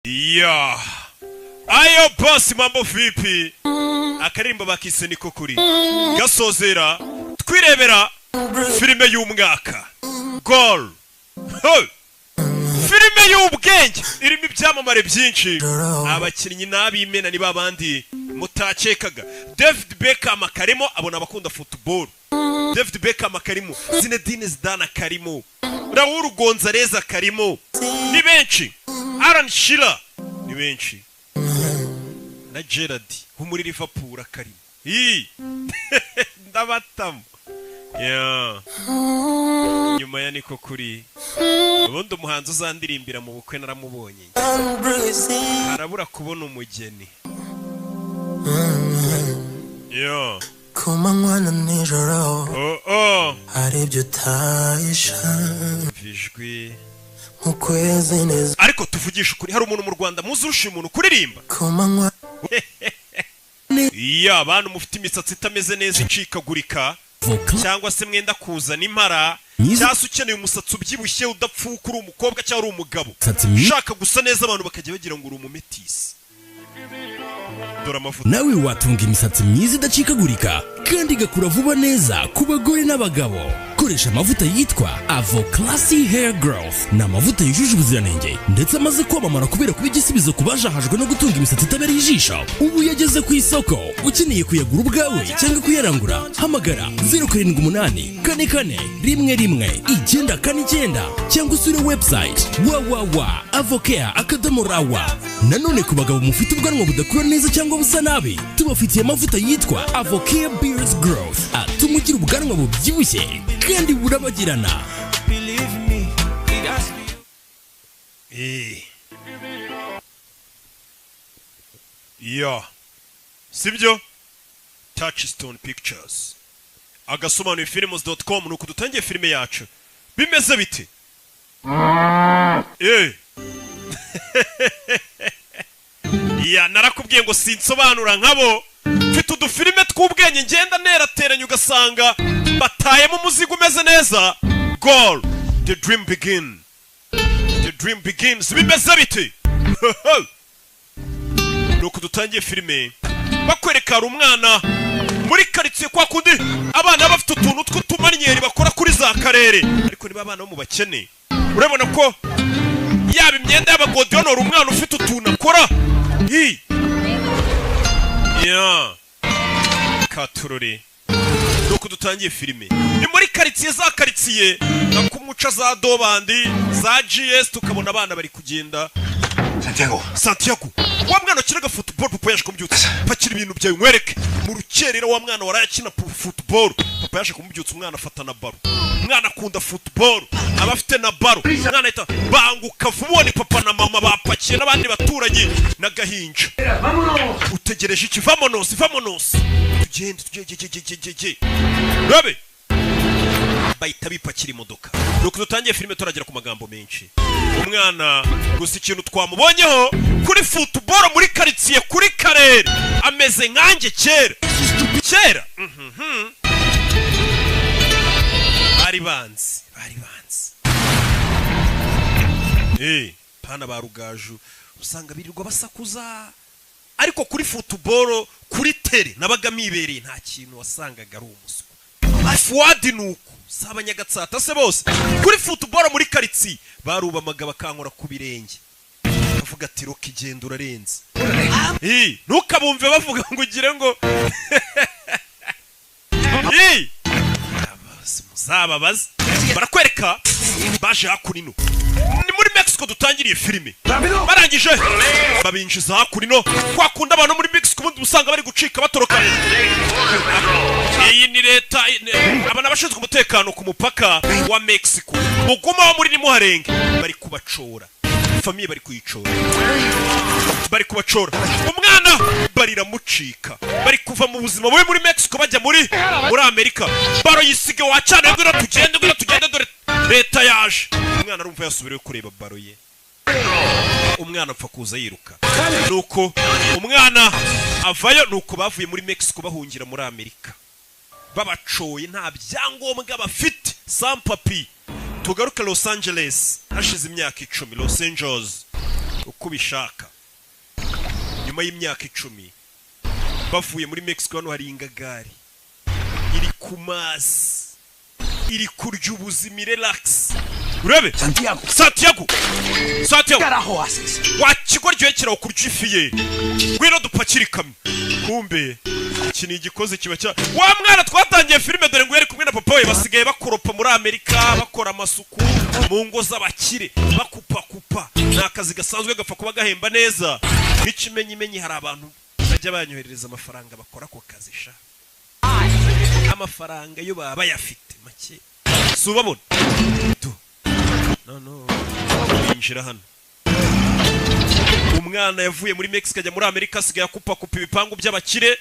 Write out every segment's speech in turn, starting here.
Yeah. Ayo boss mambo vipi? Akarimba bakise niko kuri. Gasozera twirebera filime y'umwaka. Goal. Filime y'ubwenge irimo ibyamamare byinshi. Abakinnyi n'abimena ni babandi mutacekaga. David Beckham akarimo abona abakunda football. David Beckham akarimo, Zinedine Zidane akarimo, Raul Gonzalez akarimo. Ni benshi. Alan Shearer ni benshi. Na Gerrard muri Liverpool akarimo. Ndabatamu. Yeah. Nyuma ya niko kuri. Ubundi umuhanzi uzandirimbira mu bukwe naramubonye. Arabura kubona umugeni. Yeah. Kumanywana nijoro. Aribyo utayisha. Vijwi. Mukwezi neza. Ariko tuvugisha ukuri, hari umuntu mu Rwanda muzurusha umuntu kuririmba. Kumanywa. Iya, abantu mufite imisatsi itameze neza icikagurika. Cyangwa se mwenda kuzana impara. Cyase ukeneye umusatsi ubyibushye udapfuka uri umukobwa cyangwa uri umugabo. Ushaka gusa neza abantu bakajya bagira ngo uri umumetisi. Nawe watunga imisatsi myiza idacikagurika kandi igakura vuba neza ku bagore n'abagabo. Koresha amavuta yitwa Avo Classy Hair Growth. Ni amavuta yujuje ubuziranenge ndetse amaze kwamamara kubera kuba igisubizo ku bajahajwe no gutunga imisatsi itabereye ijisho. Ubu yageze ku isoko. Ukeneye kuyagura ubwawe cyangwa kuyarangura, hamagara 078 44 11 949 cyangwa usure website www.avocare.rawa. Nanone ku bagabo mufite ubwanwa budakura neza cyangwa busa nabi, tubafitiye amavuta yitwa Avocare Beard Growth atuma ugira ubwanwa bubyibushye kandi burabagirana. Yeah. Sibyo? Touchstone Pictures. Agasomanuye films.com nuko dutangiye filime yacu. Bimeze bite? Ya narakubwiye ngo sinsobanura nkabo. Mfite udufilime tw'ubwenge ngenda nerateranya ugasanga batayemo umuzigo umeze neza. Goal. The dream begin. The dream begins. Bimeze bite? Nuko dutangiye filime bakwereka hari umwana muri karitsiye kwa kundi abana bafite utuntu tw'utumanyeri bakora kuri za karere, ariko niba abana bo mu bakene urabona ko yaba imyenda y'abagodiyonora umwana ufite utuntu akora. Yeah. Katurore. Nuko dutangiye filime ni muri karitsiye za karitsiye na kumuca za dobandi za GS tukabona abana bari kugenda. Santiago wa mwana ukinaga football papa yaje kumubyutsa pakira ibintu byawe nkwereke mu rukerera wa mwana warayakina football papa yaje kumubyutsa umwana afata na baro umwana akunda football abafite na baro umwana ahita banguka vubone papa na mama bapakiye n'abandi baturanye na gahinja utegereje iki vamonos tugende rabe bahita bipakira imodoka. Nuko dutangiye filime turagera ku magambo menshi. Umwana gusa ikintu twamubonyeho kuri football muri karitsiye kuri karere ameze nkanjye kera. Bari banzi. Pana barugaju usanga birirwa basakuza. Ariko kuri football kuri tele nabaga mibereye nta kintu wasangaga ari umuswa. Fuadi nuko sabanyagatsata se bose kuri football muri karitsiye barubamaga bakankora ku birenge bavuga ati roki genda urarenze. Ntukabumve bavuga ngo ugire ngo muzababaza barakwereka baje hakurino. Ni muri Mexico dutangiriye filime barangije babinjiza hakurino kwakunda abantu muri Mexico ubundi usanga bari gucika batoroka. Iyi ni leta abana bashinzwe umutekano ku mupaka wa Mexico muguma wa muri nimuharenge bari kubacora famiye bari kubacora umwana barira mucika bari kuva mu buzima bubi muri Mexico bajya muri Amerika baro yisige wacana ngo tugende dore leta yaje. Umwana arumva yasubiriye kureba baro ye, umwana apfa kuza yiruka. Nuko umwana avayo, nuko bavuye muri Mexico bahungira muri Amerika babacoye nta byangombwa bafite sans papier. Tugaruka Los Angeles hashize imyaka 10. Los Angeles uko bishaka. Nyuma y'imyaka 10 bavuye muri Mexico hano hari ingagari iri ku mazi iri kurya ubuzima relax. Urebe Santiago Carajo haces? wakigoryohekera kurya ifi ye ngwino dupakira ikamyo. Kumbe iki ni igikoze kiba cya wa mwana twatangiye filime dore ngo yari kumwe na papa we basigaye bakoropa muri Amerika bakora amasuku mu ngo z'abakire bakupa n'akazi gasanzwe gapfa kuba gahemba neza. N'ikimenyimenyi hari abantu bajya banyoherereza amafaranga bakora ko kazi sha amafaranga yo baba bayafite make subabona no binjira hano. Umwana yavuye muri Mexico ajya muri Amerika asigaye akupa ibipangu by'abakire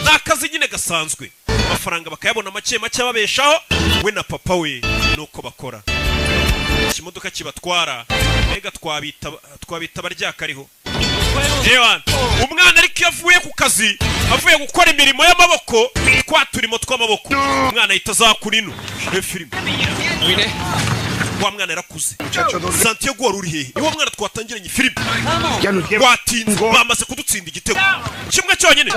n'akazi nyine gasanzwe amafaranga bakayabona make babeshaho we na papa we nuko bakora. Ikimodoka kibatwara mbega twabita baryakariho. Umwana ariko yavuye ku kazi avuye gukora imirimo y'amaboko twaturimo tw'amaboko umwana ahita azakurino filime wa mwana yarakuze. Santiago wari uri hehe? Iwo mwana twatangiranye filime watinze bamaze kudutsinda igitego kimwe cyonyine.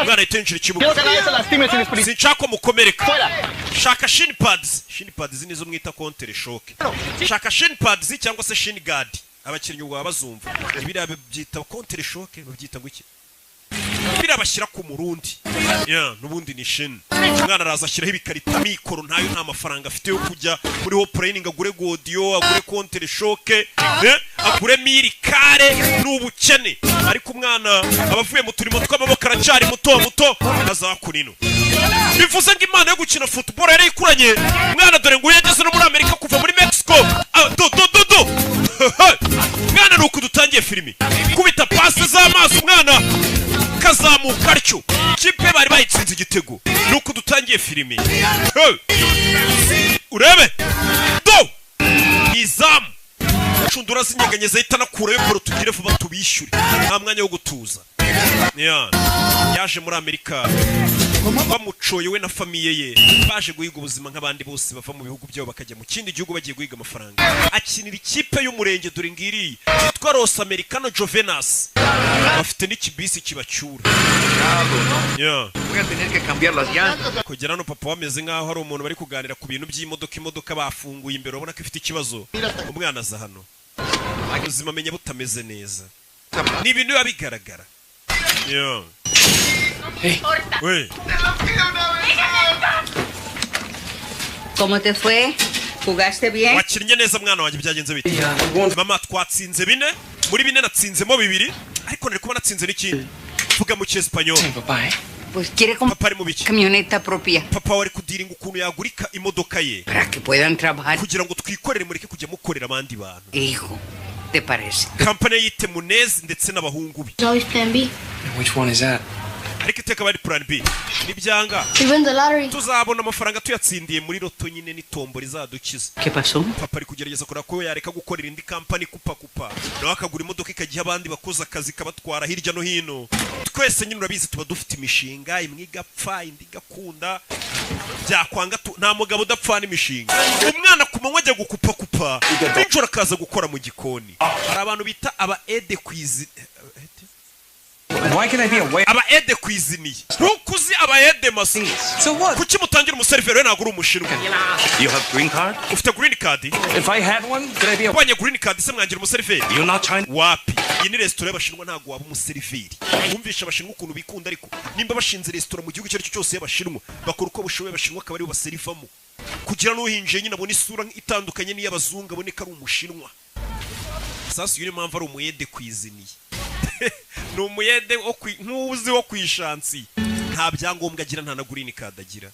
Mwana itenjira ikibuga sinshaka mukomereka. Shaka shin pads nizo mwita counter shock. Shaka shin pads cyangwa se shin guard abakinnyi ubwo bazumva ibira byita counter shock babyita ngo iki birabashyira ku murundi nubundi ni shin. Umwana araza ashyiraho ibikarita mikoro ntayo nta mafaranga afite yo kujya muri ho training agure godiyo agure counter shock agure mirikare n'ubukene ariko umwana abavuye mu turimo tw'amaboko aracyari muto azakurino. Bivuze ngo imana yo gukina football yari ikuranye umwana dore ngo yageze no muri Amerika kuva muri Mexico mwana nuko dutangiye filimi kubita passe z'amaso umwana kazamuka arcyo kipe bari bayitsinze igitego nuko dutangiye filimi. Urebe izamu cundura zinyeganye zahita nakurayo poro tugire vuba tubishyure nta mwanya wo gutuza. Yaje muri Amerika bamucoye we na famiye ye baje guhiga ubuzima nk'abandi bose bava mu bihugu byabo bakajya mu kindi gihugu bagiye guhiga amafaranga. Akinira ikipe y'umurenge dore ngiri yitwa Los Americano Jovenas bafite n'ikibisi kibacyura. Kugera no papa wameze nk'aho hari umuntu bari kuganira ku bintu by'imodoka bafunguye imbere ubona ko ifite ikibazo. Umwana aza hano ubuzima amenya butameze neza ni ibintu biba bigaragara. Wey. ¿Cómo te fue? ¿Jugaste bien? Wakinnye neza mwana wanjye byagenze bite? Mama twatsinze 4 muri 4 natsinzemo 2 ariko nari kuba natsinze n'ikindi. Vuga mu cyespanyo. Pues quiere comprar camioneta propia. Papa wari kudiringa ukuntu yagurika imodoka ye. Para que puedan trabajar. Kugira ngo twikorere mureke kujya mukorera abandi bantu. Hijo, ¿te parece? Company yite Munez ndetse n'abahungu bi. Always plan B. Which one is that? Ariko iteka bari plan B. Nibyanga. We win the lottery. Tuzabona amafaranga tuyatsindiye muri loto nyine n'itombori zadukiza. ¿Qué pasó? Papa ari kugerageza kora ko yareka gukorera indi company kupa. Nawe akagura imodoka ikagiha abandi bakoza akazi kabatwara hirya no hino. Twese nyine urabizi tuba dufite imishinga imwe igapfa indi gakunda. Byakwanga nta mugabo udapfa n'imishinga. Umwana kumanywa ajya gukupa. N'injora akaza gukora mu gikoni. Hari abantu bita aba aide quiz. Why can I be away? Aba aide cuisinier. Ntukuzi aba aide masi. So what? Kuki mutangira umuseriveri ntabwo uri umushinwa? You have green card? Ufite green card? If I had one, could I be away? Wanye green card se mwangira umuseriveri? You're not China? Wapi? Iyi ni restaurant y'abashinwa ntabwo waba umuseriveri. Wumvisha abashinwa ukuntu bikunda ariko nimba bashinze restaurant mu gihugu cyo cyose y'abashinwa bakora uko bushoboye abashinwa akaba ari baserivamo. Kugira no hinje nyine abone isura itandukanye n'iy'abazungu abone ko ari umushinwa. Sasa yuri mpamvu ari umuyede cuisinier. Ni umuyede ntuzi wo kwishansi nta byangombwa agira nta na green card agira.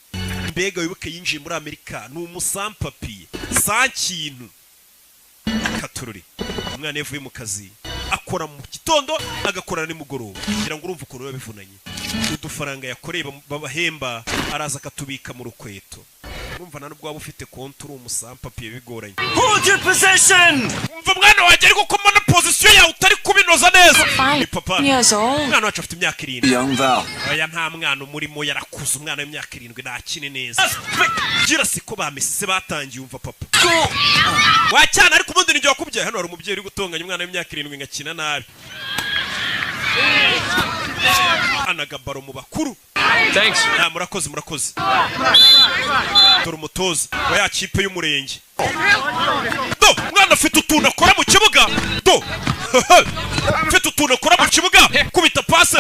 Mbega wibuke yinjiye muri Amerika ni umusampapiye sa kintu katururi. Umwana yavuye mu kazi akora mu gitondo agakorana nimugoroba kugira ngo urumve ukuntu babivunanye. Udufaranga yakoreye babahemba araza akatubika mu rukweto. Urumva nubwo waba ufite konti uri umusampapiye bigoranye. Hold your possession! Umva mwana wanjye ariko ko mana position yawe utari kubinoza neza ni papa years old. umwana wacu afite imyaka 7 Young Val. oya nta mwana umurimo yarakuze umwana w'imyaka 7 nakine neza gira siko bamesise batangiye umva papa wacyana ariko ubundi nijye wakubyaye hano hari umubyeyi uri gutonganya umwana w'imyaka 7 ngakina nabi anagabaro mu bakuru. Thanks. Ya murakoze. Dore umutoza wa ya kipe y'umurenge. Do mwana afite utuntu akora mu kibuga. Do afite utuntu akora mu kibuga kubita pase.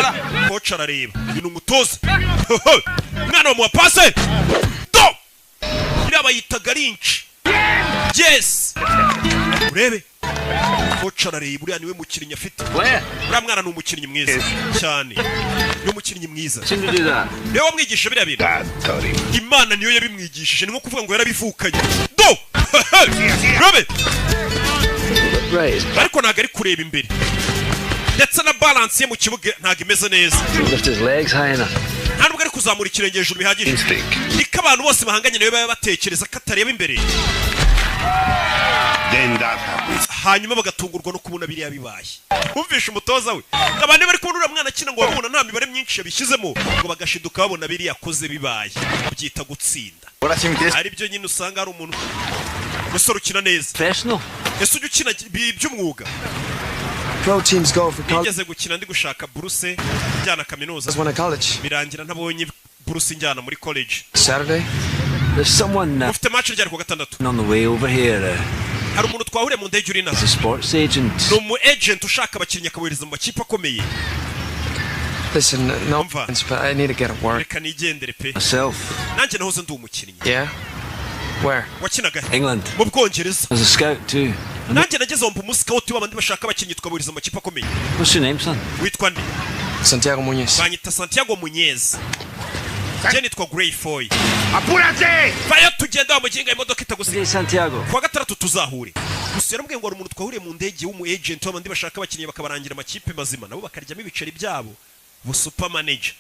Coach arareba. Uyu ni umutoza. Mwana wa mu pase. Do ira bayitaga Lynch. Yes. Urebe. Coach arareba uriya niwe mukinnyi afite. Uriya mwana ni umukinnyi mwiza cyane. Niyo mukinnyi mwiza. Niyo wamwigisha biriya bintu. Imana niyo yabimwigishije ni nko kuvuga ngo yarabivukanye. Do Robe ariko ntago ari kureba imbere ndetse na balance ye mu kibuga ntago imeze neza. Nta nubwo ari kuzamura ikirenge hejuru bihagije. Niko abantu bose bahanganye nawe baba batekereza ko atareba imbere. Hanyuma bagatungurwa no kubona biriya bibaye. Umvisha umutoza we abantu bari kubona mwana akina ngo babona nta mibare myinshi yabishyizemo ngo bagashiduka babona biriya yakoze bibaye byita gutsinda. Ari byo nyine usanga hari umuntu musoro ukina neza ese ujya ukina by'umwuga. Pro teams go for college. Nigeze gukina ndi gushaka buruse njyana kaminuza birangira ntabonye buruse njyana muri college. Saturday there's someone ufite match ryari ku gatandatu on the way over here. Hari umuntu twahuriye mu ndege uri naho. He's a sports agent. Ni umu agent ushaka abakinnyi akabohereza mu makipe akomeye. Listen, no offense, but I need to get at work. Reka nigendere pe. Myself. Nanjye nahoze ndi umukinnyi. Yeah? Where? Wakinaga England. Mu Bwongereza. As a scout too. Nanjye nageze mu muscout w'abandi bashaka abakinnyi tukabohereza mu makipe akomeye. What's your name, son? Witwa ndi? Santiago Muñez. Banyita Santiago Muñez. Jenny twa Grey Foy. Apurate! Faya tugenda mu ginga imodoka itagusiga. Santiago. Kwa gatandatu tuzahure. Gusa yarambwiye ngo ari umuntu twahuriye mu ndege w'umu agent w'abandi bashaka abakinnyi bakabarangira amakipe mazima nabo bakaryamo ibiceri byabo. Bu super manager.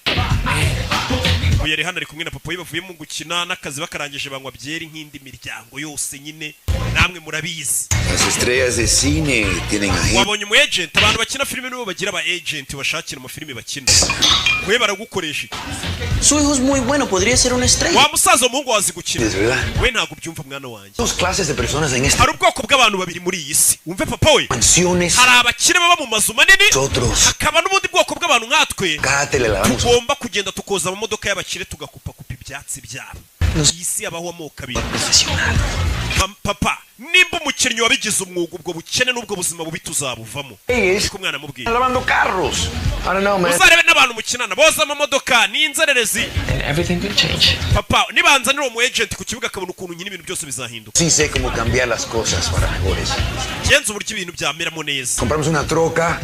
Uyari hano ari kumwe na papa bavuye mu gukina n'akazi bakarangije banywa byeri nk'indi miryango yose nyine namwe murabizi. Las estrellas de cine tienen agente. Wabonye umu agent abantu bakina filime nibo bagira aba agent bashakira mu filime bakina. We baragukoresha. Su hijo es muy bueno, podría ser una estrella. Wa musaza umuhungu wazi gukina. Es verdad. We ntago byumva mwana wanjye. Dos clases de personas en esta. Hari ubwoko bw'abantu babiri muri iyi si. Umve papa we. Mansiones. Hari abakire baba mu mazu manini. Nosotros. Hakaba n'ubundi bwoko bw'abantu nkatwe. Gatele la vamos. Tugomba kugenda tukoza mu modoka y'abakire tugakupa ibyatsi byabo. Iyi si abaho amoko abiri. Papa nimba umukinnyi wabigize umwuga ubwo bukene n'ubwo buzima bubi tuzabuvamo. Ko mwana mubwiye. Lavando carros. I don't know, man. Uzarebe n'abantu mukinana boza mu modoka n'inzererezi. And everything could change. Papa nibanza niro mu agent ku kibuga akabona ukuntu nyine ibintu byose bizahinduka. Sí sé cómo cambiar las cosas para mejores. Genza uburyo ibintu byameramo neza. Compramos una troca.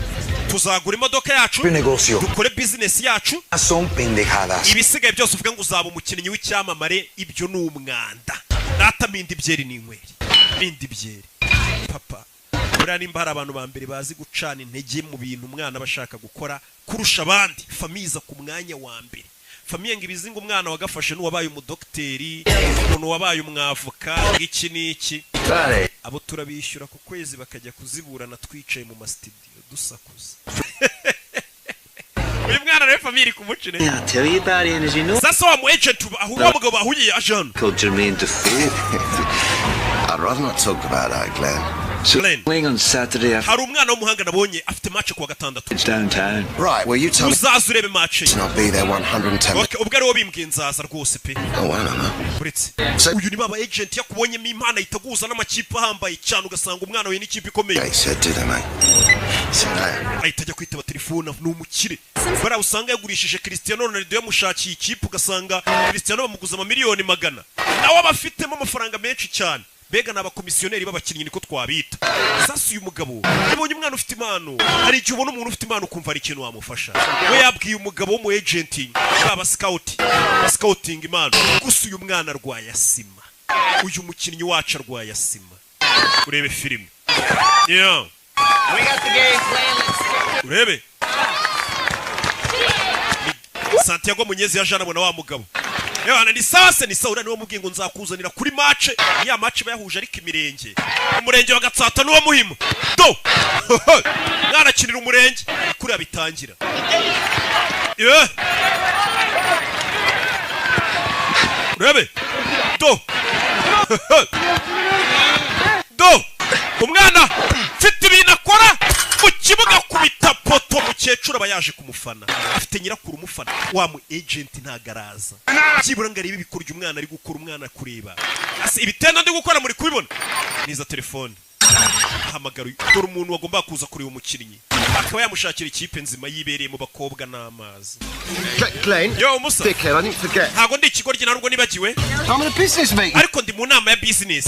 Tuzagura imodoka yacu. Un negocio. Dukore business yacu. Son pendejadas. Ibisigaye byose uvuga ngo uzaba umukinnyi w'icyamamare ibyo ni umwanda. Data mindi byeri n'inkweri. Mindi byeri. Papa buriya nimba hari abantu ba mbere bazi gucana intege mu bintu umwana bashaka gukora kurusha abandi famiza ku mwanya wa mbere. Famiye ngo ibizinga umwana wagafashe n'uwabaye umudokiteri umuntu wabaye umwavoka iki n'iki. Abo turabishyura ku kwezi bakajya kuziburana twicaye mu mastudio dusakuza. Uyu mwana rero family kumucine. Yeah, tell you about it, as you know. Sasa wa mu agent ahuwa mugabo bahuye ajana. Called Jermaine Defoe. I'd rather not talk about that, Glenn. Playing on Saturday after Hari umwana w'umuhanga nabonye afite match ku wa gatandatu. downtown. Right, well you tell me. Uzaza urebe match. I'll be there 110. Okay, ubwo ari wo bimbwiye nzaza rwose pe. Oh, I don't know. Uretse uyu ni baba agent yakubonyemo imana itaguza n'amakipe ahambaye cyane ugasanga umwana we n'ikipe ikomeye. I said to them, Ahita kwitaba telefone n'umukire. Bara usanga yagurishije Cristiano Ronaldo yamushakiye ikipe ugasanga Cristiano bamuguza amamiliyoni 100. Nawe abafitemo amafaranga menshi cyane. Bega n'abakomisiyoneri b'abakinnyi niko twabita. Sasa uyu mugabo yabonye umwana ufite impano. Hari igihe ubona umuntu ufite impano ukumva ari ikintu wamufasha. We yabwiye umugabo wo mu agent baba scouting impano. Gusa uyu mwana arwaye asima. Uyu mukinnyi wacu arwaye asima. Urebe filime. Yeah. We got the game plan. Let's go. Urebe. Santiago Muñez yajana bona wa mugabo. Yewana ni sase ni saura niwo mubwiye ngo nzakuzanira kuri match. Ya match bayahuje ariko imirenge. Umurenge wa Gatsata niwo muhimo. Do. Mwana akinira umurenge kuriya bitangira urebe do umwana mfite ibintu akora mu kibuga kubita poto mukecuru aba yaje kumufana afite nyirakuru umufana wa mu agent ntagaraza byibura ngo arebe bikurya umwana ari gukora umwana kureba ase ibitendo ndi gukora muri kubibona niza telefone hamagara dore umuntu wagomba kuza kureba umukinnyi akaba yamushakira ikipe nzima yibereye mu bakobwa n'amazi Glenn, yo umusa dickhead, I didn't forget. ntago ndi ikigoryi narwo nibagiwe I'm in a business meeting. ariko ndi mu nama ya business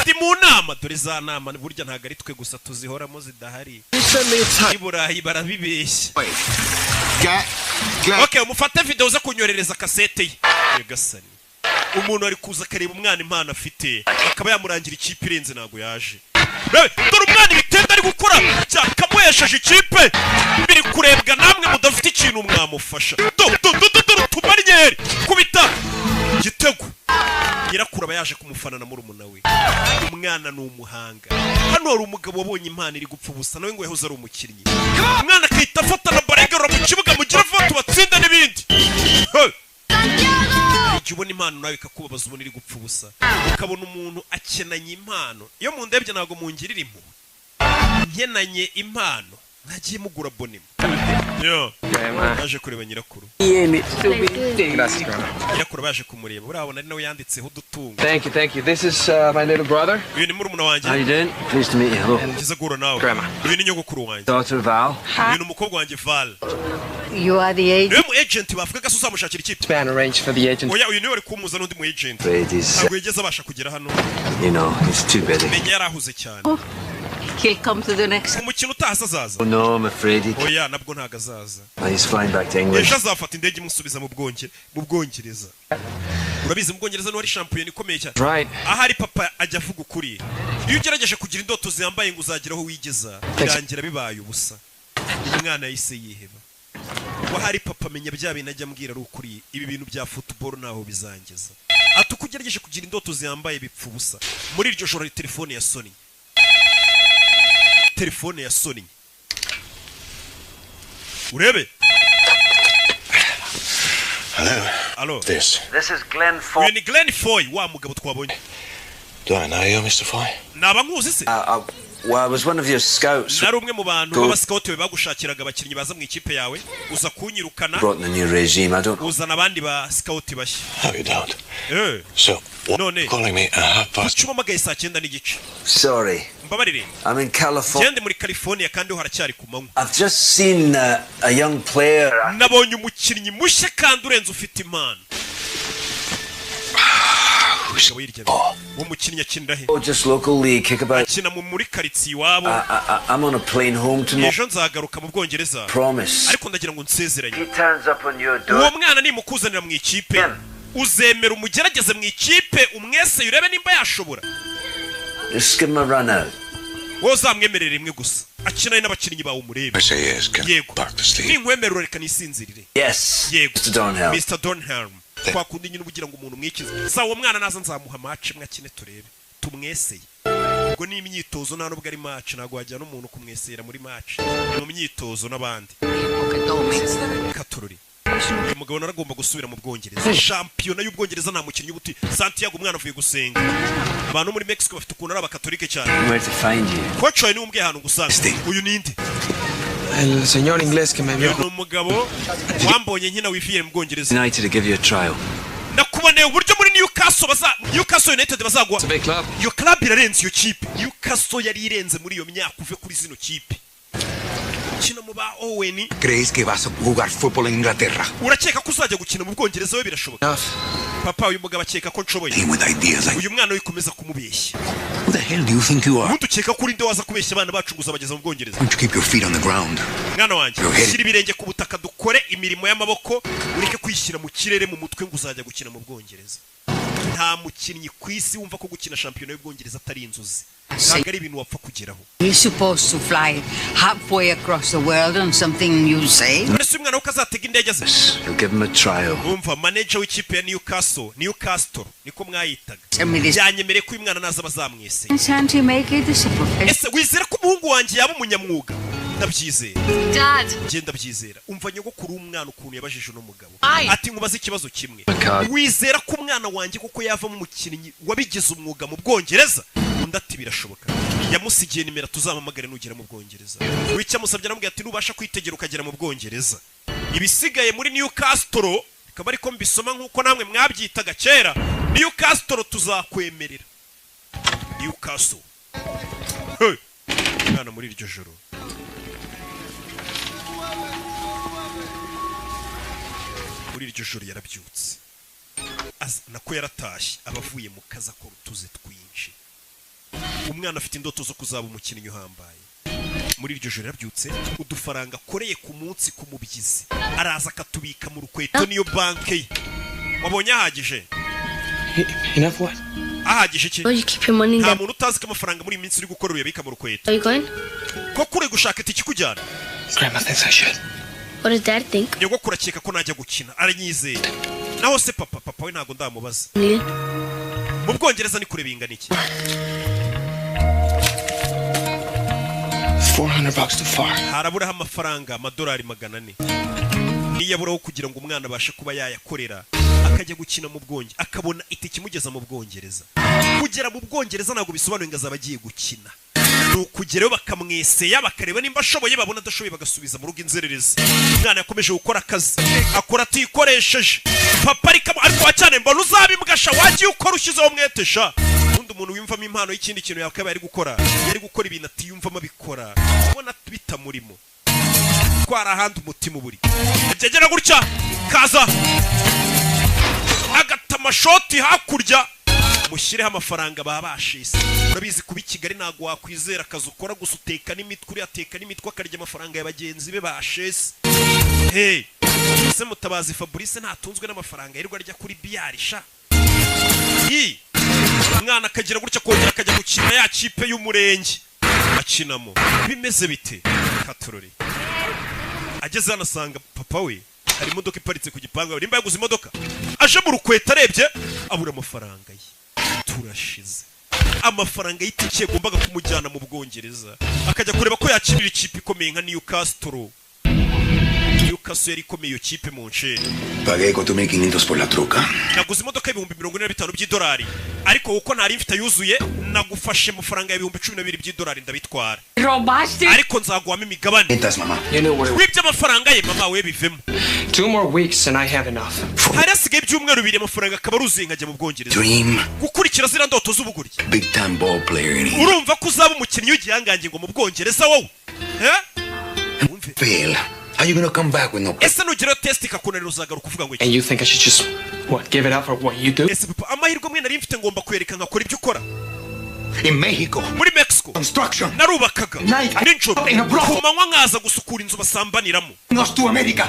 ndi mu nama dore za nama burya ntago ari twe gusa tuzihoramo zidahari You send me a tape. iburayi barabibeshya Glenn. okay umufate video uza kunyorereza kasete ye gasani umuntu ari kuza kareba umwana impano afite akaba yamurangira ikipe irenze nago yaje dore umwana ibitenda ari gukora cyakamuhesheje ikipe biri kurebwa namwe mudafite ikintu mwamufasha tumaryeri kubita gitego nyirakuru aba yaje kumufana na murumuna we umwana ni umuhanga hano hari umugabo wabonye impano iri gupfa ubusa nawe ngo yahoze ari umukinnyi umwana akahita afata na baregera mu kibuga mugira vote batsinda n'ibindi igihe ubona impano nawe ikakubabaza ubona iri gupfa ubusa ukabona umuntu akenanye impano iyo mu ndebye ntabwo mungirira impuhwe nkenanye impano ntagiye mugura bonima baje kureba nyirakuru nyirakuru baje kumureba urabona ari nawe yanditseho udutungo Thank you. This is my little brother. uyu ni murumuna wanjye How you doing? Pleased to meet you. Hello. ngize guhura nawe Grandma. uyu ni nyogokuru wanjye Daughter Val. uyu ni umukobwa wanjye Val You are the agent. niwe mu agent bavuga ko uzamushakira ikipe Span arranged for the agent. oya uyu niwe wari kumuza n'undi mu agent Afraid he's, ntabwo yigeze abasha kugera hano you know, he's too busy. menya yarahuze cyane He'll come to the next. umukino utahase azaza Oh no, I'm afraid he. oya nabwo ntago azaza He's flying back to England. ejo azafata indege imusubiza mu bwongereza urabizi mu bwongereza niho ari shampiyona ikomeye cyane Right. ahari papa ajya avuga ukuri iyo ugerageje kugira indoto ziyambaye ngo uzagera aho wigeza birangira bibaye ubusa umwana yahise yiheba wahari papa amenya bya bintu ajya ambwira ari ukuri ibi bintu bya football ntaho bizangeza ati uko ugerageje kugira indoto ziyambaye bipfa ubusa muri iryo joro telefone ya Sony urebe Hello. This. This is Glenn uyu ni Glenn Foy wa mugabo twabonye Do I know you, Mr. Foy? naba nkuzi se Well, I was one of your scouts. nari umwe mu bantu b'abasikauti be bagushakiraga abakinnyi baza mu ikipe yawe uza kunyirukana Brought in the new regime. I don't. uzana abandi ba sikauti bashya No, you don't. So, what No, no. calling me at 9:30? ucumamagaye saa 9:30 Sorry. mbabarire I'm in California. gende muri California kandi ho haracyari ku manywa I've just seen a young player. nabonye umukinnyi mushya kandi urenze ufite impano uwo mukinnyi akinira he Oh, just local league kickabout. akina muri karitsiye iwabo I'm on a plane home tomorrow. ejo nzagaruka mu Bwongereza Promise. ariko ndagira ngo nsezeranye He turns up on your uwo door. mwana nimukuzanira mu ikipe uzemera umugerageze mu ikipe umwese urebe nimba yashobora Just give him a run out. wowe uzamwemerere rimwe gusa akinane n'abakinnyi bawe umurebe I say yes, get yego back to sleep. ninkwemerera reka nisinzirire Yes. yego Mr. Donhelm. Mr. Donhelm kwa kundi nyine ubugira ngo umuntu mwikize sawa uwo mwana naza nzamuha match imwe akine turebe tumweseye ubwo ni imyitozo nta nubwo ari match ntabwo wajyana umuntu kumwesera muri match ni mu myitozo n'abandi katururi umugabo naragomba gusubira mu Bwongereza shampiyona y'Ubwongereza nta mukinnyi ubuti Santiago umwana avuye gusenga abantu muri Mexico bafite ukuntu ari abakatolike cyane Where to find you? coach wawe ni umbwiye ahantu gusanga uyu ninde El señor inglés que me vio. ni umugabo wambonye nkina wiviye mu Bwongereza United to give you a trial. nakuboneye uburyo muri Newcastle United bazagwa It's a big club. iyo club irarenze iyo kipe Newcastle yari irenze muri iyo myaka uve kuri zino kipe kina mu ba Owen ¿Crees que vas a jugar fútbol en Inglaterra? urakeka ko uzajya gukina mu Bwongereza we birashoboka Enough. papa uyu mugabo akeka ko nshoboye With ideas like, uyu mwana wikomeza kumubeshya who the hell do you think you are? ubundi ukeka ko urinde waza kubeshya abana bacu gusa bageza mu Bwongereza Why don't you keep your feet on the ground? mwana wanjye Yo, Harry. shyira ibirenge ku butaka dukore imirimo y'amaboko ureke kwishyira mu kirere mu mutwe ngo uzajya gukina mu Bwongereza nta mukinnyi ku isi wumva ko gukina shampiyona y'Ubwongereza atari inzozi ntabwo ari ibintu wapfa kugeraho You're supposed to fly halfway across the world on something you say. mbese umwana we ukazatega indege ze You'll give him a trial. umva manager w'ikipe ya Newcastle niko mwayitaga Tell me this. yanyemereye ko uyu mwana naza bazamwese Can't you make it a super ese wizera ko umuhungu wanjye yaba umunyamwuga ndabyizera Dad. Genda byizera umva nyogokuru umwana ukuntu yabajije no mugabo Aye. ati nkubaze ikibazo kimwe wizera ko umwana wanjye kuko yava mu mukinnyi wabigize umwuga mu Bwongereza undi ati birashoboka yamusigiye nimero tuzamamagare nugera mu Bwongereza wicya musabye namubwiye ati nubasha kwitegera ukagera mu Bwongereza ibisigaye muri Newcastle bikaba ariko mbisoma nkuko namwe mwabyitaga kera Newcastle tuzakwemerera Newcastle hey mwana muri iryo joro muri iryo joro yarabyutse nako yaratashye abavuye mu kazi akora utuze twinshi umwana afite indoto zo kuzaba umukinnyi uhambaye muri iryo joro yarabyutse udufaranga akoreye ku munsi ku mubyizi araza akatubika mu rukweto niyo banke ye wabonye ahagije Enough what? ahagije iki You keep your money nta there. muntu utazi ko amafaranga muri iyi minsi uri gukora uyabika mu rukweto Are you going? ko kure gushaka itiki kujyana Grandma thinks I should. What does Dad think? nyogokuru akeka ko najya gukina aranyizeye naho se papa we ntago ndamubaza Neil? mu Bwongereza ni kure bingana iki $400 too far. haraburaho amafaranga amadolari 400 niyaburaho kugira ngo umwana abashe kuba yayakorera akajya gukina mu Bwongereza akabona itike imugeza mu Bwongereza kugera mu Bwongereza ntabwo bisobanuye ngo azaba agiye gukina nukugerayo bakamweseya bakareba nimba ashoboye babona adashoboye bagasubiza mu rugo inzererezi umwana yakomeje gukora akazi akora atikoresheje papa ariko wacyane mbona uzabimbwasha wagiye ukora ushyizeho mwetesha undi umuntu wimvamo impano y'ikindi kintu yakaba yari gukora ibintu atiyumvamo abikora ubona bitamurimo twara ahandi umutima uburi agegera gutya kaza agatamashoti hakurya mushireho amafaranga babashise urabizi kuba i Kigali ntago wakwizera akazi ukora gusa uteka n'imitwe uri ateka n'imitwe akarya amafaranga ya bagenzi be bashese hey se Mutabazi Fabrice ntatunzwe n'amafaranga yirirwa arya kuri biyarisha umwana akagira gutya kongera akajya gukina ya kipe y'umurenge akinamo bimeze bite katorori ageze hano asanga papa we hari imodoka iparitse ku gipangu nimba yaguze imodoka aje mu rukweta arebye abura amafaranga ye turashize amafaranga y'itike yagombaga kumujyana mu Bwongereza akajya kureba ko yakirira ikipe ikomeye nka Newcastle yari ikomeye iyo kipe mu nsheri Pagué 4.500 por la truca. naguze imodoka y'ibihumbi 45 by'idolari ariko uko ntari mfite yuzuye nagufashe amafaranga y'ibihumbi 12 by'idolari ndabitwara Robaste. ariko nzaguhamo imigabane Entas, mamá. You know what? wibye amafaranga ye mama we bivemo 2 more weeks and I have enough. hari hasigaye ibyumweru 2 amafaranga akaba aruzuye nkajya mu Bwongereza Dream. gukurikira zira ndoto z'ubuguryi Big time ball player in England. urumva ko uzaba umukinnyi w'igihangange ngo mu Bwongereza wowe Fail. How you gonna come back with no... ese nugerayo test ikakunanira uzagaruka uvuga ngo iki And you think I should just, what, give it up for what you do? ese papa amahirwe mwe nari mfite ngomba kwereka nkakora ibyo ukora In Mexico. muri Mexico Construction. narubakaga Night. nijoro In a brothel. ku manywa nkaza gusukura inzu basambaniramo Us to America.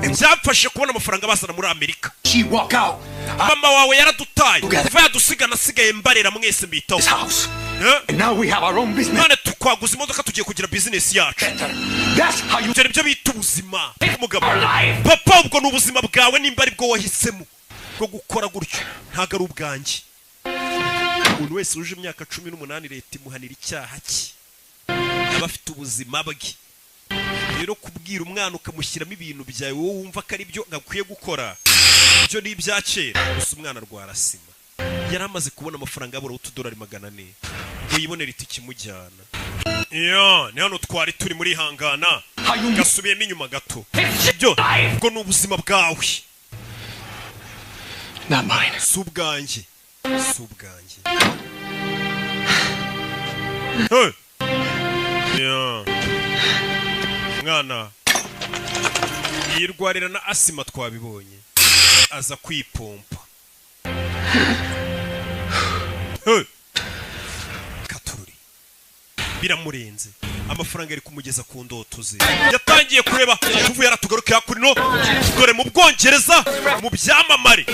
byamfashe kubona amafaranga bazana muri Amerika She walk out. mama wawe yaradutaye Together. kuva yadusiga nasigaye mbarera mwese mbitaho This house. And now we have our own business. none twaguze imodoka tugiye kugira business yacu That's how you... ibyo nibyo bita ubuzima umugabo papa ubwo ni ubuzima bwawe nimba ari bwo wahisemo bwo gukora gutyo ntabwo ari ubwanjye umuntu wese uje imyaka 18 leta imuhanira icyaha cye aba afite ubuzima bwe rero kubwira umwana ukamushyiramo ibintu byawe wowe wumva ko ari byo gakwiye gukora ibyo ni ibya kera gusa umwana arwarasima yari amaze kubona amafaranga yabura $2 400 ngo yibonere itike imujyana ni hano twari turi muri hangana gasubiyemo inyuma gato ibyo ubwo ni ubuzima bwawe Not mine. si ubwanjye mwana yirwarira na asima twabibonye aza kwipompa katururi biramurenze amafaranga yari kumugeza ku ndoto ze yatangiye kureba kuvuye yaratugaruka yakurino dore mu Bwongereza mu byamamare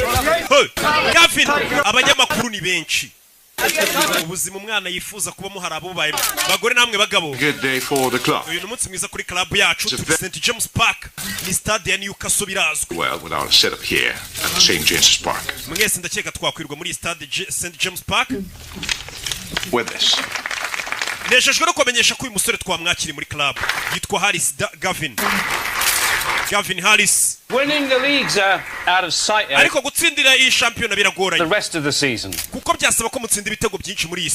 Gavin abanyamakuru ni benshi ubuzima umwana yifuza kubamo hari abo baye bagore namwe bagabo Good day for the club. uyu munsi mwiza kuri club yacu turi St James Park ni stade ya Newcastle birazwi Well, without a setup here at St. James's Park. mwese ndakeka twakwirwa muri stade St James Park With this. Nejejwe no kumenyesha ko uyu musore twamwakiri muri club yitwa Harris Gavin Harris. Winning the leagues are out of sight. Ariko gutsindira iyi shampiyona biragoranye. The rest of the season. Kuko byasaba ko mutsinda ibitego byinshi muri iyi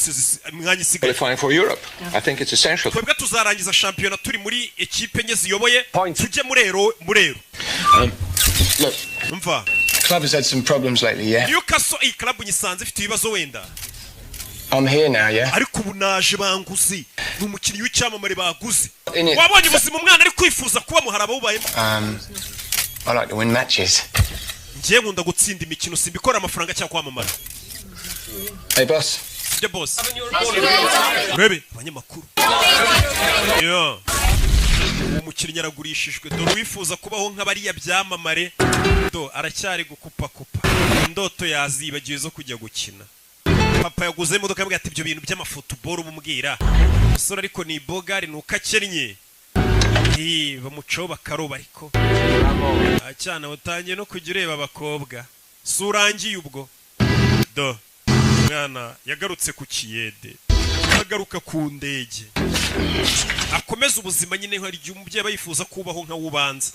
mwanya isigaye. Qualifying for Europe. I think it's essential. Twebwe tuzarangiza shampiyona turi muri ekipe enye ziyoboye tujye murero. Look. Umva. Club has had some problems lately, yeah? Newcastle iyi club nyisanze ifite ibibazo wenda. I'm here now, yeah? Ariko ubu naje banguzi n'umukinnyi w'icyamamare baguze. Wabonye ubuzima umwana ari kwifuza kuba muharaba bubayemo. I like to win matches. Ngiye nkunda gutsinda imikino simbikora amafaranga cyangwa kwamamara. Hey boss. The boss. Rebe abanyamakuru. Yo. Umukinnyi aragurishijwe dore wifuza kubaho nk'abariya byamamare. Do aracyari gukupa. Indoto yazibagiwe zo kujya gukina. Papa yaguze imodoka yambwiye ati ibyo bintu by'amafootball bumubwira. Musore ariko ni bogari nuka kennye. Bamuco bakaroba ariko. Acyana utangiye no kujya ureba abakobwa. Surangiye ubwo. Do. Mwana yagarutse ku kiyede. Agaruka ku ndege. Akomeza ubuzima nyine nk'ari umubyeyi bayifuza kubaho nka wubanza.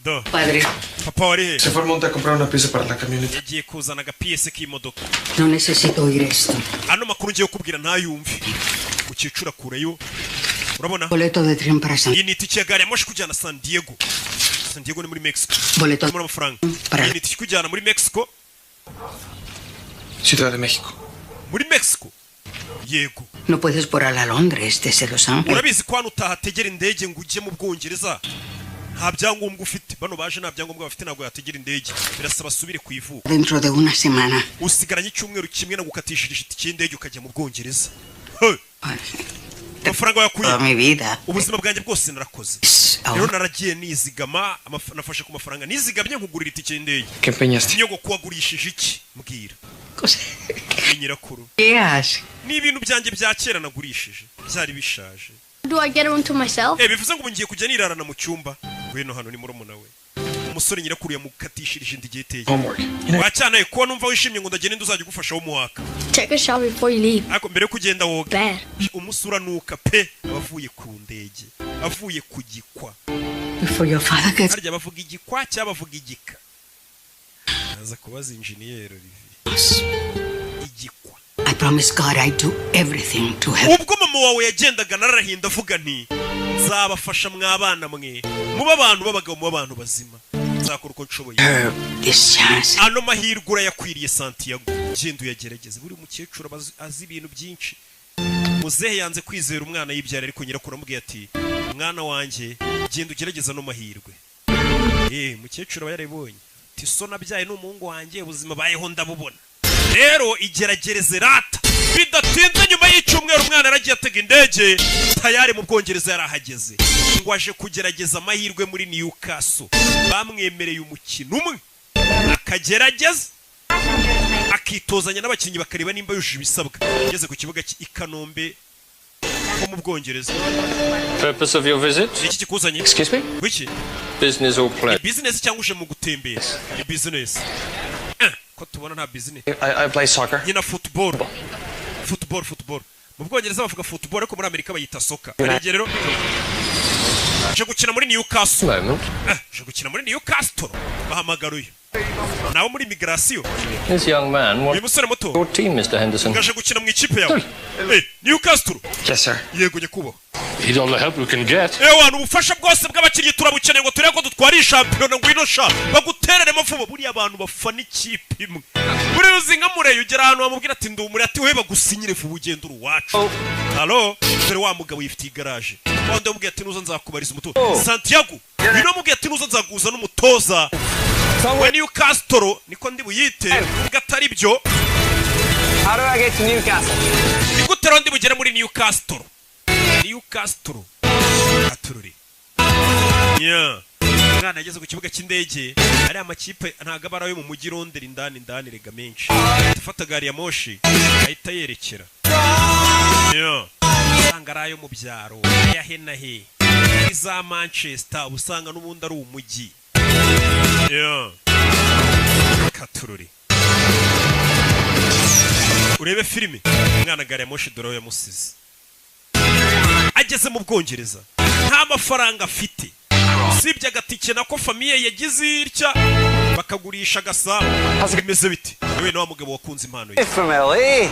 Do. Padre. Papa wari he? Se fue al monte a comprar una pieza para la camioneta. Yagiye kuzana agapiyese k'imodoka. No necesito oír esto. Ano makuru ngiye kubwira ntayumve. Ukicura kureyo. Urabona? Boleto de tren para San. Iyi ni itike ya gari ya moshi kujyana San Diego. San Diego ni muri Mexico. Boleto muri amafaranga. Iyi ni itike kujyana muri Mexico. Ciudad de México. Muri Mexico. Yego. No puedes volar a Londres desde Los Ángeles. Urabizi ko hano utahategera indege ngo ujye mu Bwongereza. Nta byangombwa ufite. Bano baje nta byangombwa bafite ntabwo yategera indege. Birasaba asubire ku ivuko. Dentro de una semana. Usigaranye icyumweru kimwe no gukatishije itike y'indege ukajya mu Bwongereza. Amafaranga yakuye. Mi vida. Ubuzima bwanjye bwose narakoze. Rero naragiye nizigama nafashe ku mafaranga nizigamye nkugurira itike y'indege. Kempeñaste. Niyo kuwagurishije iki mbwira. Nyirakuru. Yes. Ni ibintu byanjye bya kera nagurishije. Byari bishaje. Do I get a room to myself? Bivuze ngo ngiye kujya nirarana mu cyumba. Weno hano ni murumuna we. Umusore nyirakuru yamukatishirije indige iteye. Wacyanaye ko numva wishimye ngo ndagende nduzajya gufasha wo muhaka. Take a shower before you leave. Ariko mbere kugenda woga. Bad. Umusura nuka pe abavuye ku ndege. Avuye ku gikwa. Before your father gets. Harya bavuga igikwa cyangwa bavuga igika. Aza kubaza engineer Olivier. Igikwa. I promise God I do everything to help. Ubwo mama wawe yagendaga narahinda avuga nti nzabafasha mwabana mwe muba abantu babagabo mu abantu bazima nzakora uko nshoboye. This chance. Ano mahirwe urayakwiriye Santiago. Genda uyagerageze buri mukecuru azi ibintu byinshi. Muzehe yanze kwizera umwana yibyara ariko nyirakuru amubwiye ati mwana wanjye genda ugerageza no mahirwe. Mukecuru aba yarabonye ati so nabyaye n'umuhungu wanjye ubuzima bayeho ndabubona. Rero igeragereze rata bidatinze nyuma y'icyumweru umwana aragiye atega indege tayari mu Bwongereza yarahageze ngo aje kugerageza amahirwe muri Newcastle. Bamwemereye umukino umwe akagerageza akitozanya n'abakinnyi bakareba nimba yujuje ibisabwa. Ageze ku kibuga cy'i Kanombe ko mu Bwongereza. Purpose of your visit? Iki kikuzanye? Excuse me? Wiki? Business or pleasure? Business cyangwa uje mu gutembera? Business. Ko tubona nta business. I play soccer. Nyina football. Football. Mu Bwongereza bavuga football ariko muri Amerika bayita soccer. Rero je gukina muri Newcastle. Je gukina muri Newcastle. Bahamagaruye. Nawo muri migration. This young man, what your team, Mr. Henderson? Ngaje gukina mu ikipe yawe. Newcastle. Yes, sir. Yego nyekubo. Need all the help we can get. Wana ubufasha bwose bw'abakinnyi turabukeneye ngo tureko dutwara shampiyona ngwino sha baguterere mafubo buri abantu bafana ikipe imwe. Buri uzinga mureyo ugera ahantu bamubwira ati ndumuri ati we bagusinyire fu bugenda uruwacu. Hallo, dore wa mugabo yifitiye garage. Wande mubwiye ati nuzo nzakubariza umutoza. Santiago, bino mubwiye ati nuzo nzaguza n'umutoza. When Newcastle niko ndi buyite gatari byo. How do I get to Newcastle? Nikutero ndi bugere muri Newcastle. Newcastle. Atururi. Mwana yageze ku kibuga cy'indege ari amakipe ntaga barayo mu mujyi Londres indani rega menshi. Dufata gari ya moshi ahita yerekera. Sangarayo mu byaro ya henahe. Iza Manchester usanga n'ubundi ari umujyi. Katururi. urebe filime umwana gari ya moshi dore yamusize ageze mu Bwongereza nta mafaranga afite usibye agatike nako famiye yagize irya bakagurisha gasabo bimeze biti yewe na wa mugabo wakunze impano ye From LA.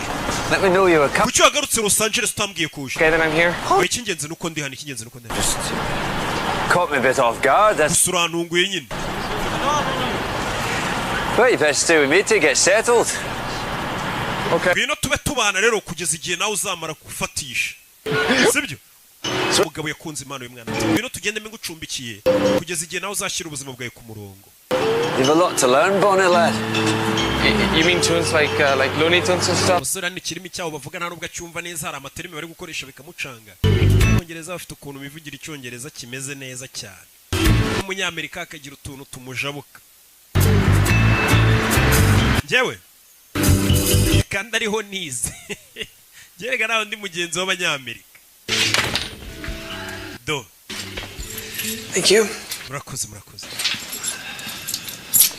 Let me know you were coming. kuki wagarutse Los Angeles utambwiye kuje Okay, then I'm here. ikingenzi nuko ndi hano ikingenzi nuko ndi Caught me a bit off guard. That's usurantunguye nyine what you best do with me to get settled. Okay. ngwino tube tubana rero kugeza igihe nawe uzamara gufatisha sibyo umugabo yakunze impano y'umwana ngwino tugende ngucumbikiye kugeza igihe nawe uzashyira ubuzima bwawe ku murongo. You've a lot to learn, Bonnie lad. You mean tunes like Looney Tunes and stuff? Usura ni kirimi cyawo bavuga nta nubwo acyumva neza hari amaterimi bari gukoresha bikamucanga. Abongereza bafite ukuntu bivugira icyongereza kimeze neza cyane. Umunyamerika akagira utuntu tumujabuka. Njyewe kandi ariho nize. Jerega naho ndi mugenzi w'abanyamerika. Do. Thank you. Murakoze.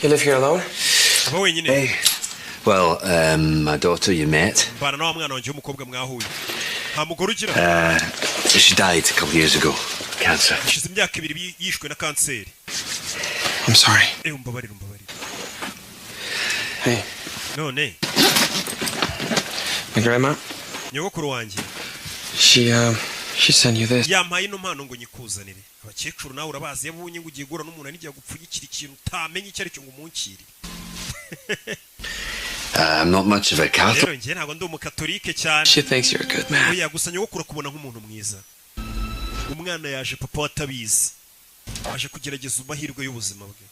You live here alone? Aba wenyine. Hey. Well, my daughter you met. Bana nawe mwana wanje w'umukobwa mwahuye. Nta mugore ugira. She died a couple years ago. Cancer. Ishize imyaka 2 yishwe na kanseri. I'm sorry. Umbabarira. Hey. None. My grandma? Nyogokuru wanjye. She sent you this. Yampaye ino mpano ngo nyikuzanire. Abakecuru nawe urabazi yabunye ngo ugiye gura n'umuntu anigiye gupfunyikira ikintu utamenye icyo ari cyo ngo umunkire. I'm not much of a Catholic. Rero njye ntabwo ndi umukatolike cyane. She thinks you're a good man. Oya gusa nyogokuru kubona nk'umuntu mwiza. Umwana yaje papa watabizi. Aje kugerageza amahirwe y'ubuzima bwe.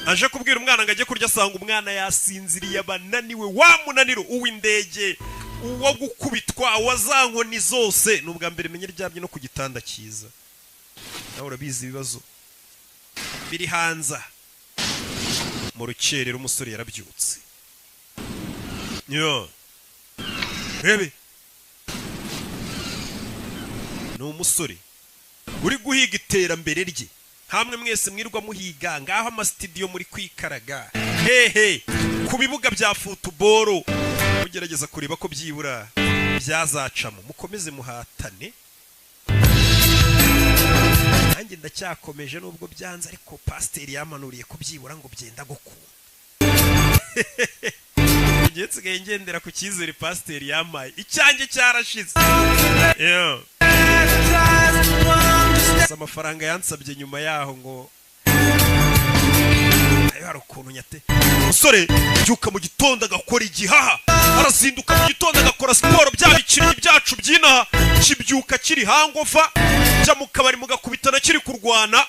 Aje kubwira umwana ngo ajye kurya asanga umwana yasinziriye abananiwe wa munaniro uw'indege uwo gukubitwa wazankoni zose nubwa mbere menye ryabye no ku gitanda cyiza. Nawe urabizi ibibazo biri hanza mu rukerero umusore yarabyutse. Yo. Rebe. No umusore uri guhiga iterambere rye. Hamwe mwese mwirwa muhiga ngaho ama studio muri kwikaraga. Hehe ku bibuga bya football mugerageza kureba ko byibura byazacamo mukomeze muhatane. Nanjye ndacyakomeje nubwo byanze ariko pastor yamanuriye ko byibura ngo byenda gukunda. Ngetse ngendera ku cyizere pastor yamaye icyanjye cyarashize. Yo. Amafaranga yansabye nyuma yaho ngo ayo hari ukuntu nyate umusore byuka mu gitondo agakora igihaha arazinduka mu gitondo agakora siporo byabikiriye byacu byina kibyuka kiri hangofa jya mu kabari mugakubitana kiri kurwana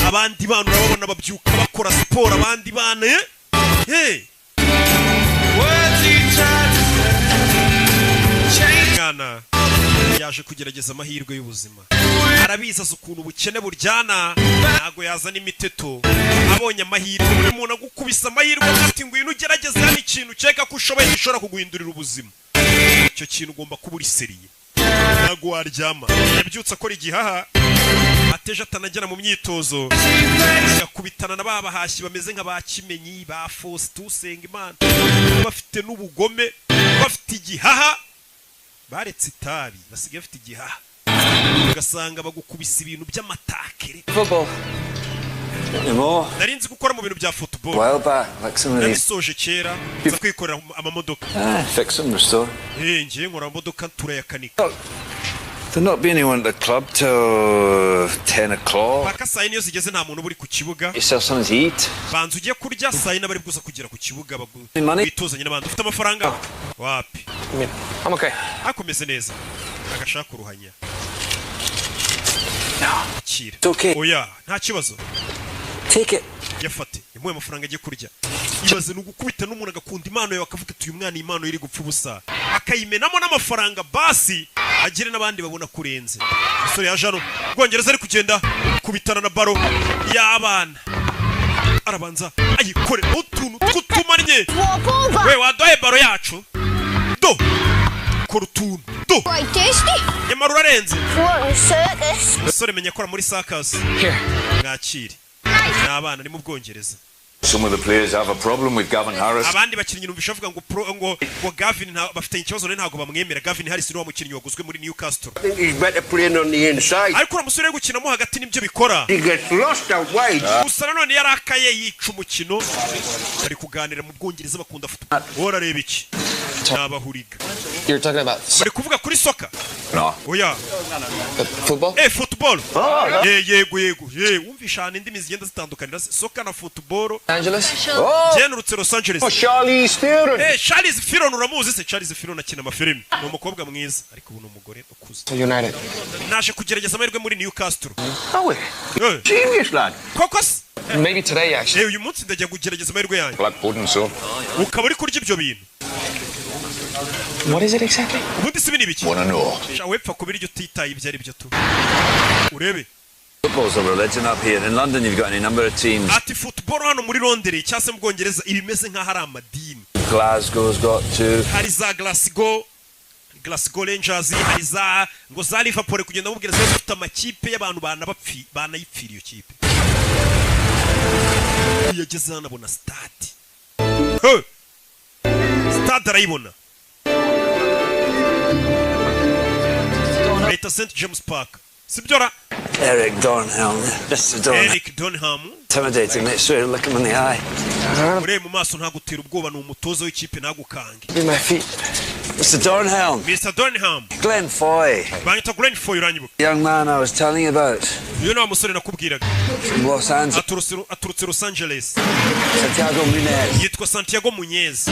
abandi bana urababona babyuka bakora siporo abandi bana Ngana yaje kugerageza amahirwe y'ubuzima arabizaza ukuntu ubukene buryana ntago yazana imiteto abonye amahirwe buri muntu agukubisa amahirwe ati ngwino ugerageze hano ikintu cyeka ko ushoboye gishobora kuguhindurira ubuzima icyo kintu ugomba kuba uri seriye ntago waryama yabyutse akora igihaha ateje atanagera mu myitozo agakubitana na babahashyi bameze nka ba Kimenyi ba Faustin usenga Imana bafite n'ubugome bafite igihaha baretse itabi basigaye bafite igihaha ugasanga bagukubisa ibintu by'amatakere Football. narinzi gukora mu bintu bya football Well back, like some of these. nabisoje kera nza kwikorera amamodoka Fix them, restore. ngiye nkora amamodoka turayakanika There'll not be anyone at the club till 10 o'clock. paka saa yine iyo zigeze nta muntu buri ku kibuga Yourself something to eat. banza ugiye kurya saa yine bari kuza kugera ku kibuga Money? bituzanye n'abandi ufite amafaranga wapi I'm okay. akomeze neza agashaka uruhanya kira It's okay. oya nta kibazo Take it. yafate imuhe amafaranga agiye kurya ibaze n'ugukubita n'umuntu agakunda impano yawe akavuga ati uyu mwana impano iri gupfa ubusa akayimenamo n'amafaranga basi agire n'abandi babona kurenze umusore yaje hano Bwongereza ari kugenda kubitana na baro y'abana arabanza ayikore utuntu tw'utumanye we wadoye baro yacu do kora utuntu do nyamara urarenze umusore menya akora muri circus mwakire n'abana ni mu Bwongereza Some of the players have a problem with Gavin Harris. Abandi bakinnyi numvisha bavuga ngo Gavin bafite ikibazo ntago bamwemera. Gavin Harris ni wa mukinnyi waguzwe muri Newcastle. I think he's better playing on the inside. Ariko umusore gukinamo hagati nibyo bikora. He gets lost out wide. Gusa none yarakaye yica umukino. Bari kuganira mu Bwongereza bakunda football. Wora reba iki? Nabahuriga. You're talking about bari kuvuga kuri soccer? No. Oya. Football? Football. Yego. Wumvisha indimi zigenda zitandukanira soccer na football. Angeles? Genurutse Los Angeles. Charlize Theron. Charlize Theron uramuzi se? Charlize Theron akina amafilimi. Ni umukobwa mwiza ariko ubu ni umugore ukuze. United. Naje kugerageza amahirwe muri Newcastle. Oh, serious lad. Kokos? Maybe today actually. Uyu munsi ndajya kugerageza amahirwe yanjye. Black pudding so. Ukaba uri kurya ibyo bintu. What is it exactly? Ubundi si bini biki? Wanna know? Wepfa kubiryo utitaye ibyo ari byo tu. Urebe. Football's a religion up here. In London, you've got any number of teams. Ati football hano muri Londres cyase mu Bwongereza ibimeze nka hari amadini. Glasgow's got two. Hari za Glasgow Rangers, hari za ngo za Liverpool kugenda mu Bwongereza bafite amakipe y'abantu banayipfira iyo kipe. Yageze hano abona stade. Stade arayibona. Leta St James Park. Sibyora. Eric Dornhelm. Mr. Dornhelm. Eric Dornhelm. Intimidating. Make sure you look him in the eye. Ure mu maso ntagutera ubwoba ni umutozo w'ikipe nagukange. Be my feet. Mr. Dornhelm. Mr. Dornhelm. Glenn Foy. Banyita Glenn Foy uranyibuka. Young man I was telling you about. You know umusore nakubwiraga. From Los Angeles. Aturutse Los Angeles. Santiago Munez. Yitwa Santiago Munez.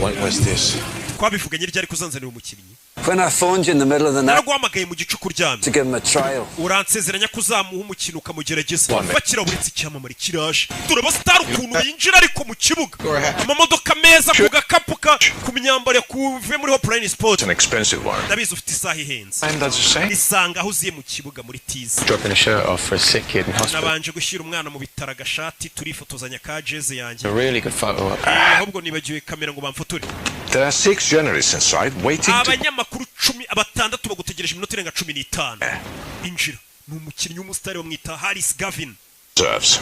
What was this? Kwabivuganye ryari kuzanzanira umukinnyi. When I phoned you in the middle of the night Naraguhamagaye mu gicuku ryamye. to give him a trial. Uransezeranya kuzamuha umukino ukamugerageza. Bakira buritse icyamamare kiraje. Turaba star ukuntu yinjira ariko mu kibuga. Amamodoka meza ku gakapuka ku myambaro ya kuve muri Hopline Sport. An expensive one. Ndabizi ufite isaha ihenze. And does it say? Isanga aho uziye mu kibuga muri Tizi. Dropping a shirt off for a sick kid in hospital. Nabanje gushyira umwana mu bitaro agashati turifotozanya ka jeze yanjye. A really good photo. Ahubwo nibagiwe kamera ngo bamfotore. There are 6 journalists inside waiting to... Abanyamakuru 16 bagutegereje iminota irenga 15. Injira. Ni umukinnyi w'umusitari wamwita Harris Gavin. Serves.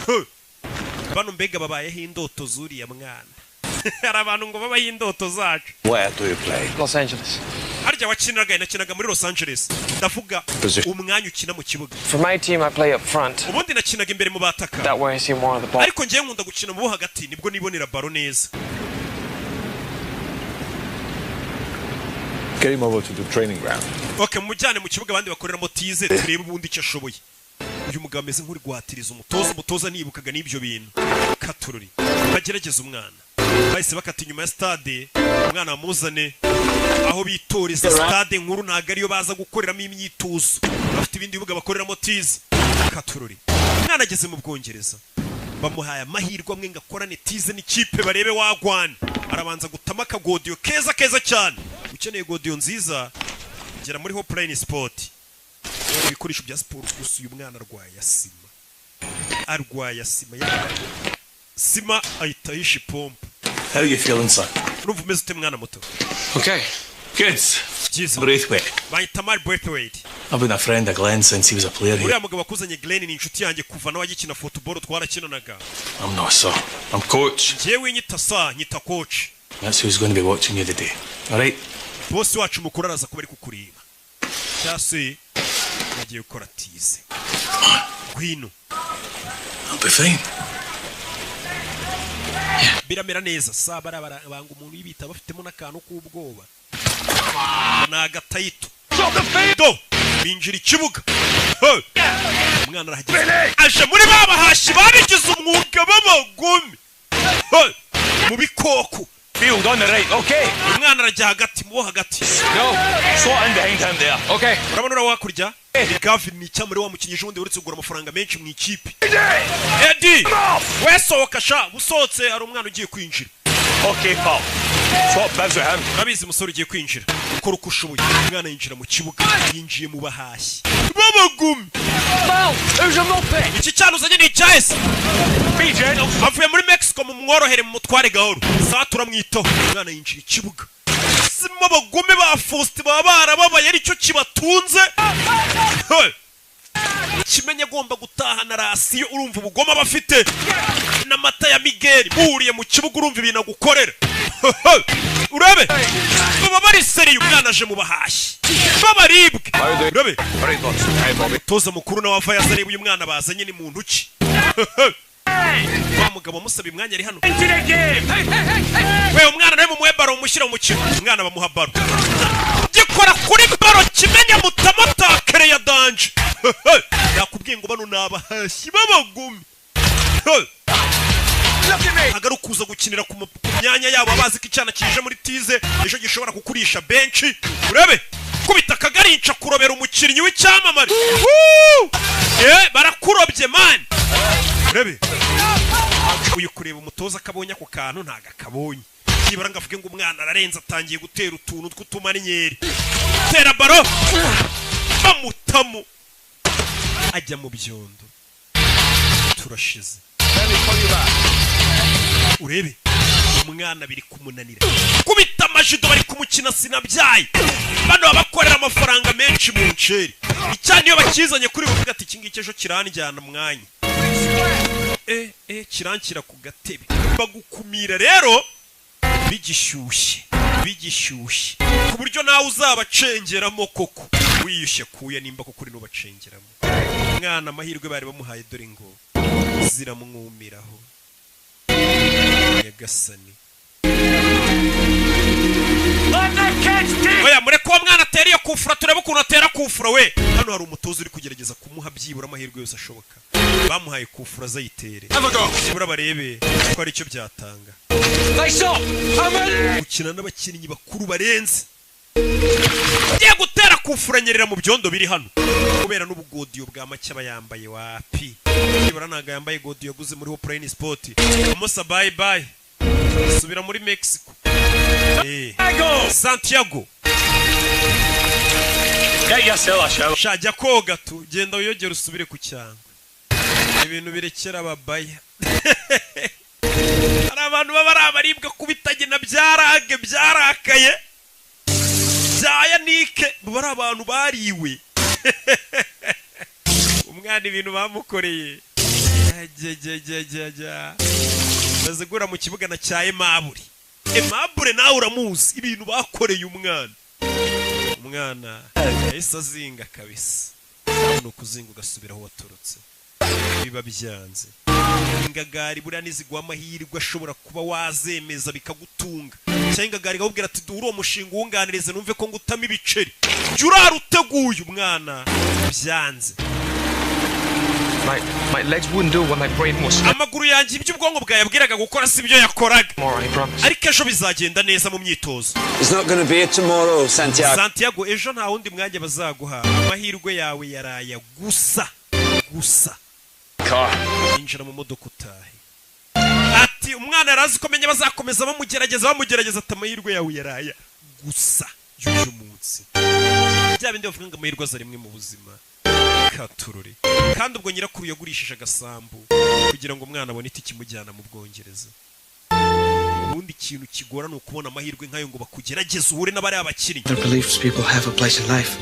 Bano mbega babayeho indoto zuriya mwana. Hari abantu ngo babaho indoto zacu. Where do you play? Los Angeles. Harya nakinaga muri Los Angeles. Ndavuga umwanya ukina mu kibuga. For my team I play up front. Ubundi nakinaga imbere mu bataka. That way I see more of the ball. Ariko ngiye nkunda gukina mu bo hagati nibwo nibonera baro neza. Get him over to the training ground. Okay, mujyane mu kibuga abandi bakoreramo tize turebe ubundi icyo ashoboye. Uyu mugabo ameze nk'uri guhatiriza umutoza nibukaga n'ibyo bintu. Katururi. Bagerageza umwana. Bahise bakata inyuma ya stade, umwana amuzane aho bitoreza stade nkuru ntago ariyo baza gukoreramo imyitozo. Bafite ibindi bibuga bakoreramo tize. Katururi. Umwana ageze mu Bwongereza. Bamuhaye amahirwe amwe ngakorane tize n'ikipe barebe wagwana. Arabanza gutama akagodiyo keza cyane. Ukeneye godiyo nziza gera muri Hopline Sport. Ibikoresho bya sport gusa uyu mwana arwaye sima. Sima ahita yishe pompe. How you feeling, son? Urumva umeze ute mwana muto? Okay. Good. Braithwaite. Bahita Mark Braithwaite. I've been a friend of Glenn since he was a player here. Uriya mugabo akuzanye Glenn ni inshuti yanjye kuva nawe agikina football twarakinanaga. I'm not sir. I'm coach. Jewe nyita coach. That's who's going to be watching you today. All right? Boss wacu mukuru araza kuba ari kukureba. Cyase nagiye gukora tize. Gwino. I'll be fine. Biramera neza sabara banga umuntu yibita bafitemo nakantu k'ubwoba. Nagatayito. Do binjira ikibuga. Umwana arahageze. Aje muri babahashi babigize umwuga b'abagome. Mu bikoko. Field on the right, okay. Umwana arajya hagati mu hagati. No, slot in behind him there. Okay. Urabona ura wakurya? Gavin ni cyamuri wa mukinnyi jundi uretse kugura amafaranga menshi mu ikipe. Eddie! Wesohoka sha, busohotse ari umwana ugiye kwinjira. Okay, pal. Swap bibs with him. Nabizi umusore ugiye kwinjira. Ukora uko ushoboye. Umwana yinjira mu kibuga, yinjiye mu bahashyi. Babagumi. Wow, there's a moped. Iki cyano uzanye ni Chase. BJ, avuye muri Mexico mu mworohere mu mutware gahoro. Saa turamwitaho. Umwana yinjira ikibuga. Sima abagome ba Faustin baba barababaye aricyo kibatunze. kimenye agomba gutahana rasiyo urumva ubugoma bafite n'amata ya Miguel muhuriye mu kibuga urumva ibintu agukorera urabe baba bari seriye umwana aje mu bahashyi babaribwe urabe toza mukuru na wava yazareba uyu mwana bazanye ni muntu ki wa mugabo musaba imwanya ari hano we umwana nawe mumuhe baro umushyira mu mukino umwana bamuha baro gikora kuri baro kimenye mutamotakere ya danje yakubwiye ngo bano nabahashyi babagumi agarukuza gukinira ku myanya yabo abazi ko icyana kije muri tize ejo gishobora kukurisha benshi urabe kubita kagarinca kurobera umukinnyi w'icyamamare barakurobye man urabe uyu kureba umutoza akabonye ako kantu ntago akabonye nibara ngavuge ngo umwana ararenze atangiye gutera utuntu tw'utumarinyeri tera baro bamutamo ajya mu byondo turashize urebe umwana biri kumunanira kubita amajido bari kumukina sinabyaye bano babakorera amafaranga menshi mu nceri icyane iyo bakizanye kuri buvuga ati iki ngiki ejo kiranjyana mwanya kirankira ku gatebe bagukumira rero bigishyushye ku buryo nawe uzabacengeramo koko wiyushye kuya nimba ko kuri nubacengeramo umwana amahirwe bari bamuhaye dore ngo ziramwumiraho Nyagasani oya mureko wa mwana ateriye kufura turebe ukuntu atera kufura we hano hari umutoza uri kugerageza kumuha byibura amahirwe yose ashoboka bamuhaye kufura azayitere byibura barebe ko ari cyo byatanga gukina n'abakinnyi bakuru barenze ugiye gutera kufura nyerera mu byondo biri hano kubera n'ubugodiyo bwa make aba yambaye wapi byibura ntago yambaye godiyo yaguze muri Hoplane Sport umusa bye bye subira muri Mexico Santiago shajya koga tu genda uyogera usubire ku cyangwa ibintu birekera ababaya hari abantu baba ari abaribwa kubitagena byarage byarakaye byaya nike baba ari abantu bariwe umwana ibintu bamukoreye bazegura mu kibuga na cya Emabure nawe uramuzi ibintu bakoreye umwana yahise azinga kabisa no kuzinga ugasubira aho waturutse biba byanze ingagari buriya nizigwa amahirwe ashobora kuba wazemeza bikagutunga cyangwa ingagari gahubwira ati duhure uwo mushinga uwunganirize numve ko ngutama ibiceri jya uraruteguye umwana byanze My legs wouldn't do what my brain was. Amaguru yanjye ibyo ubwonko bwayabwiraga gukora si byo yakoraga. Ariko ejo bizagenda neza mu myitozo. It's not going to be tomorrow, Santiago. Santiago ejo nta wundi mwanya bazaguha. Amahirwe yawe yaraya gusa. Injira mu modoka utahe. Ati umwana arazi ko menye bazakomeza bamugerageza amahirwe yawe yaraya gusa. Y'uyu munsi. Bya bindi bavuga ngo amahirwe aza rimwe mu buzima. Katururi kandi ubwo nyirakuru yagurishije agasambu kugira ngo umwana abone iti kimujyana mu Bwongereza. Ubundi kintu kigora no kubona amahirwe nkayo ngo bakugerageze uhure n'abari abakiri.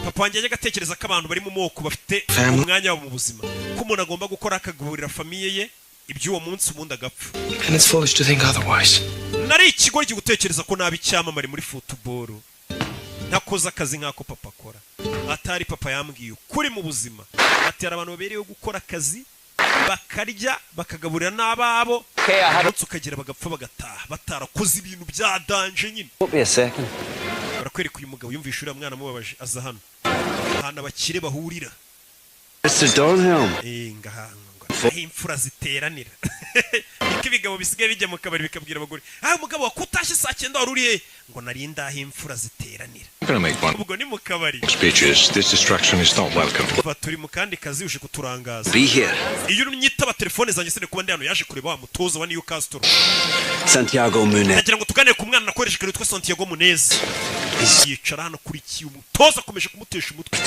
Papa wanjye yajya gatekereza ko abantu bari mu moko bafite umwanya wabo mu buzima ko umuntu agomba gukora akagaburira famiye ye iby'uwo munsi ubundi agapfa. And it's foolish to think otherwise. Nari ikigo gutekereza ko nabi cyamamare muri football. Nakoze akazi nk'ako papa akora. Atari papa yambwiye kuri mu buzima ati abantu babereyeho gukora akazi bakarya bakagaburira n'ababo ndetse ukagira bagapfa bagataha batarakoze ibintu bya danje nyine. Barakwereka uyu mugabo yumvisha uriya mwana mubabaje aza hano hana bakire bahurira Mr. Donhelm. ngahanga imfura ziteranira iki bigabo bisigaye bijya mu kabari bikabwira abagore umugabo wakutashye saa 9 wari uriye ngo nari ndahe imfura ziteranira ubwo ni mu kabari. Speeches, this distraction is not welcome. Baturi mu kandi kazi uje kuturangaza. Be here. Iyo unyitaba telefone zanjye sene kuba ndi hano yaje kureba wa mutozo wa Newcastle. Santiago Munez. Nagira ngo tuganire ku mwana nakoresha kare witwa Santiago Munez. Yicara hano kuri kiyo umutoza akomeje kumutesha umutwe.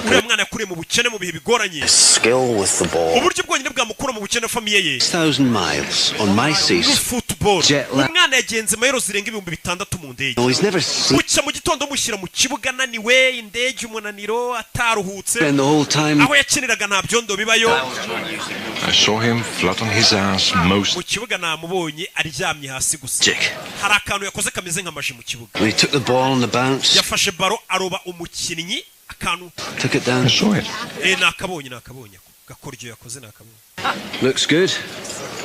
Uriya mwana yakuriye mu bukene mu bihe bigoranye. Skill with the ball. Uburyo bwonyine bwamukura mu bukene famiye ye. 1000 miles on my seas. football umwana yagenze mayero zirenga 6,000 mu ndege bucya mu gitondo mushyira mu kibuga naniwe indege umunaniro ataruhutse aho yakiniraga nta byondo bibayo I saw him flat on his ass most. Mu kibuga namubonye aryamye hasi gusa hari akantu yakoze kameze nk'amaji mu kibuga yafashe baro aroba umukinnyi akantu nakabonye gakoryo yakoze nakabonye. Looks good.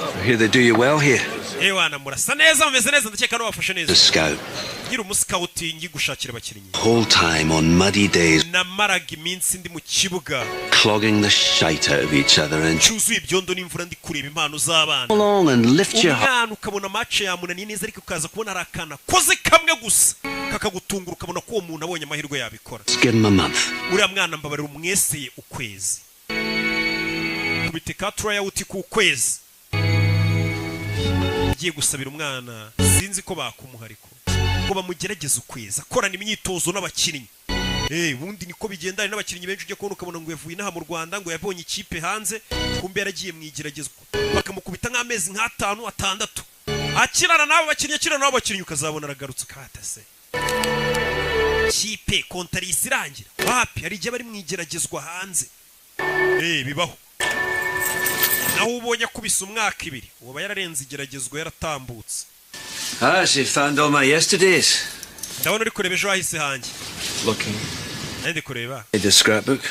I hear they do you well here. Ewana murasa neza mumeze neza ndakeka no bafashe neza. The scout. Ngira umuscouting gushakira abakinnyi. Whole time on muddy days. Namaraga iminsi ndi mu kibuga. Clogging the shite out of each other and cyuzuye ibyondo n'imvura ndi kureba impano z'abana. Along and lift your heart. Ukabona match ya munani neza ariko ukaza kubona arakana koze kamwe gusa. Kakagutungura ukabona ko uwo muntu abonye amahirwe yabikora. Give him a month. Uriya mwana mbabarira umweseye ukwezi. Kubiteka tryout ku kwezi. Giye gusabira umwana sinzi ko bakumuhariko ko bamugerageza ukwezi akorana imyitozo n'abakinnyi bundi niko bigendana n'abakinnyi benshi ujye kubona ukabona ngo yavuye inaha mu Rwanda ngo yabonye ikipe hanze kumbe yaragiye mwigeragezwa bakamukubita nk'amezi nk'atanu atandatu akirana n'abo bakinnyi ukazabona aragarutse katase kipe kontarisi irangira wapi hari igihe bari mwigeragezwa hanze bibaho naho ubonye kubisa umwaka 2 uba yararenze igeragezwa yaratambutse. She found all my yesterdays. Ndabona uri kureba ejo hahise hanjye. Looking. Ndi kureba. The scrapbook.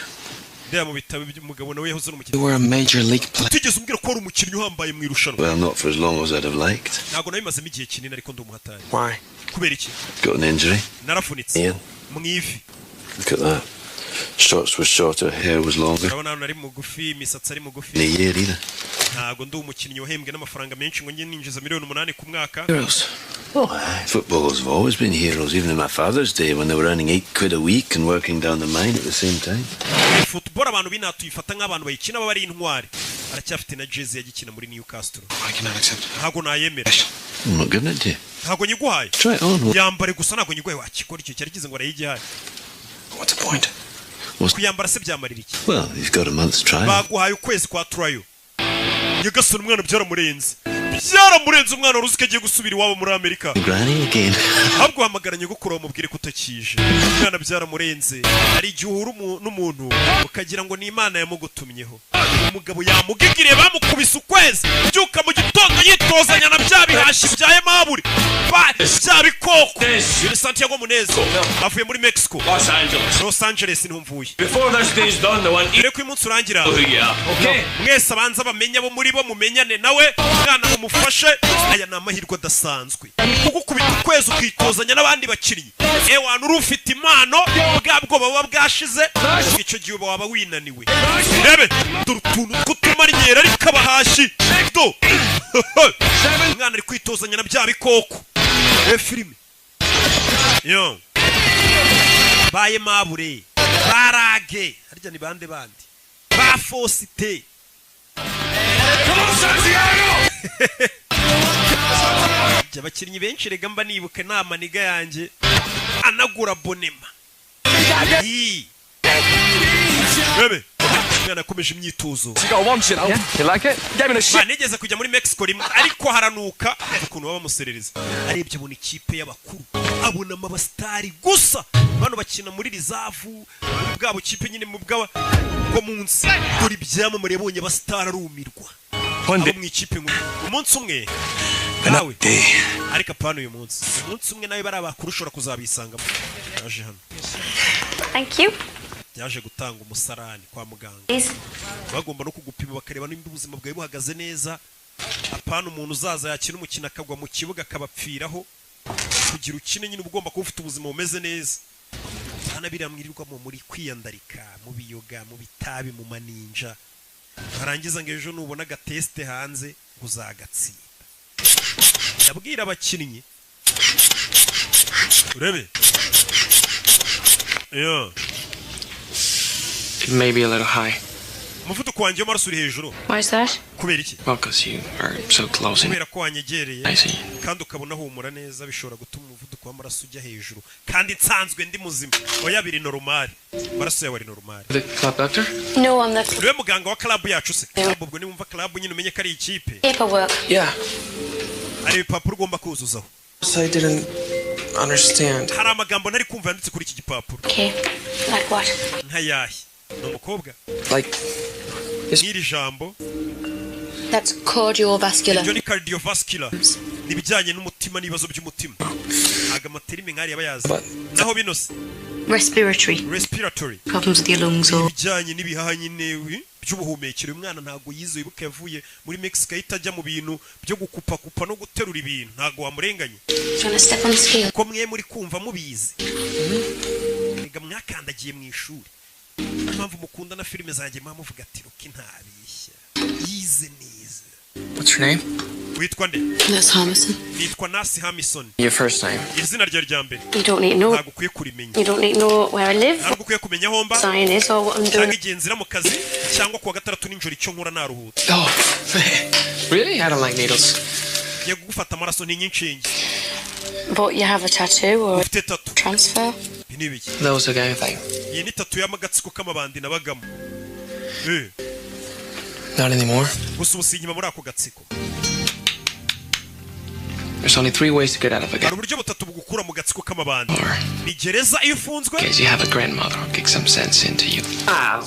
Ndaya mu bitabo umugabo nawe yahoze n'umukinnyi. You were a major league player. Tigeze umbwira ko ari umukinnyi uhambaye mu irushanwa. Well, not for as long as I'd have liked. Ntago nabimazemo igihe kinini ariko ndi umuhatari. Why? Kubera iki? Got an injury. Narafunitse. Mu ivi. Look at that. Shots were shorter, hair was longer. Ndabona nari mugufi, imisatsi ari mugufi. In a year either. Ntago ndi umukinnyi wahembwe n'amafaranga menshi ngo njye ninjiza $8,000,000 ku mwaka. Heroes. Footballers have always been heroes, even in my father's day when they were earning £8 a week and working down the mine at the same time. Football abantu binatuyifata nk'abantu bayikina baba ari intwari. Aracyafite na jersey yagikina muri Newcastle. I cannot accept. Ntago nayemera. I'm not giving it to you. Ntago nyiguhaye. Try it on. Yambare gusa ntago nyiguhaye wakikora icyo cyari kize ngo arayigihaye. What's the point? Kuyambara se byamarira iki? Well, you've got a month's trial. Baguhaye ukwezi kwa trial. Nyagasoni umwana byaramurenze. Byaramurenze umwana uruzike agiye gusubira iwabo muri Amerika. Granny again. Ahubwo hamagaranye gukora umubwire kutakije. Umwana byaramurenze. Ari igihuru n'umuntu ukagira ngo ni Imana yamugutumyeho. Umugabo yamugigiriye bamukubise ukwezi. Byuka mu gitondo yitozanya na bya bihashi byaye maburi. Bya bikoko. Ni Santiago Muneza. Avuye muri Mexico. Los Angeles niho mvuye. Before this day is done, the one Ire ku munsi urangira. Okay. Mwese abanza bamenya bo muri bo mumenyane nawe mwana umufashe aya namahirwe adasanzwe. Kugukubita ukwezi ukitozanya n'abandi bakinnyi. Ewana urufite impano bwabwo baba bwashize icyo gihe waba winaniwe. Rebe durutuntu kutumarinyera ariko abahashi. Do. Mwana ari kwitozanya na bya bikoko. Filime. Yo. Baye mabure. Barage. Harya ni bande bandi. Ba Fosite. Abakinnyi benshi rega mba nibuke namaniga yanjye anagura bonema. Bebe. Mwana akomeje imyitozo. Nigeze kujya muri Mexico rimwe ariko haranuka ukuntu baba muserereza. Arebye abona ikipe y'abakuru abona amabastari gusa bano bakina muri rizavu bwabo kipe nyine mu bwo munsi kuri byamamare yabonye abastari arumirwa. Mu ikipe umunsi umwe nawe ariko apana uyu munsi umunsi umwe nawe bari abakuru ushobora kuzabisangamo. Yaje hano. Thank you. Yaje gutanga umusarani kwa muganga. Bagomba no kugupima bakareba nimba ubuzima bwawe buhagaze neza. Apana umuntu uzaza yakina umukino akagwa mu kibuga akabapfiraho. Kugira ukine nyine ugomba kuba ufite ubuzima bumeze neza. Hana biramwirirwamo muri kwiyandarika mu biyoga mu bitabi mu maninja. Barangiza ngo ejo nubona gateste hanze uzagatsinda. Ndabwira abakinnyi. Urebe. Yeah. It may be a little high. Umuvuduko wanjye w'amaraso uri hejuru. Why is that? Kubera iki? Well, because you are so close. Kubera ko wanyegereye kandi ukabona humura neza bishobora gutuma umuvuduko w'amaraso ujya hejuru kandi nsanzwe ndi muzima. Oya biri normal. Amaraso yawe ari normal. The club doctor? No, I'm not. Niwe muganga wa club yacu se. Ubwo ni wumva club nyine umenye ko ari ikipe. Paperwork. Yeah. hari ibipapuro ugomba kuzuzaho. I didn't understand. Hari amagambo ntari kumva yanditse kuri iki gipapuro. Okay. Like what? Nkayahe ni umukobwa Like n'iri jambo That's cardiovascular. ibyo ni cardiovascular n'ibijyanye n'umutima n'ibibazo by'umutima. Ntago amaterime nk'ari yabayazi naho binose Respiratory problems with your lungs or ibijyanye n'ibihaha nyine by'ubuhumekero. Umwana ntago yize ibuka yavuye muri Mexico itajya mu bintu byo gukupa no guterura ibintu. Ntago wamurenganye ko mwe muri kumva mubizi. Ega mwakandagiye mu ishuri. Mpamvu mukunda na filime zanjye muvuga ati Rocky ntabishya yize neza. What's your name? Witwa nde? That's Hamison. Nitwa Nasi Hamison. Your first name? Izina ryawe rya mbere. You don't need to know. Ntago ukwiye kurimenya. You don't need to know where I live. Ntago ukwiye kumenya aho mba. Sign is or what I'm doing. Cyangwa igihe nzira mu kazi cyangwa kuwa gatandatu n'injoro icyo nkora naruhutse. Oh, really? I don't like needles. Ye gufata amaraso ni nyinshinge. But you have a tattoo or Ufite tattoo. transfer? Binibiki. That was a gang thing. Iyi ni tattoo y'amagatsiko k'amabandi nabagamo. Not anymore. Gusa ubusinyima muri ako gatsiko. There's only 3 ways to get out of a Hari gang. uburyo butatu bugukura mu gatsiko k'amabandi. Ni gereza iyo ufunzwe. Because you have a grandmother who kicks some sense into you.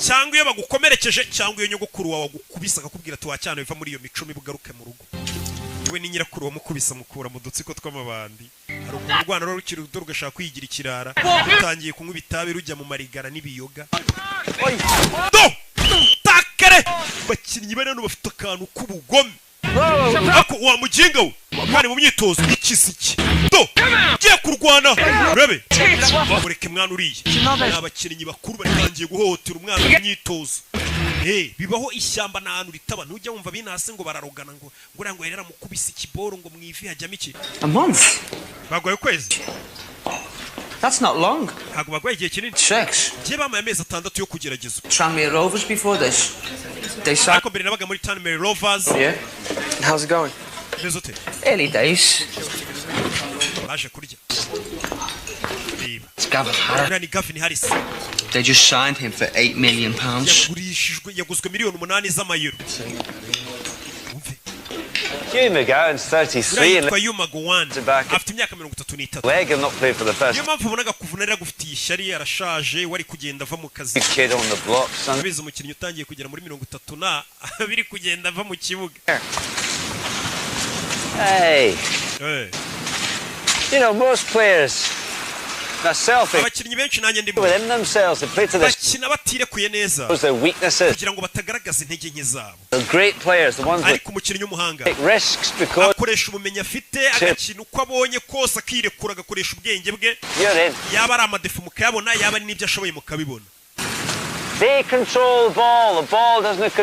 Cyangwa iyo bagukomerekeje cyangwa iyo nyogokuru wawe agukubisa akakubwira ati wacyane biva muri iyo mico mibi ugaruke mu rugo. We ni nyirakuru wamukubisa mukura mu dutsiko tw'amabandi. Hari urwana rero rukiri ruto rugashaka kwigira ikirara. Utangiye kunywa ibitabi rujya mu marigara n'ibiyoga. Takare! Bakinnyi bane bafite akantu k'ubugome. Ako wa mujinga we. Mwari mu myitozo ikisiki. Giye kurwana. Urebe. Mureke mwana uriye. Abakinnyi bakuru batangiye guhohotera umwana mu myitozo. Bibaho ishyamba n'ahantu ritaba ntujya wumva binase ngo bararogana ngo ngo yerera mukubisa ikiboro ngo mwivi hajyamo iki. A month? Bagwaye kwezi. That's not long. Ntabwo bagwaye igihe kinini. 6. Giye bamaye amezi 6 yo kugerageza. Tranmere Rovers before this. They signed. Ako mbere nabaga muri Tranmere Rovers. Yeah. How's it going? Nezote. Early days. Baje kurya. It's Gavin Harris. Ni Gavin Harris. They just signed him for £8 million. Yaguzwe miliyoni 8 z'amayero. Hugh McGowan's 33 and Hugh McGowan afite imyaka 33. Leg have not played for the first. Niyo mpamvu ubonaga kuvunira gufitiye ishyari yarashaje wari kugenda ava mu kazi. Kid on the block. Abize umukinnyi utangiye kugera muri 30 na biri kugenda ava mu kibuga. Hey. You know most players abakinnyi benshi nanjye ndi bakina batirekuye neza kugira ngo batagaragaza intege nke zabo. Ariko umukinnyi w'umuhanga akoresha ubumenyi afite agakina uko abonye kose akirekura agakoresha ubwenge bwe. Yaba ari amadefu mukayabona yaba ari n'ibyo ashoboye mukabibona.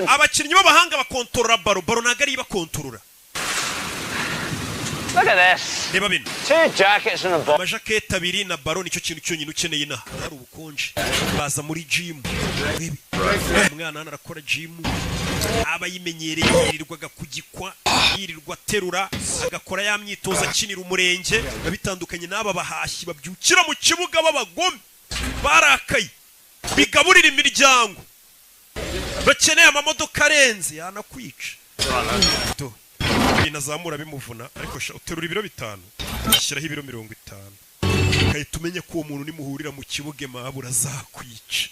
Abakinnyi b'abahanga bakontorora baro ntabwo ari bakontorora. Look at this. Reba bino. 2 jackets and a ball. Amajaketi abiri na baro nicyo kintu cyonyine ukeneye na. Hari ubukonje. Baza muri gym. Umwana arakora gym. Aba yimenyereye yirirwaga kugikwa, yirirwa terura, agakora ya myitozo akinira umurenge, bitandukanye n'aba bahashyi babyukira mu kibuga b'abagome. Barakaye. Bigaburira imiryango. Bakeneye amamodoka arenze yanakwica. Inazamura bimuvuna ariko uterura ibiro 5 ishyiraho ibiro 50 kahita umenya ko uwo muntu nimuhurira mu kibuge mabura zakwica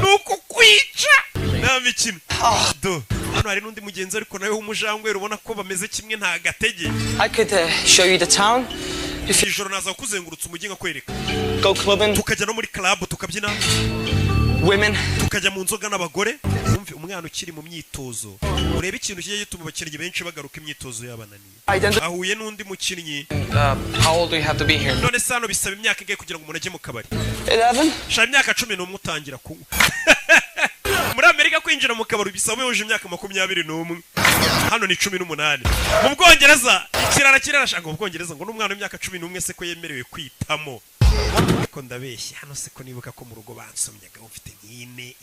nuko kwica nta mikino. Hano hari n'undi mugenzi ariko nawe w'umujangwe ubona ko bameze kimwe nta gatege. I could show you the town. Ijoro naza kuzengurutsa umujyi nkakwereka. Go clubbing. Tukajya no muri club tukabyina. Women. Tukajya mu nzoga n'abagore. Umve umwana ukiri mu myitozo. Urebe ikintu kigiye gituma abakinnyi benshi bagaruka imyitozo yabananiye. Ahuye n'undi mukinnyi. How old do you have to be here? None sano bisaba imyaka ingahe kugira ngo umuntu ajye mu kabari? 11. Sha imyaka 11 utangira kunywa. Muri Amerika kwinjira mu kabari bisaba uje imyaka 21. Hano ni 18. Mu Bwongereza kirara shaka mu Bwongereza ngo n'umwana w'imyaka 11 se ko yemerewe kwitamo. Ko ndabeshya hano se ko nibuka ko mu rugo bansomyaga ufite nk'ine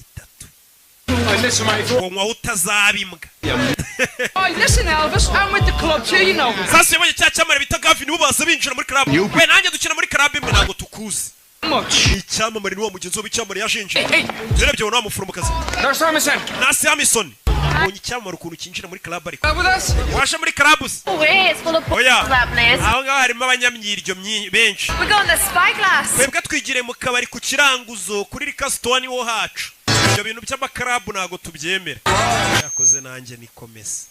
3. Ngo utazabimbwa. Oh, listen Elvis, I'm with the club too, you know. Sasa yabonye cyamara bita Gavin ubaza binjira muri club. We nanjye dukina muri club imwe ntago tukuzi. Icyamamare ni wa mugenzi w'icyamamare yashinje. Yarebye wa muforomokazi. There's Hamison. Nasi Hamison. ubonye icyamara ukuntu kinjira muri club ariko washa muri club oya aho ngaho harimo abanyamyiryo benshi twebwe twigire mu kabari ku kiranguzo kuri Rikastone wo hacu ibyo bintu by'amakarabu ntago tubyemera yakoze nanjye nikomeza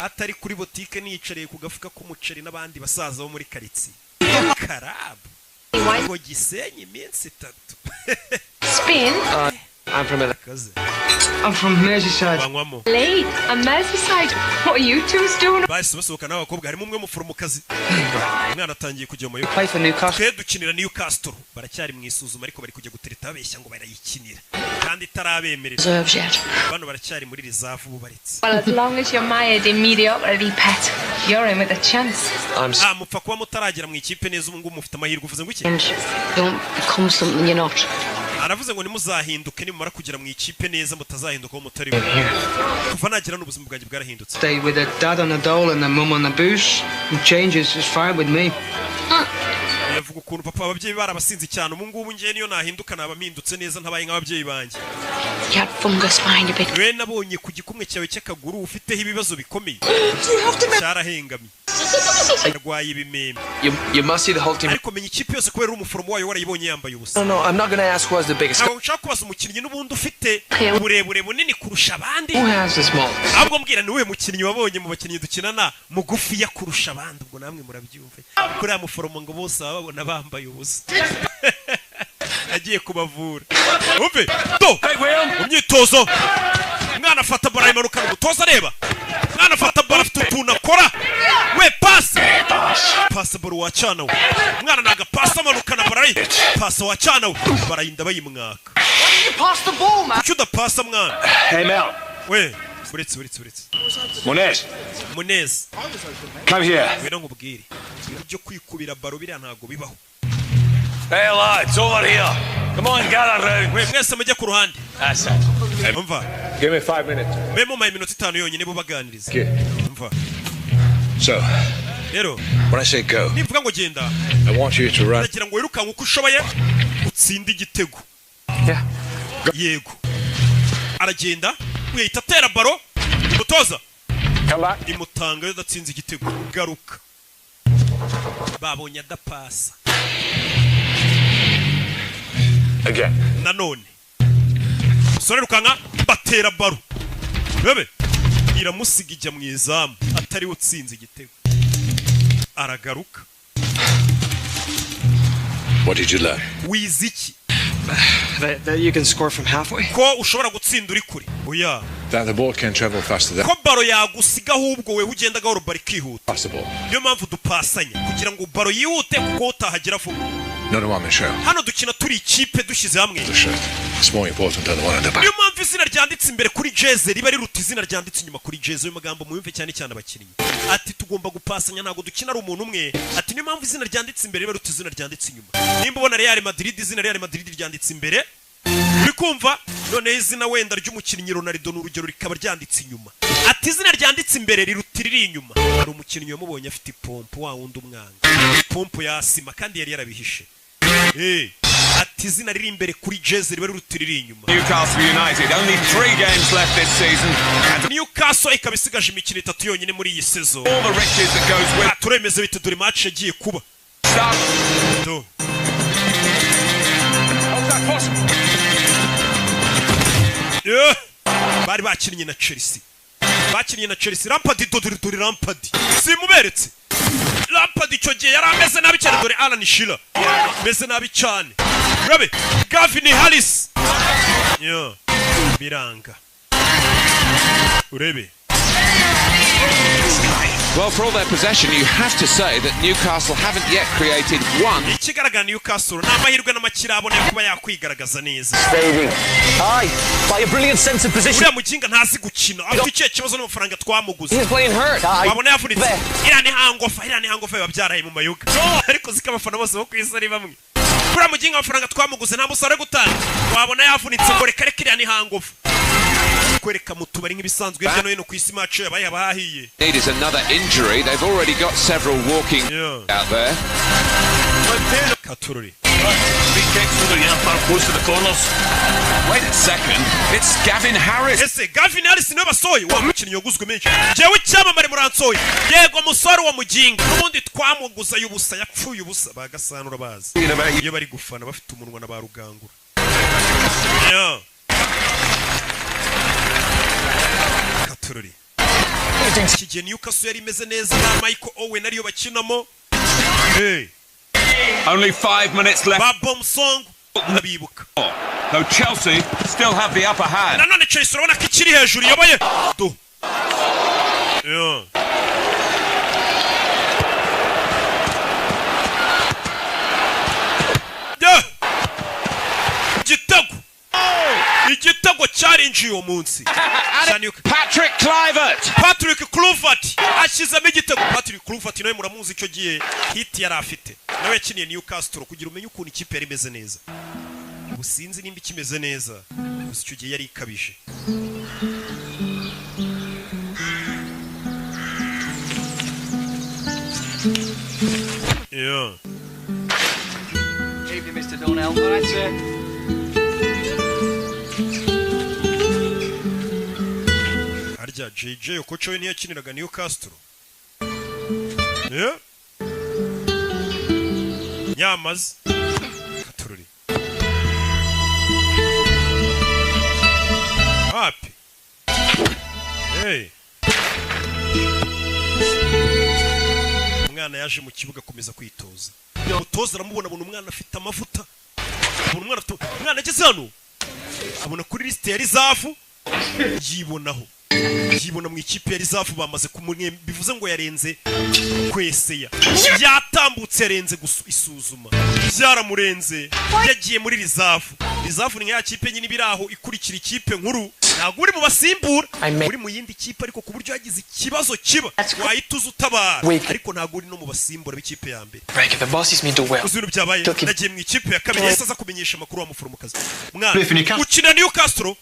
atari kuri botike nicariye ku gafuka k'umuceri n'abandi basaza bo muri karitsiye karabu ngo Gisenyi iminsi 3 Spain? I'm from Merseyside. Late? A Merseyside? What are you two doing? Bahise basohoka n'abakobwa harimo umwe muforomokazi umwana atangiye kujya mu Play for Newcastle. dukinira Newcastle baracyari mu isuzuma ariko bari kujya gutereta babeshya ngo barayikinira kandi itarabemerera bano baracyari muri reserve bubaritse. Well, as long as you're mired in mediocrity, pet, you're in with a chance. Mupfa kuba mutaragera mu ikipe neza ubu ngubu mufite amahirwe uvuze ngo iki? Don't become something you're not. Aravuze ngo nimuzahinduke nimara kugera mu ikipe neza mutazahinduka mutari kuva nagira n'ubuzima bwanjye bwarahindutse. Stay with a dad on a dole and a mum on a booze. Changes is fine with me. Yavuga ukuntu papa ababyeyi barabasinzi cyane ubu ngubu ngiye niyo nahinduka nabamindutse neza ntabaye nk'ababyeyi banjye. You fungus behind a bit. We nabonye ku gikumwe cyawe cy'akaguru ufiteho ibibazo bikomeye. Cyarahengamye. Arwaye ibimeme. You must see the whole team. Ariko menya ikipe yose kubera umuforomo wayo warayibonye yambaye ubusa. No, I'm not going to ask who has the biggest. Ntabwo nshaka kubaza umukinnyi n'ubundi ufite uburebure bunini kurusha abandi. Who has the small? Ahubwo mbwira ni we mukinnyi wabonye mu bakinnyi dukinana mugufi ya kurusha abandi ubwo namwe murabyumva. Kuri ya muforomo ngo bose babona bambaye ubusa. Agiye kubavura. Umve. Do. Umyitozo. Mwana afata bara imanuka n'umutoza reba. Mwana afata bara afite utuntu akora. We pass. Pass baro wacana we. Mwana naga pass amanuka na bara. Pass wacana we. Barayinda bayimwaka. You pass the ball, man. Kuda pass mwana. Hey, Mel. We. Buretse. Munez. Come here. Wera nkubwire. Ibyo kwikubira baro biriya ntago bibaho. Hey lads, over here. Come on, gather round. We mwese mujye ku ruhande. That's it. Umva. Give me 5 minutes. Memo mai minota 5 yonyine bo baganiriza. Umva. So, Rero, when I say go, nivuga ngo genda. I want you to run. Ndagira ngo wirukanka uko ushoboye utsinde igitego. Yeah. Yego. Aragenda, wihita atera baro, umutoza. Imutanga yo datsinze igitego. Garuka. Babonye adapasa. Again. Nanone. Sore rukanka batera baro. Bebe. Iramusiga ijya mu izamu atari utsinze igitego. Aragaruka. What did you learn? Wiziki. That you can score from halfway. Ko ushobora gutsinda uri kure. Oya. That the ball can travel faster than Ko baro yagusiga ahubwo we ugenda gahoro bari kihuta. possible. Niyo mpamvu dupasanya kugira ngo baro yihute kuko utahagera vuba. No, no, I'm sure. Hano dukina turi ikipe dushyize hamwe. It's more important than the one at the back. Niyo mpamvu izina ryanditse imbere kuri jeze riba riruta izina ryanditse inyuma kuri jeze. Ayo magambo muyumve cyane cyane abakinnyi. Ati tugomba gupasanya ntago dukina ari umuntu umwe. Ati niyo mpamvu izina ryanditse imbere riba riruta izina ryanditse inyuma. Nimba ubona Real Madrid izina Real Madrid ryanditse imbere. Uri kumva none izina wenda ry'umukinnyi Ronaldo n'urugero rikaba ryanditse inyuma. Ati izina ryanditse imbere riruta riri inyuma. Hari umukinnyi wamubonye afite ipompo wa wundi umwanga. Ipompo ya sima kandi yari yarabihishe. Ati izina riri imbere kuri jeze riba riruta riri inyuma. Newcastle United, only 3 games left this season. Newcastle ikaba isigaje imikino 3 yonyine muri iyi season. All the riches that goes with. Turemeze bite dore match yagiye kuba. Do. Bari bakinnye na Chelsea. Lampard dore Lampard. Simuberetse. Lampard icyo gihe yari ameze nabi cyane dore Alan Shearer. Ameze nabi cyane. Rabe, Gavin Harris. Biranga. Urebe. Well, for all their possession, you have to say that Newcastle haven't yet created one. Ikigaragara Newcastle n'amahirwe n'amakira abone kuba yakwigaragaza neza. Aye, by a brilliant sense of position. Uriya muginga ntazi gukina. Afite icyo kibazo n'amafaranga twamuguze. He's playing hurt. Wabona yavunitse. Irani hangofa babyaraye mu mayuga. Ariko zikamafana bose bo kwisari bamwe. Uriya muginga amafaranga twamuguze nta musare gutanga. Wabona yavunitse ngo reka irani hangofa. Kwereka mu tubari nk'ibisanzwe hirya no hino ku isi match yabaye abahiye. It is another injury. They've already got several walking out there. Katururi. kicks with the empire close to the corners. Wait a second, it's Gavin Harris. Ese Gavin Harris niwe basohoye wa mukinnyi yaguzwe menshi. Jewe icyamamare muransohoye. Yego musore wa muginga. N'ubundi twamuguza y'ubusa yapfuye ubusa bagasanura bazi. Iyo bari gufana bafite umunwa na barugangura. Yeah. Katururi. Kigiye Newcastle yari imeze neza na Michael Owen ariyo bakinamo. Hey. Only 5 minutes left. Babom song. Nabibuka. Though Chelsea still have the upper hand. Nanone Chelsea urabona ko ikiri hejuru yoboye. Do. Yeah. Igitego cyarinjiye uwo munsi. Patrick Kluivert ashyizemo igitego. Patrick Kluivert nawe muramuzi icyo gihe hit yari afite. Nawe yakiniye Newcastle kugira umenye ukuntu ikipe yari imeze neza. Ubusinzi nimba ikimeze neza. Gusa icyo gihe yari ikabije. Yeah. Evening, Mr. Donnell. That's it. Harya JJ Okocha we ntiyakiniraga Newcastle. Yeah. Nyamaze. Katururi. Happy. Hey. Umwana yaje mu kibuga komeza kwitoza. Umutoza aramubona abona umwana afite amavuta. Umwana ageze hano. Abona kuri liste ya Rizafu. Yibonaho. Yibona mu ikipe ya Rizafu bamaze kumwe bivuze ngo yarenze kweseya. Yatambutse yarenze isuzuma. Byaramurenze. Yagiye muri Rizafu. Rizafu ni ya kipe nyine biraho ikurikira ikipe nkuru. Ntabwo uri mu basimbura. Uri mu yindi kipe ariko ku buryo yagize ikibazo kiba. Wahituza utabara. Ariko ntabwo uri no mu basimbura b'ikipe ya mbere. Break the boss is me do well. Uzuru byabaye. Nagiye mu ikipe ya kabiri yese aza kumenyesha makuru wa muforomokazi. Mwana ukina Newcastle.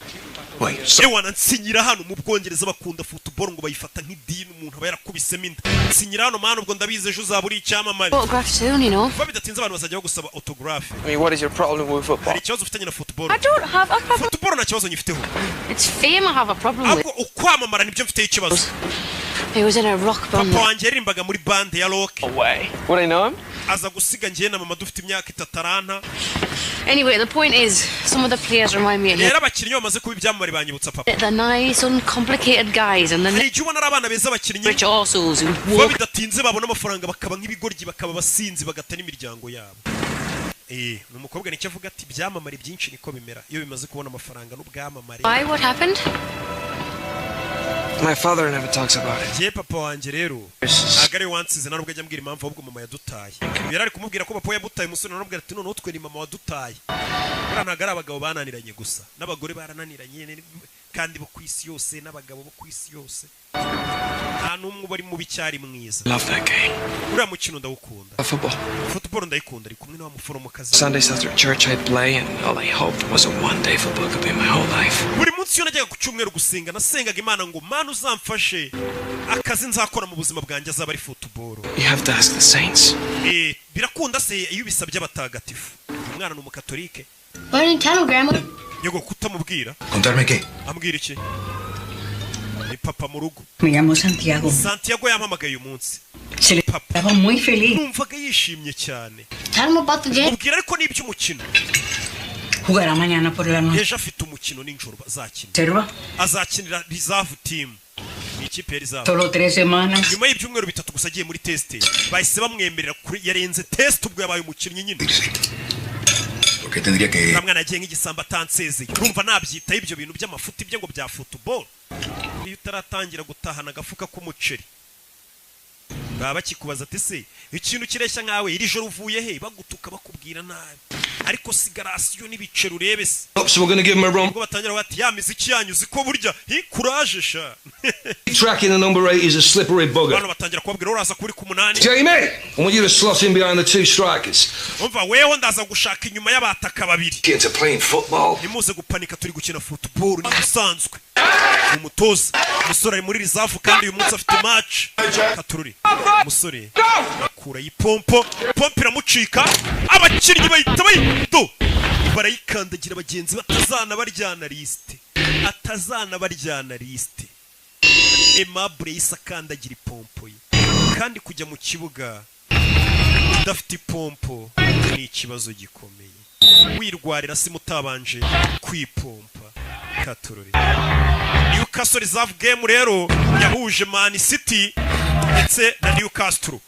Ewana nsinyira hano mu Bwongereza bakunda football ngo bayifata nk'idini umuntu aba yarakubisemo inda. Nsinyira hano mana ubwo ndabize ejo uzaburi icyamamare. Autograph soon, you know. Kuba bidatinze abantu bazajya gusaba autograph. I mean, what is your problem with football? Hari ikibazo ufitanye na football. I don't have a problem. Football nta kibazo nyifiteho. It's fame I have a problem with. Ukwamamara nibyo mfite ikibazo. He was in a rock band. Papa wanjye yarimbaga muri band ya rock. Away. Would I know him? Aza gusiga ngiye na mama dufite imyaka 3 Anyway, the point is, some of the players remind me of Rero abakinnyi bamaze kuba ibyamamare banyibutsa papa. the nice, uncomplicated guys and the Ijubona arabana beza abakinnyi. rich assholes who Kuba bidatinze babona amafaranga bakaba nk'ibigoryi bakaba basinzi bagata n'imiryango yabo. Numukobwa nicyo avuga ati byamamare byinshi niko bimera iyo bimaze kubona amafaranga n'ubwamamare. Why? What happened? My father never talks about it. Je papa wanje rero agare wansize narubwo ajya mbwira impamvu ahubwo mama yadutaye. Yari ari kumubwira ko papa yabutaye umusore narubwo ati none utwe ni mama wadutaye. Bura ntagara abagabo bananiranye gusa n'abagore barananiranye kandi bo kwisi yose n'abagabo bo kwisi yose. Nta numwe bari mu bicyari mwiza. Love that game. Uriya mukino ndawukunda. Football ndayikunda ari kumwe n'abamuforomokazi. Sundays after church I'd play and all I hoped was a one-day football could be my whole life. Buri munsi yo najyaga ku cyumweru gusenga nasengaga Imana ngo Mana uzamfashe akazi nzakora mu buzima bwanjye azaba ari football. You have to ask the saints. Birakunda se iyo bisabye abatagatifu. Umwana n'umukatolike. Why didn't tell him, Grandma? Yego kutamubwira. Contarme qué? Ambwira iki? Ni papa mu rugo. Me llamo Santiago. Santiago yampamagaye uyu munsi. Se le estaba muy feliz. Numvaga yishimye cyane. Tell him about the game. Mubwira ariko n'iby'umukino. Jugará mañana por la noche. Ejo afite umukino n'injoro bazakina. Serva. Azakinira reserve team. Ikipe ya reserve. Solo 3 semanas. Nyuma y'ibyumweru bitatu gusa agiye muri test. Bahise bamwemerera kuri yarenze test ubwo yabaye umukinnyi nyine. Porque tendría que Namwana agiye nk'igisamba tanseze. Urumva nabyita ibyo bintu by'amafuti bye ngo bya football. Iyo utaratangira gutahana agafuka k'umuceri. Baba bakikubaza ati se ikintu kireshya nkawe iri joro uvuye he bagutuka bakubwira nabi. Ariko sigarasiyo n'ibicero urebe se. So we're going to give him a run. Ubwo batangira bati ya miziki yanyuze ko burya courage sha. Tracking the number 8 is a slippery bugger. Bano batangira kubabwira uraza kuri ku 8. Jamie, I want you to slot in behind the 2 strikers. Umva weho ndaza gushaka inyuma y'abataka babiri. Kids are playing football. Nimuze gupanika turi gukina football ni bisanzwe. Umutoza umusore ari muri reserve kandi uyu munsi afite match. Katururi umusore akura ipompo iramucika abakinnyi bahita barayikandagira bagenzi atazana baryana lisite Aimable yise akandagira ipompo ye kandi kujya mu kibuga udafite ipompo ni ikibazo gikomeye wirwarira si mutabanje kwipompa katurore Newcastle Reserve game rero yahuje Man City ndetse na Newcastle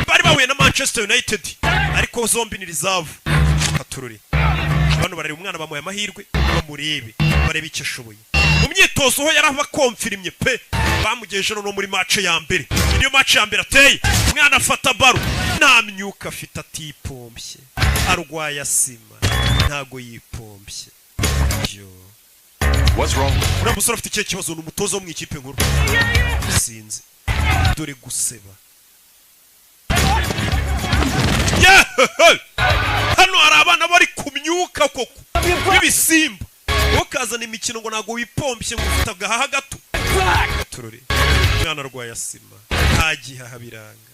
bari bahuye na Manchester United ariko zombi ni reserve katurore bano barari umwana bamuye amahirwe bamurebe barebe icyo ashoboye mu myitozo ho yaraba konfirimye pe bamugeje no muri match ya mbere niyo match ya mbere ateye umwana afata baro nta myuka afite atipompye arwaye asima ntago yipompye yo What's wrong? Ura musore afite ikihe kibazo n'umutozo wo mu ikipe nkuru sinzi dore guseba hano hari abana bari kumyuka koko n'ibisimba ukazana imikino ngo nago wipompye ngo ufite agahaha gato turore mwana arwaye asima ntagihaha biranga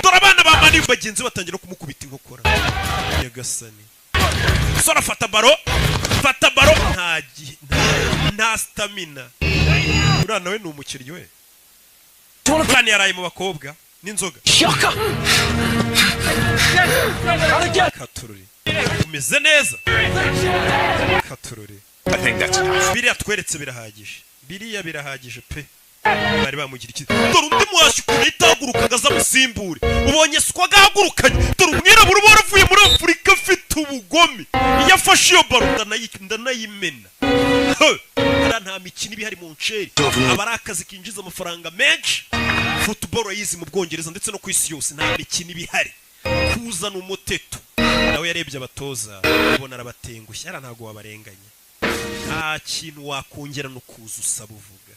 dore abana bamani bagenzi batangira kumukubita inkokora yagasani sora afata baro nta stamina ura nawe ni umukiriyo we kandi yaraye mu bakobwa n'inzoga katururi umeze neza katururi biriya tweretse birahagije pe bari bamugira iki dore undi mwashyi ukuntu itahagurukaga aza musimbure ubonye siko agahagurukanye dore umwirabura uba waravuye muri Afurika afite ubugome iyo afashe iyo baro ndanayimena nta mikino iba ihari mu nceri aba ari akazi kinjiza amafaranga menshi football yizi mu Bwongereza ndetse no ku isi yose nta mikino iba ihari kuzana umuteto nawe yarebye abatoza ubona arabatengushye ara ntago wabarenganya nta kintu wakongera no kuza usaba uvuga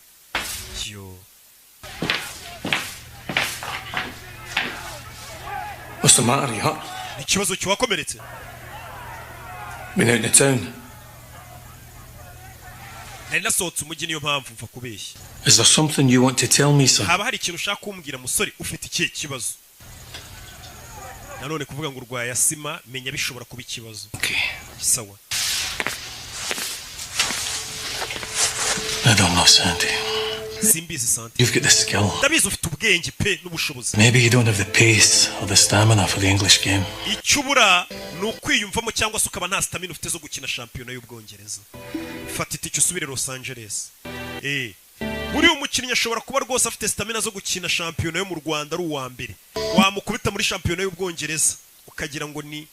yo What's the matter, you hurt? Ikibazo cyawakomeretse Been out in the town. nasohotse umujyi niyo mpamvu mva kubeshya Is there something you want to tell me, son? haba hari ikintu ushaka kumbwira musore ufite ikihe kibazo nanone kuvuga ngo urwaye asima menya bishobora kuba ikibazo sawa I don't know, Sandy. simbizi Sandy You've got the skill. ndabizi ufite ubwenge pe n'ubushobozi Maybe you don't have the pace or the stamina for the English game. icyubura ni ukwiyumvamo cyangwa se ukaba nta stamina ufite zo gukina shampiyona y'Ubwongereza fata itike usubire Los Angeles uri umukinnyi ashobora kuba rwose afite stamina zo gukina shampiyona yo mu Rwanda ari uwa mbere wamukubita muri shampiyona y'Ubwongereza ukagira ngo ni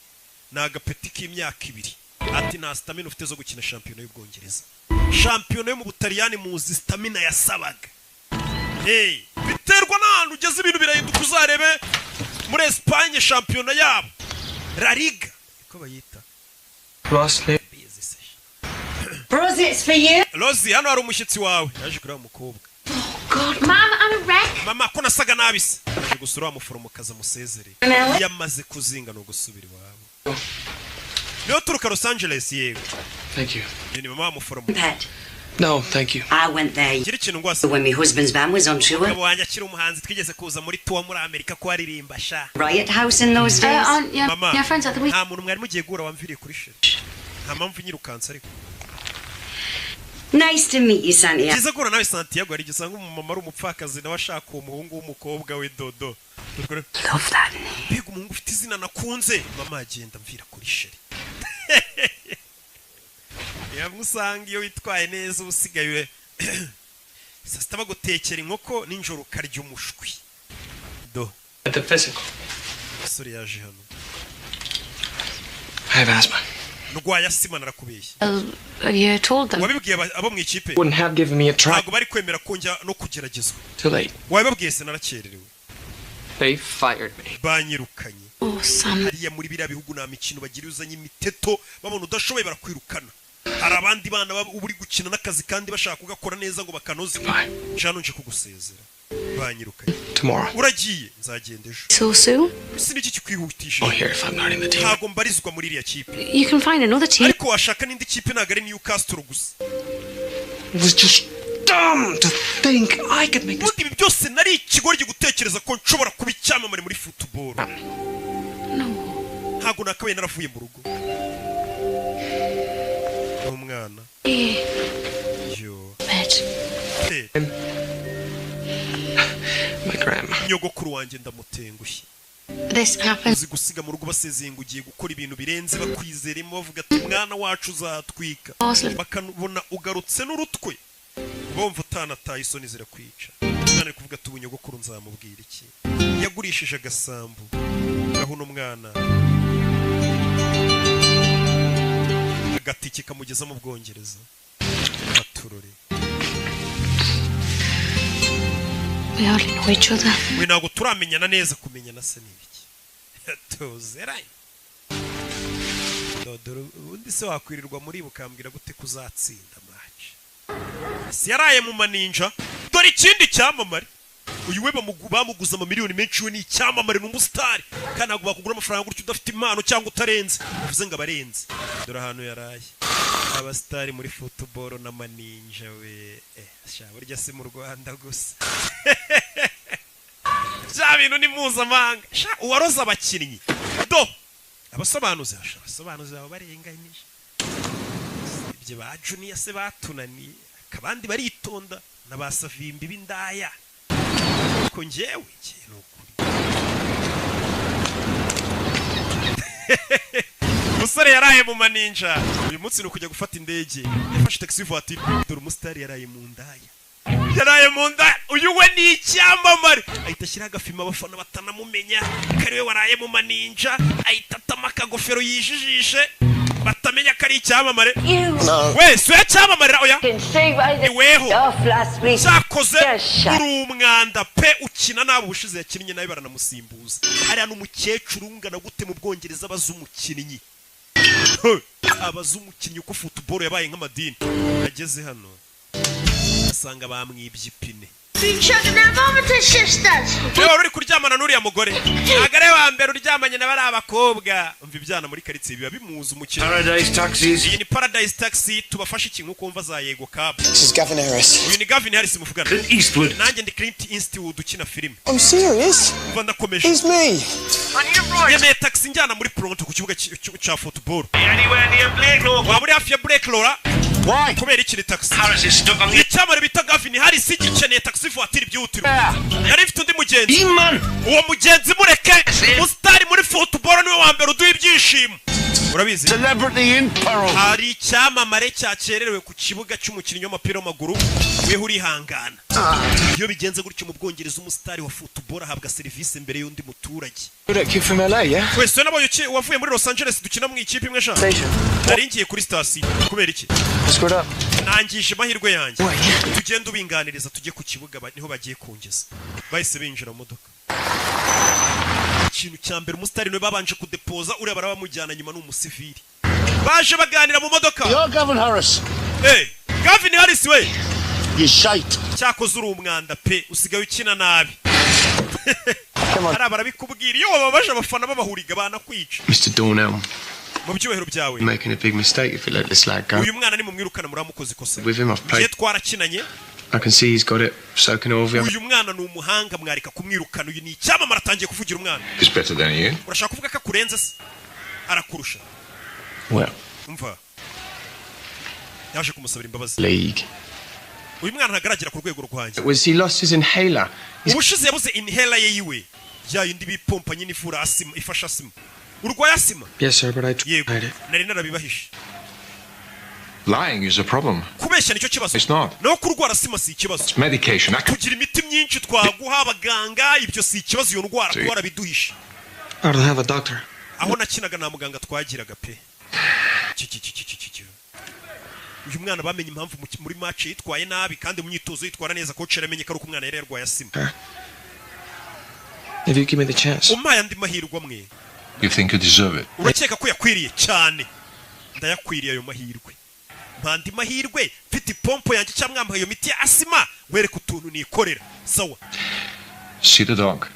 agapeti k'imyaka 2 ati nta stamina ufite zo gukina shampiyona y'Ubwongereza shampiyona yo mu Butaliyani muzi stamina yasabaga biterwa n'ahantu ugeze ibintu birahinduka uzarebe muri Espagne shampiyona yabo La Liga ko bayita Rosie, it's for you. Rosie, hano hari umushyitsi wawe yaje kuri umukobwa God, Mama, I'm a wreck. mama ko nasaga nabise yaje gusura umuforomokazi amusezere yamaze kuzinga no gusubira iwabo niyo turuka Los Angeles yego Thank you. ni mama w'umuforomo No, thank you. I went there gira ikintu ngwase when my husband's band was on tour. abo wanjye akiri umuhanzi twigeze kuza muri tour muri Amerika ko aririmba sha Riot House in those days. mama yeah, friends at the week. nta muntu mwari mugiye gura wamviriye kuri sheri nta mpamvu nyirukansa ariko Nice to meet you, Santiago. kiza gura nawe Santiago ari gisanga umumama ari umupfakazi nawe ashaka uwo muhungu w'umukobwa we Dodo Love that name. mbega umuhungu ufite izina nakunze mama agenda mvira kuri sheri yamusanga iyo witwaye neza usigaye sasa bagutekera inkoko ninjoro ukarya umushwi do At the physical. sori yaje hano I have asthma. ndwaye asima narakubeshye You told them. wabibwiye abo mu ikipe Wouldn't have given me a try. ntabwo bari kwemera ko njya no kugeragezwa Too late. wabibabwiye se narakererewe They fired me. banyirukanye Oh, son. hariya muri biriya bihugu nta mikino bagira uzanye imiteto babona udashoboye barakwirukana hari abandi bana uri gukina n'akazi kandi bashaka kugakora neza ngo bakanoze jano nje kugusezera banyirukanye Tomorrow. uragiye nzagenda ejo So soon? siniki kikwihutishije Oh, here if I'm not in the team. ntago mbarizwa muri iriya kipe You can find another team. ariko washaka n'indi kipe ntago ari Newcastle gusa It was just dumb to think I could make this. Ibi byose nari ikigoryi gutekereza ko nshobora kuba icyamamare muri football. Ntago nakabaye naravuye mu rugo. Umwana. Yo. My grandma. Nyogokuru wanjye ndamutengushye. This happens. Uzi gusiga mu rugo basezengugiye gukora ibintu birenze bakwizeremo bavuga ati umwana wacu uzatwika. Bakabona ugarutse n'urutwe. Bumva utanataye isoni zirakwica. Umwana ari kuvuga ati ubunyogokuru nzamubwira iki. Yagurishije agasambu. Aho n'umwana. Agatiki kamugeza mu Bwongereza. Aturore. We hardly know each other. We ntago turamenyana neza kumenyana se n'ibiki. Tuzeraye. Dodoro undi se wakwirirwa muri bukambwira gute kuzatsinda match. Si yaraye mu maninja. Dore ikindi cyamamare. Uyu we bamuguza amamiliyoni menshi we ni icyamamare n'umustar. Kandi ntago bakugura amafaranga gutyo udafite impano cyangwa utarenze. Uvuze ngo abarenze. Dore ahantu yaraye. Abastari muri football na maninja we. Burya si mu Rwanda gusa. Bya bintu ni mpuzamahanga. Uwaroza abakinnyi. Do abasobanuzi abo barenganyije. Ibyo ba Junior se batunaniye. Kabandi baritonda n'abasavimbi b'indaya. Ko njyewe ikintu ukuri. Umusore yaraye mu maninja. Uyu munsi no kujya gufata indege. Yafashe taxi voiture. Dore umusitari yaraye mu ndaya. Yaraye mu ndaya. Uyu we ni icyamamare. Ahita ashyira agafima abafana batanamumenya. Kari we waraye mu maninja. Ahita atama akagofero yijijishe. Batamenya kari icyamamare. We so yacyamamarira oya. Iweho. Cyakoze uri umwanda pe ukina nabo bushize yakinnye nayo baranamusimbuza. Ari hano umukecuru ungana gute mu Bwongereza bazumukinnyi. Abazumukinnyi uko football yabaye nk'amadini. Ageze hano asanga bamwibye ipine. Yo uri kuryamana n'uriya mugore. Agare wa mbere uryamanye na bari abakobwa. Umva ibyana muri karitsiye biba bimuza umukino. Paradise Taxis. Iyi ni Paradise Taxi tubafashe ikintu kumva za Yego Cab. This is Gavin Harris. Uyu ni Gavin Harris muvugana. Clint Eastwood. Nanjye ndi Clint Eastwood ukina filime. I'm serious. Umva ndakomeje. It's me. Yemeye taxi njyana muri Toronto ku kibuga cya football. Anywhere near Blake Law. Wa muri hafi ya Blake Law. Why? Kubera iki taxi? Harris is stuck on the icyamare bita Gavin Harris igikeneye taxi voiture by'utiro. Yari ifite undi mugenzi. Uwo mugenzi mureke. Mustari muri football niwe wa mbere uduha ibyishimo. Urabizi? Celebrity in peril. Hari icyamamare cyakererewe ku kibuga cy'umukinnyi w'umupira w'amaguru. Weho urihangana. Iyo bigenze gutyo mu Bwongereza umustari wa football ahabwa serivisi mbere y'undi muturage. Kid from LA, yeah? Wese nabo wavuye muri Los Angeles dukina mu ikipe imwe sha. Naringiye kuri station kubera iki? Screwed up. Nangije amahirwe yanjye. Tugenda ubinganiriza tujye ku kibuga niho bagiye kungeza. Bahise binjira mu modoka. Ikintu cya mbere umustari niwe babanje kudepoza uri barabamujyana nyuma n'umusivili. Baje baganira mu modoka. Yo Gavin Harris. Gavin Harris we. You shite. Cyakoze uri umwanda pe usigaye ukina nabi. Ara barabikubwira iyo wababaje abafana babahuriga banakwica. Mr. Dornell. Mu byuhero byawe. You're making a big mistake if you let this lad go. Uyu mwana ni mumwirukana muramukoze kosa. With him I've played. Twarakinanye. I can see he's got it. So can all of you. Uyu mwana ni umuhanga mwarika kumwirukana uyu ni icyamamare atangiye kuvugira umwana. He's better than you. Urashaka kuvuga ko akurenze se? Arakurusha. Well. Umva. Yaje kumusabira imbabazi. League. Uyu mwana ntagaragera ku rwego rwanjye. Was he lost his inhaler? Ubushize yabuze inhaler ye yiwe. Ya yindi bipompa nyine ifura asima ifasha asima. Urwaye asima? Yes sir, but I tried it. Nari narabibahishe. Lying is a problem. Kubeshya nicyo kibazo. It's not. No kurwara asima si ikibazo. It's medication. Tugira imiti myinshi twaguha abaganga ibyo si ikibazo iyo ndwara twara biduhisha. I don't have a doctor. Aho nakinaga na muganga twagiraga pe. Uyu mwana bamenye impamvu muri match yitwaye nabi kandi mu myitozo yitwara neza coach aramenye ko ari umwana yari yarwaye asima. If you give me the chance. Umpaye andi mahirwe amwe. You think you deserve it? Urakeka ko yakwiriye cyane. Ndayakwiriye ayo mahirwe. Mpandi mahirwe mfite pompo yanjye cyangwa mwambaye iyo miti ya asima wereka utuntu nikorera. Sawa. See the dog.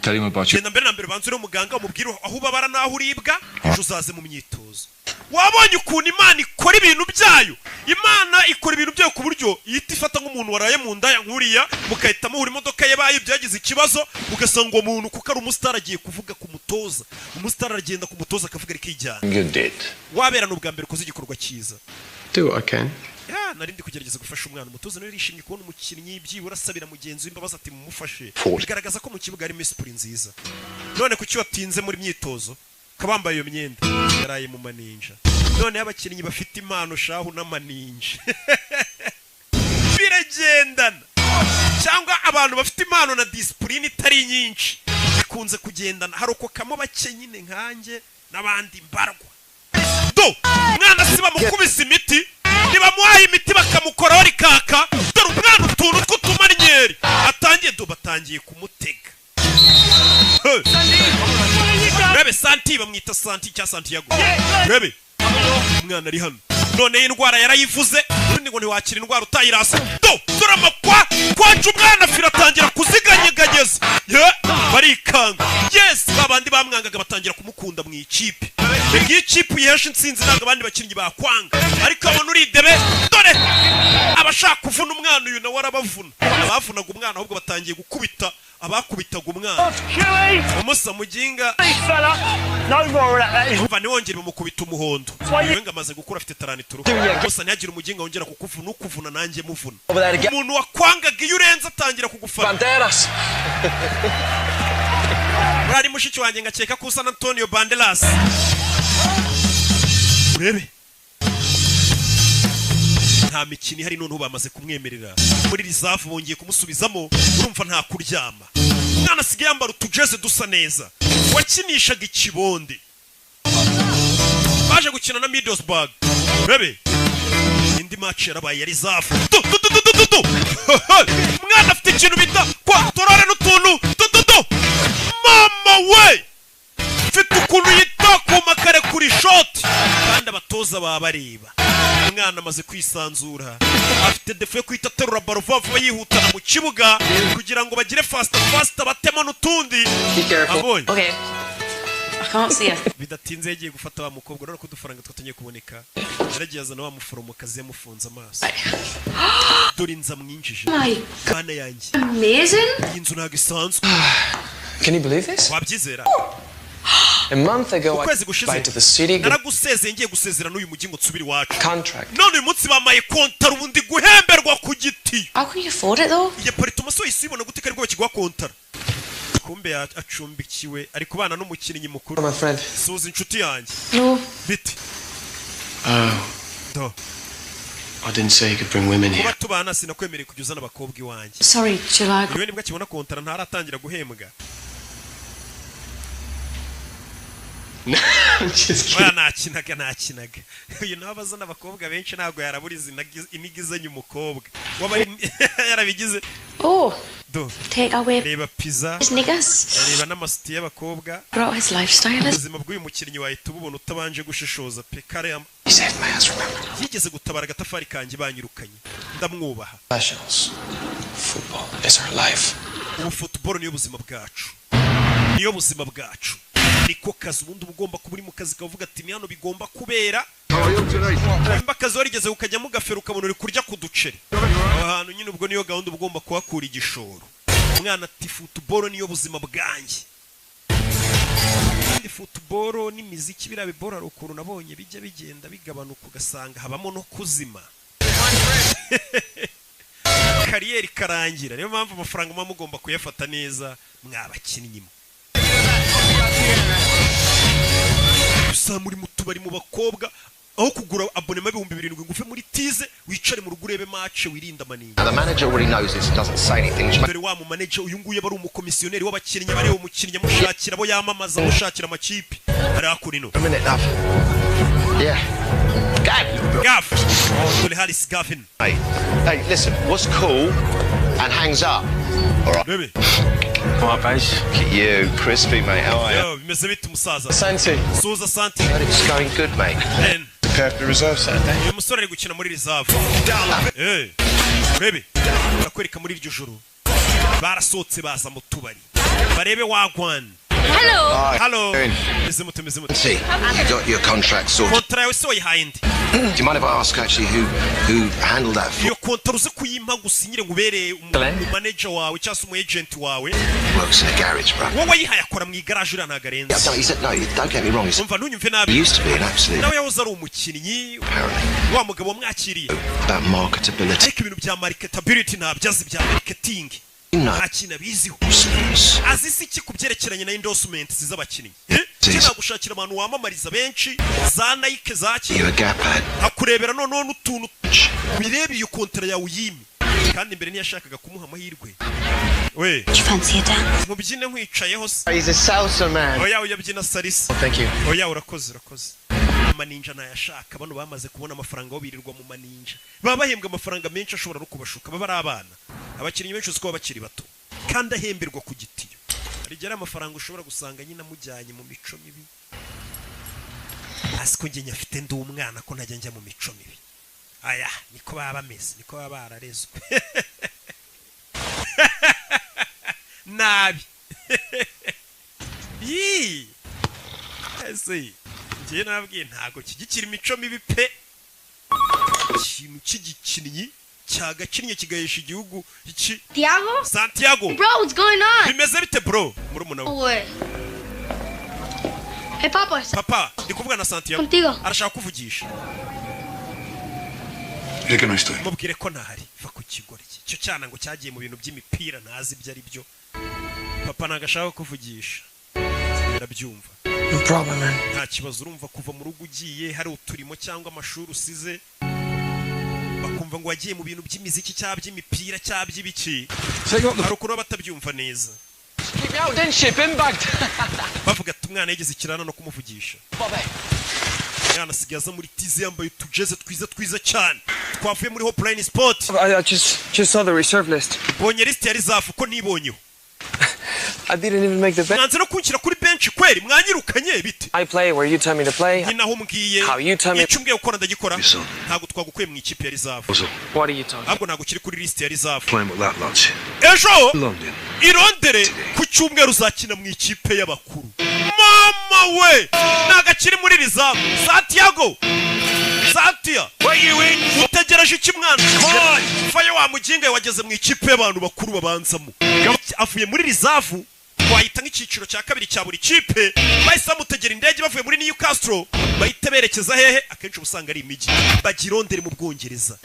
Tell him about you. Genda mbere na mbere banzure umuganga umubwire aho ubabara naho uribwa uzaze mu myitozo. wabonye ukuntu Imana ikora ibintu byayo. Imana ikora ibintu byayo ku buryo ihita ifata nk'umuntu waraye mu nda nkuriya mukahita muhura imodoka ye bayo byagize ikibazo ugasanga umuntu kuko ari umustar agiye kuvuga ku mutoza. Umustar aragenda ku mutoza akavuga rikijyana. You did. Wabera n'ubwa mbere ukoze igikorwa cyiza. Do what I can. Narindi kugerageza gufasha umwana. Umutoza nawe yishimye kubona umukinnyi byibura asabira mugenzi w'imbabazi ati mumufashe. Bigaragaza ko mu kibuga ari Messi nziza. None kuki watinze muri myitozo? Kabambaye iyo myenda yaraye mu maninja. None abakinnyi bafite impano shahu n'amaninja. Biragendana. Cyangwa abantu bafite impano na discipline itari nyinshi bikunze kugendana. Haroko kamo bakenyine nkanjye n'abandi mbarwa. Do mwana siba mukubise imiti nibamuhaye imiti bakamukoraho rikaka. Dore umwana utuntu tw'utumanyeri atangiye batangiye kumutega. Rebe Santi bamwita Santi cya Santiago. Rebe umwana ari hano none indwara yarayivuze undi ngo ntiwakira indwara utayirasa. Dore amakwa kwaje umwana afira atangira kuziganyeganyeza barikanga. Yes babandi bamwangaga batangira kumukunda mu ikipe. Iyi kipe yihesha intsinzi ntabwo abandi bakinnyi bakwanga ariko abona uridebe. Dore abashaka kuvuna umwana uyu nawe arabavuna. Abavunaga umwana ahubwo batangiye gukubita abakubitaga umwana. Umusa muginga umva niwongere bamukubita umuhondo. Wenga amaze gukura afite taranituru. Umusa ntihagire umuginga wongera kukuvuna ukuvuna nanjye muvuna. Umuntu wakwangaga iyo urenze atangira kugufana. Urari mushiki wanjye ngakeka ko usa na Antonio Banderas. Urebe nta mikini hari none bamaze kumwemerera muri reserve bongeye kumusubizamo. Urumva nta kuryama. Mwana asigaye yambara utujeze dusa neza. Wakinishaga ikibonde baje gukina na Middlesbrough. Urebe indi match yarabaye ya reserve. Mwana afite ikintu bita kwa torore n'utuntu. Mama we mfite ukuntu yita ku makare kuri shot kandi abatoza babareba. Umwana amaze kwisanzura afite defo yo kwita terura baro vuba yihutana mu kibuga kugira ngo bagire fast batema n'utundi. Abonye Okay. I can't see her. bidatinze yagiye gufata wa mukobwa rero kudufaranga twatangiye kuboneka. Yaragiye azana wa muforomokazi yamufunze amaso. Dore inza mwinjije bana yanjye. Amazing. Inzu ntago isanzwe. Can you believe this? Wabyizera? A month ago, I Ukwezi went gushize to the city. naragusezeye ngiye gusezera n'uyu mugingo nsubira iwacu. Contract. None uyu munsi bamaye kontara ubundi guhemberwa ku giti. How can you afford it though? Iyo parito maso isibona gute kari bakigwa kontara. Kumbe acumbikiwe ari kubana n'umukinnyi mukuru. My friend. Suza inshuti yanjye. No. Biti. Do. I didn't say you could bring women here. Kuba tubana sinakwemereye kujya uzana abakobwa iwanjye. Sorry, July. Iyo nibwo akibona kontara ntaratangira guhembwa. Just kidding. nakinaga. Uyu nawe abazana abakobwa benshi ntabwo yaraburiza inigizanye umukobwa. Waba yarabigize. Oh. Do. Take away Reba pizza. his niggas. Reba n'amasiti y'abakobwa. Brought his lifestyle. Ubuzima bw'uyu mukinnyi wahita ububona utabanje gushishoza pe kare. Yigeze gutabara agatafari kanjye banyirukanye. Ndamwubaha. Professionals. Football is our life. Ubu football niyo buzima bwacu. Niyo buzima bwacu. Niko kazi ubundi ugomba kuba uri mu kazi kavuga ati ni hano bigomba kubera. Mba akazi warigeze ukajya mu gafero ukabona uri kurya ku duceri. Aho hantu nyine ubwo niyo gahunda ugomba kuhakura igishoro. Umwana ati football niyo buzima bwanjye. Kandi football n'imiziki birabe bora rukuru nabonye bijya bigenda bigabanuka ugasanga habamo no kuzima. Kariyeri karangira. Niyo mpamvu amafaranga mwa mugomba kuyafata neza mwabakinnyi. Gusa muri mutubari mu bakobwa aho kugura abonema 2000 ngufe muri tize wicare mu rugo urebe match wirinda manini. The manager already knows this, doesn't say anything. Dore wa mu manager uyu nguye bari umukomisiyoneri w'abakinnyi bareba umukinnyi mushakira bo yamamaza mushakira amakipe ari akurino. A minute enough. Yeah. Gav. Dole Harris Gavin. Hey, listen, what's cool and hangs up? All right. Baby. All right, base. Look at you, crispy, mate. How are you? Yo, bimeze bite musaza? Santi. Suza Santi. It's going good, mate. Then. Prepare for the reserve Saturday. Uyu musore ari gukina muri reserve. Hey. Baby. Bakwereka muri iryo joro. Barasotse baza mu tubari. Barebe wagwan. Hello. See, you got your contract sorted. Kontra yawe se wayihaye. Do you mind if I ask actually who handled that? Iyo kontra uze kuyimpa gusinyire ngubere manager wawe cyangwa umu agent wawe. Works in a garage, bro. Wowe wayihaye akora mu garage ura nagarenze. He said no, don't get me wrong. He used to be an absolute. Nawe yahoze ari umukinnyi. Wa mugabo wamwakiriye. That marketability. Ariko ibintu bya marketability ntabyazi bya marketing. Ntakina biziho. Azisi iki kubyerekeranye na endorsement z'abakinnyi. Kina gushakira abantu wamamariza benshi za Nike zaki. Hakurebera none n'utuntu birebe iyo kontra ya uyimi. Kandi mbere niyashakaga kumuha amahirwe. We. Mubyine nkwicayeho se. He's a salsa man. Oya uyabyina salisa. Thank you. Oya urakoze. Maninja nayashaka bano bamaze kubona amafaranga birirwa mu maninja. Baba bahembwa amafaranga menshi ashobora no kubashuka baba ari abana. Abakinnyi benshi uziko bakiri bato. Kandi ahemberwa ku gitiyo. Rigera amafaranga ushobora gusanga nyina mujyanye mu mico mibi. Asiko nge nyafite ndi umwana ko ntajya njya mu mico mibi. Aya niko baba bameze, niko baba bararezwe. Nabi. Yi. Ese ngiye nabwiye ntago kigikira imico mibi pe. Ikintu kigikinnyi cyagakinnye kigahesha igihugu iki. Santiago. Bro, what's going on? Bimeze bite bro? Murumuna we. Hey papa. Papa, ndikuvuga na Santiago. Contigo. Arashaka kuvugisha. Reka no estoy. Mubwire ko ntahari. Va ku kigori iki. Cyo cyana ngo cyagiye mu bintu by'imipira ntazi ibyo ari byo. Papa nagashaka kuvugisha. Ndabyumva. No problem, man. Nta kibazo urumva kuva mu rugo ugiye hari uturimo cyangwa amashuri usize. Bakumva ngo wagiye mu bintu by'imiziki cyangwa by'imipira cyangwa by'ibiki. Hari ukuntu batabyumva neza. Keep me out, then ship him bagged. Bavuga ati umwana yigeze ikirana no kumuvugisha. Yana sigaza muri tize yambaye utujeze twiza cyane. Twavuye muri Hopline Sport. I just saw the reserve list. Bonye list yari zafu ko nibonyeho. I didn't even make the bench. Nanze no kunshyira kuri bench kweri mwanyirukanye bite. I play where you tell me to play. Nyinaho mbwiye. How you tell me. Icumbwe ukora ndagikora. Ntago twagukuye mu ikipe yari zafu. What are you talking? Ahubwo ntago kiri kuri list yari zafu. Playing with that lot. Ejo irondere ku cyumweru uzakina mu ikipe y'abakuru. Mama we nagakiri muri rizamu. Santiago. Santia. Where you in? Utegereje iki mwana? Faye wa muginga wageze mu ikipe y'abantu bakuru babanzamo. Avuye muri rizavu. Wahita nk'ikiciro cya kabiri cya buri kipe bahise bamutegera indege bavuye muri Newcastle bahita berekeza hehe akenshi ubusanga ari imijyi bagirondere mu Bwongereza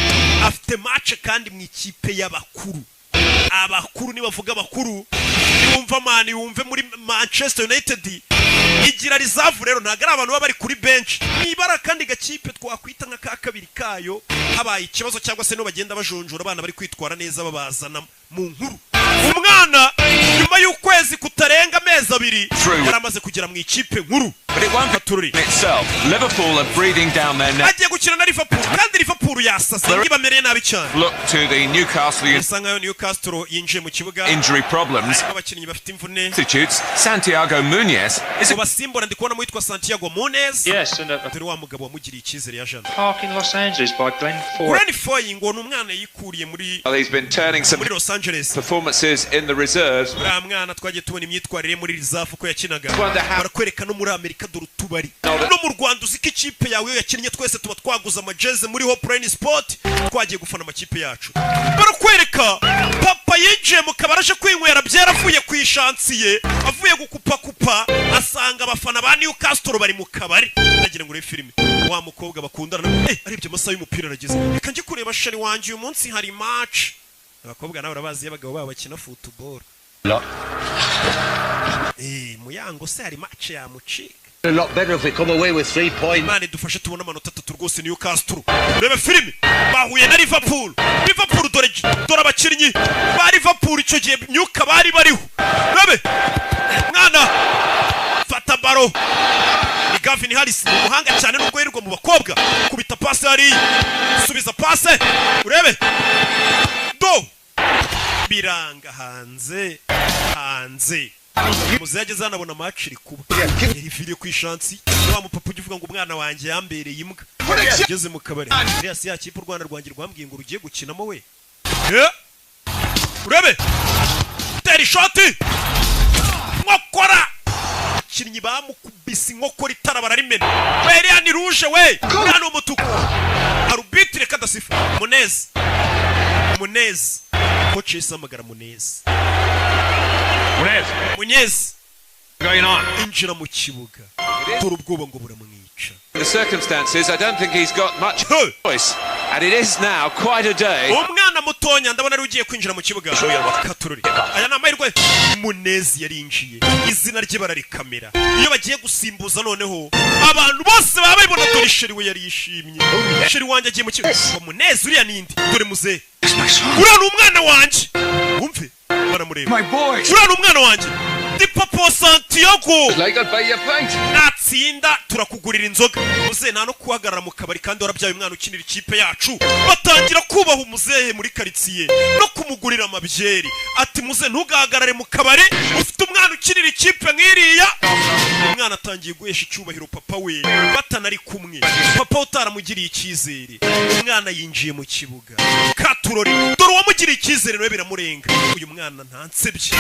afite match kandi mu ikipe y'abakuru abakuru nibavuga abakuru yumva mani yumve muri Manchester United igira rizavu rero ntago ari abantu baba bari kuri bench nibara kandi gakipe twakwita nka ka kabiri kayo habaye ikibazo cyangwa se no bagenda bajonjora abana bari kwitwara neza babazana mu nkuru umwana nyuma y'ukwezi kutarenga amezi abiri yaramaze kugera mu ikipe nkuru But it won't be itself. Liverpool are breathing down their neck. Agiye gukina na Liverpool kandi Liverpool yasase ngibamereye nabi cyane. Look to the Newcastle. Isanga Newcastle yinjiye mu kibuga. Injury problems. Abakinnyi bafite imvune. Substitutes Santiago Munez. Is basimbora ndikubona mu yitwa Santiago Munez. Yes, and atari wa mugabo wamugiriye icyizere ya Jean. Park in Los Angeles by Glenn Foy. Glenn Foy ngo numwana yikuriye muri He's been turning some muri Los Angeles performances in the reserves. Mwana twagiye tubona imyitwarire muri reserve ko yakinaga. Barakwereka no muri Amerika dore tubari. No mu Rwanda uziko ikipe yawe yakinnye twese tuba twaguza amajeze muri Hopline Sport twagiye gufana amakipe yacu. Barakwereka papa yinjiye mu kabaraje kwinywera byaravuye ku ishansiye avuye gukupa asanga abafana ba Newcastle bari mu kabari nagira ngo filime wa mukobwa bakundana arebye amasaha y'umupira arageze reka nje kureba shari wanje uyu munsi hari match abakobwa nawe urabazi y'abagabo babo bakina football muyango se hari match ya mucika. A lot better if we come away with 3 points. Mane dufashe tubona amanota 3 rwose Newcastle. Rebe filime bahuye na Liverpool. Liverpool dore abakinnyi ba Liverpool icyo gihe Newcastle bari bariho. Rebe mwana fata baro. Ni Gavin Harris umuhanga cyane nubwo yirirwa mu bakobwa. Kubita pass hari. Subiza pass. Urebe. Do. Biranga hanze. Muzaje zanabona match iri kuba yari ku ishansi wa mupapa ugivuga ngo umwana wanjye yambereye imbwa ageze mu kabari Elias yakipe u Rwanda rwangira rwambwiye ngo rugiye gukinamo we urebe teri shot mwakora abakinnyi bamukubise inkokora itara bararimena we ni rouge we hano umutuku arbitre kadasifa Munez coach isamagara Munez going on injira mu kibuga dore ubwoba ngo buramwica. The circumstances, I don't think he's got much choice, and it is now quite a day. Umwana mutonya ndabona ari ugiye kwinjira mu kibuga Katururi. Aya ni amahirwe Munezi yarinjiye izina rye bararikamera iyo bagiye gusimbuza noneho abantu bose baba babibona dore sheri we yari yishimye sheri wanjye agiye mu kibuga Munezi uriya nindi dore muze uriya ni umwana wanjye umve baramureba uriya ni umwana wanjye Di Papa Santiago natsinda turakugurira inzoga muze nta no kuhagarara mu kabari kandi warabyaye umwana ukinira ikipe yacu batangira kubaha umuzehe muri karitsiye no kumugurira amabyeri ati muze ntugahagarare mu kabari ufite umwana ukinira ikipe nk'iriya umwana atangiye guhesha icyubahiro papa we batanari kumwe papa utaramugiriye icyizere umwana yinjiye mu kibuga Katurori dore uwamugiriye icyizere nawe biramurenga uyu mwana ntansebye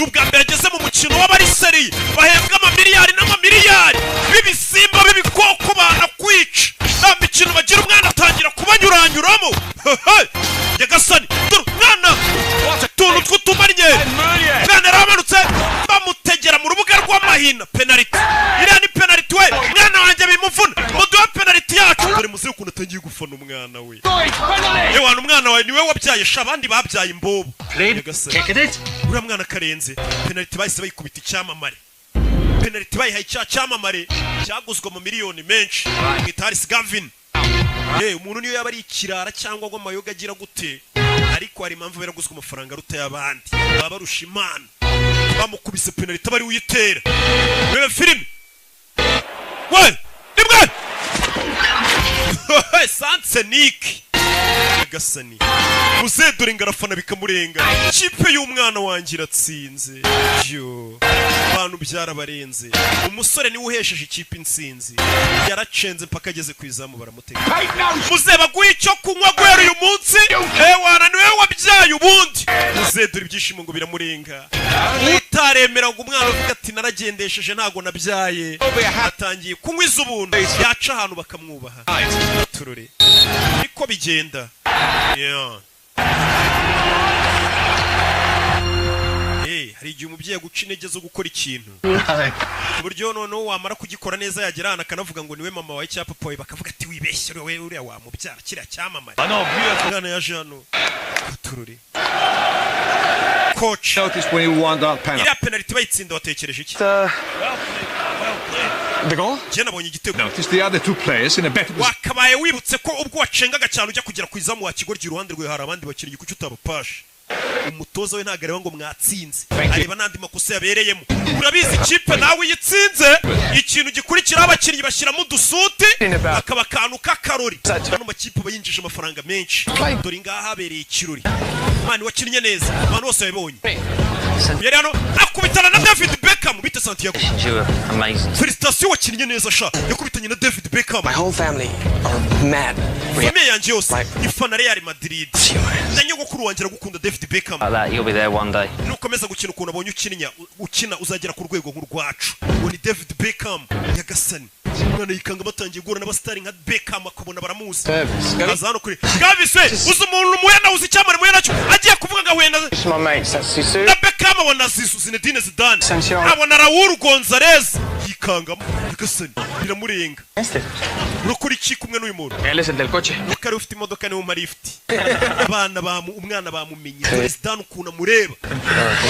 ubwa mbere ageze mu mukino w'abariseri bahembwa amamiliyari n'amamiliyari b'ibisimba b'ibikoko banakwica nta mikino bagira umwana atangira kubanyuranyuramo Nyagasani dore umwana utuntu tw'utumanye umwana yaramanutse bamutegera mu rubuga rw'amahina penaliti iriya ni penaliti we umwana wanjye bimuvuna muduhe penaliti yacu dore muze ukuntu atangiye gufana umwana we yewe umwana wawe niwe wabyaye sha abandi babyaye imbobo Nyagasani uriya mwana karenze penaliti bahise bayikubita icyamamare penaliti bayihaye icyamamare cyaguzwe mu miliyoni menshi Gitaris Gavin umuntu niyo yaba ari ikirara cyangwa ngo amayoga agira gute ariko hari impamvu baraguzwe amafaranga rutaya abandi baba barusha Imana bamukubise penaliti bari uyitera rebe filime we nimwe Sansenik Nyagasani muze dore ngarafana bikamurenga ikipe y'umwana wanjye iratsinze abantu byarabarenze umusore niwe uhesheje ikipe insinzi yaracenze mpaka ageze ku izamu baramutega muze baguye icyo kunywa guhera uyu munsi wana niwe wabyaye ubundi muze dore ibyishimo ngo biramurenga utaremera ngo umwana avuga ati naragendesheje ntago nabyaye atangiye kunywa iz'ubuntu yaca ahantu bakamwubaha turure niko bigenda hari igihe umubyeyi guca intege zo gukora ikintu ku buryo noneho wamara kugikora neza yagera ahantu akanavuga ngo niwe mama wawe cyangwa papa wawe bakavuga ati wibeshye we uriya wamubyara kiriya cyamamare umwana yaje hano Katururi coach iriya penaliti bayitsinda watekereje iki The goal? Notice the other two players in a better position. Wakabaye wibutse ko ubwo wacengaga cyane ujya kugera ku izamu wa kigoryi iruhande rwe hari abandi bakinnyi kucyo utabapashe umutoza we ntagareba ngo mwatsinze areba nandi makosa yabereyemo urabizi ikipe nawe yitsinze ikintu gikurikira abakinnyi bashyiramo udusuti akaba kantu k'akarori hano makipe bayinjije amafaranga menshi dore ngaha habereye ikirori mani wakinnye neza abantu bose babibonye yari hano akubitana na David Beckham bita Santiago Felicitation wakinnye neza sha yakubitanye na David Beckham My whole family are mad. Famille yanjye yose ifana Real Madrid nyogokuru wanjye aragukunda David Beckham you'll be there one day nukomeza gukina ukuntu abonye ukina uzagera ku rwego nk'urwacu ngo ni David Beckham Nyagasani umwana yikanga batangiye guhura n'abasitari nka Beckham akabona baramuzi aza hano kuri Gavis uzi umuntu muyana uzi icyamare muyana cyo agiye kuvuga ngo wenda na Beckham abona Zinedine Zidane abona Raúl González yikangamo Nyagasani biramurenga urukuri iki kumwe n'uyu muntu Él del coche ukari ufite imodoka niwe marifti abana umwana bamumenye Zidane ukuntu amureba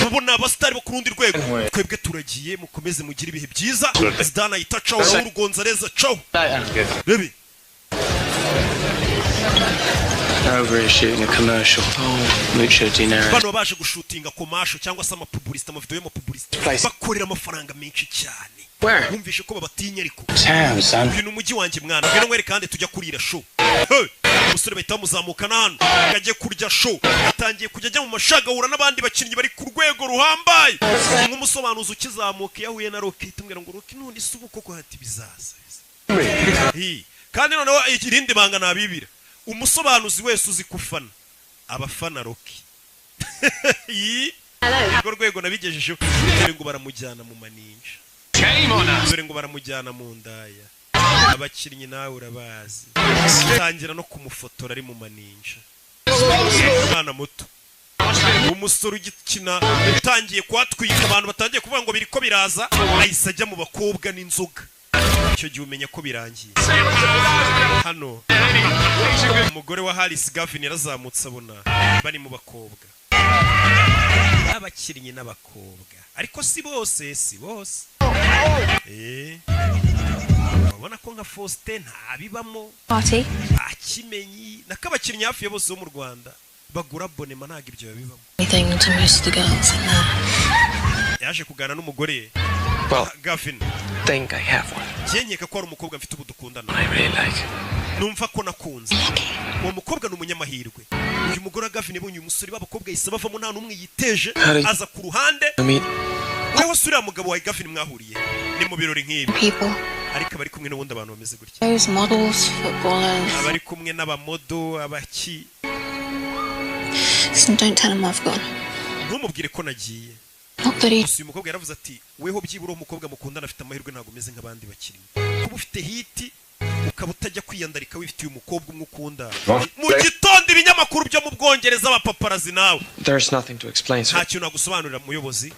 ubona abasitari bo ku rundi rwego twebwe turagiye mukomeze mugira ibihe byiza Zidane ayitacaho Raúl González acaho baby Over shooting a commercial. Mucho dinero. Bano baje gushutinga commercial cyangwa se amapublicity amavideo y'amapublicity bakorera amafaranga menshi cyane wumvishe ko babatinya ariko uyu n'umujyi wanjye mwana ngeno mwere kandi tujya kurira show umusore bahita bamuzamukana hano yagiye kurya show atangiye kujya ajya mu mashagahura n'abandi bakinnyi bari ku rwego ruhambaye nk'umusobanuzi ukizamuka yahuye na Rocket tumwira ngo Rocket none isubu koko hati bizaza kandi noneho irindi banga nabibira umusobanuzi wese uzi kufana abafana Rocky Yego rwego nabigejeje ngo baramujyana mu maninja Shame on us. Dore ngo baramujyana mu ndaya. Abakinnyi nawe urabazi. Tangira no kumufotora ari mu maninja. Umwana muto. Umusore ugikina utangiye kwatwika abantu batangiye kuvuga ngo biriko biraza ahise ajya mu bakobwa n'inzoga. Icyo gihe umenya ko birangiye. Hano umugore wa Harris Gavin yarazamutse abona bari mu bakobwa. Abakinnyi n'abakobwa. Ariko si bose. Ubona ko nka Faustin ntabibamo. Party. Akimenyi nakabakinnyi hafi ya bose bo mu Rwanda. Bagura abonema ntago ibyo babibamo. Anything to most of the girls in there. Yaje kugana n'umugore Gavin. Think I have one. Yenyeka ko ari umukobwa mfite ubudukundana. I really like. Numva ko nakunze. Uwo mukobwa n'umunyamahirwe. Uyu mugore Gavin yabonye umusore b'abakobwa yise bavamo nta numwe yiteje aza ku ruhande. Wewe sura mugabo wa Gavin mwahuriye. Ni mu birori nk'ibi. Ariko bari kumwe n'ubundi abantu bameze gutya. Those models, footballers. Abari kumwe n'abamodo abaki. Listen, don't tell him I've gone. Ntumubwire ko nagiye. Uyu mukobwa yaravuze ati weho byibura umukobwa mukundana afite amahirwe ntago umeze nk'abandi bakinnyi. Kuba ufite hiti ukaba utajya kwiyandarika wifitiye umukobwa umwe ukunda. Mu gitondo ibinyamakuru byo mu Bwongereza abapaparazi nawe. There's nothing to explain, sir. Nta kintu nagusobanurira muyobozi.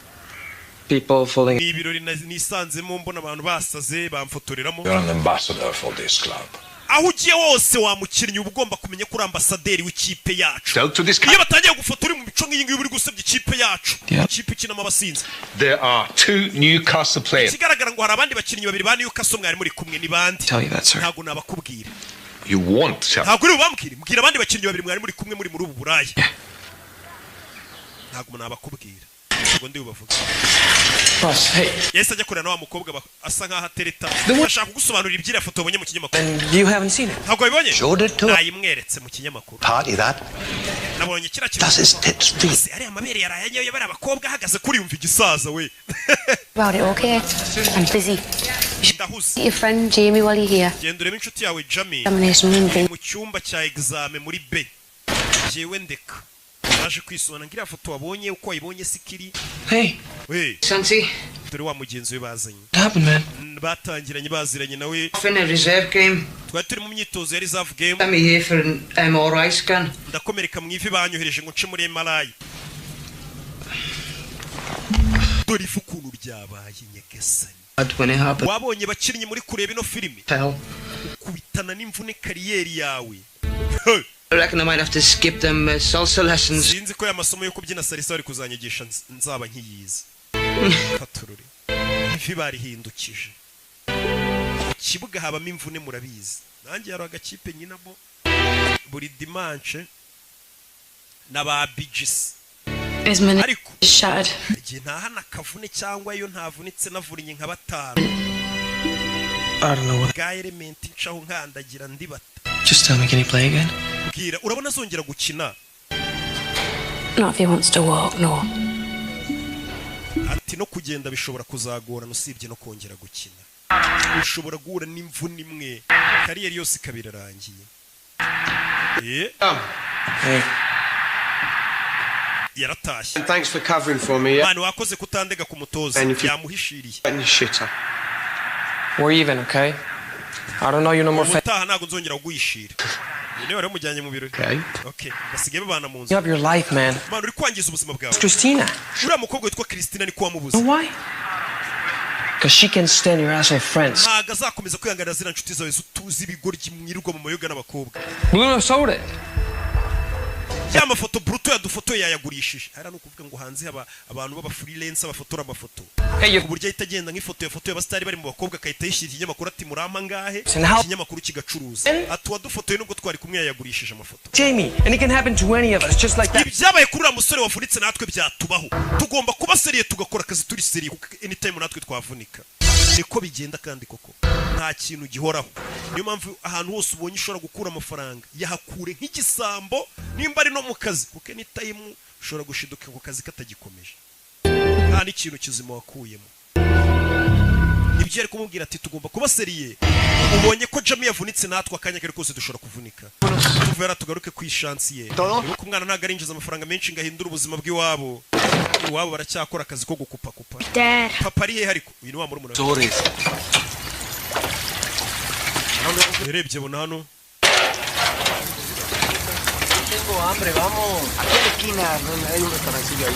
People falling. Ni ibirori nisanzemo mbona abantu basaze bamfotoreramo. You're an ambassador for this club. Aho ugiye wose wamukinnyi uba ugomba kumenya ko uri ambasaderi w'ikipe yacu. Iyo iyo batangiye gufotora mu mico nk'iyi ngiyi uri gusebya ikipe yacu. Ikipe ikinamo abasinzi. There are 2 Newcastle players. Kigaragara ngo hari abandi bakinnyi babiri ba Newcastle mwari muri kumwe ni bandi. Ntago nabakubwira. You want to. Ntago uri bambwira. Mbwira abandi bakinnyi babiri mwari muri kumwe muri ubu Burayi. Ntago nabakubwira. Ntago ndi ubavuga. Boss, hey. Yes, ajya kurana wa mukobwa asa nkaho atereta. Ashaka kugusobanurira ibyira foto abonye mu kinyamakuru. And you haven't seen it. Ntago wabibonye? Showed it to. Nayimweretse mu kinyamakuru. Party that. Nabonye kira kintu. Does his tits feel? Ari amabere yarayanyoye bari abakobwa ahagaze kuri yumva igisaza we. About it, okay? I'm busy. Ndahuze. Your friend Jamie while you're here. Genda urebe inshuti yawe Jamie. Mu cyumba cya examen muri B. Jewe ndeka. Naje kwisona ngira foto wabonye uko wayibonye sikiri. Hey. We. Santi. Turi wa mugenzi we bazanye. Happened, man. Batangiranye baziranye nawe. In a reserve game. Twari turi mu myitozo ya reserve game. I'm here for an MRI scan. Ndakomereka mu ivi banyohereje ngo nce muri MRI. Dore ifu kuntu ryabaye nyagasani. Wabonye bakinnyi muri kureba ino filimi. Kubitana n'imvune kariyeri yawe. I reckon I might have to skip them salsa lessons. Sinzi ko amasomo yo kubyina salsa ari kuzanyigisha nzaba nkiyize. Katururi. Ivi barihindukije. Kibuga habamo imvune murabizi. Nanjye yaro agakipe nyinabo buri dimanche n'aba Bigis. Ariko shattered. Igihe ntahana kavune cyangwa yo ntavunitse navurinye nka batanu. I don't know what. Ga element ncaho nkandagira ndibata. Just tell me, can he play again? Bwira urabona azongera gukina. Not if he wants to walk, no. Ati no kugenda bishobora kuzagorana usibye no kongera gukina. Ushobora guhura n'imvune imwe kariyeri yose kabirarangiye. Hey. Yaratashye. Thanks for covering for me. Manu wakoze kutandega ku mutoza yamuhishiriye. We're even, okay? I don't know you no more. Utaha ntago nzongera kugwishira. Niwe wari mujyanye mu biro. Okay. Basigaye babana mu nzu. You have your life, man. Manu uri kwangiza ubuzima bwawe. Christina. Uriya mukobwa witwa Christina ni kwa mubuze. Why? Because she can stand your ass with friends. Ntago azakomeza kwihanganira zira nshuti zawe zutuzi ibigoryi mwirirwa mu mayoga n'abakobwa. Bruno sold it. Ya mafoto Bruto yadufoto yayagurishije. Hari no kuvuga ngo hanze abantu baba freelance abafotora amafoto. Ku buryo itagenda nk'ifoto yafoto y'abastari bari mu bakobwa kayita yishira ikinyamakuru ati murampa ngahe ikinyamakuru kigacuruza. Atwa dufotoye nubwo twari kumwe yayagurishije amafoto. Jamie, and it can happen to any of us just like that. Ibyabaye kuri musore wavunitse natwe byatubaho. Tugomba kuba seriye tugakora akazi turi seriye anytime natwe twavunika. Niko bigenda kandi koko. Nta kintu gihoraho. Niyo mpamvu ahantu hose ubonye ushobora gukura amafaranga yahakure nk'igisambo nimba ari no mu kazi kuko anytime ushobora gushiduka ku kazi katagikomeje. Nta n'ikintu kizima wakuyemo. ibyo ari kumubwira ati tugomba kuba seriye ubonye ko Jamie yavunitse natwe akanya kare kose dushobora kuvunika tuvera tugaruke ku ishansi ye nuko umwana ntago arinjiza amafaranga menshi ngahindura ubuzima bw'iwabo iwabo baracyakora akazi ko gukupa papa ari he ariko uyu ni wa murumuna urebye bona hano Tengo hambre, vamos. Aquí a la esquina hay un restaurancillo ahí.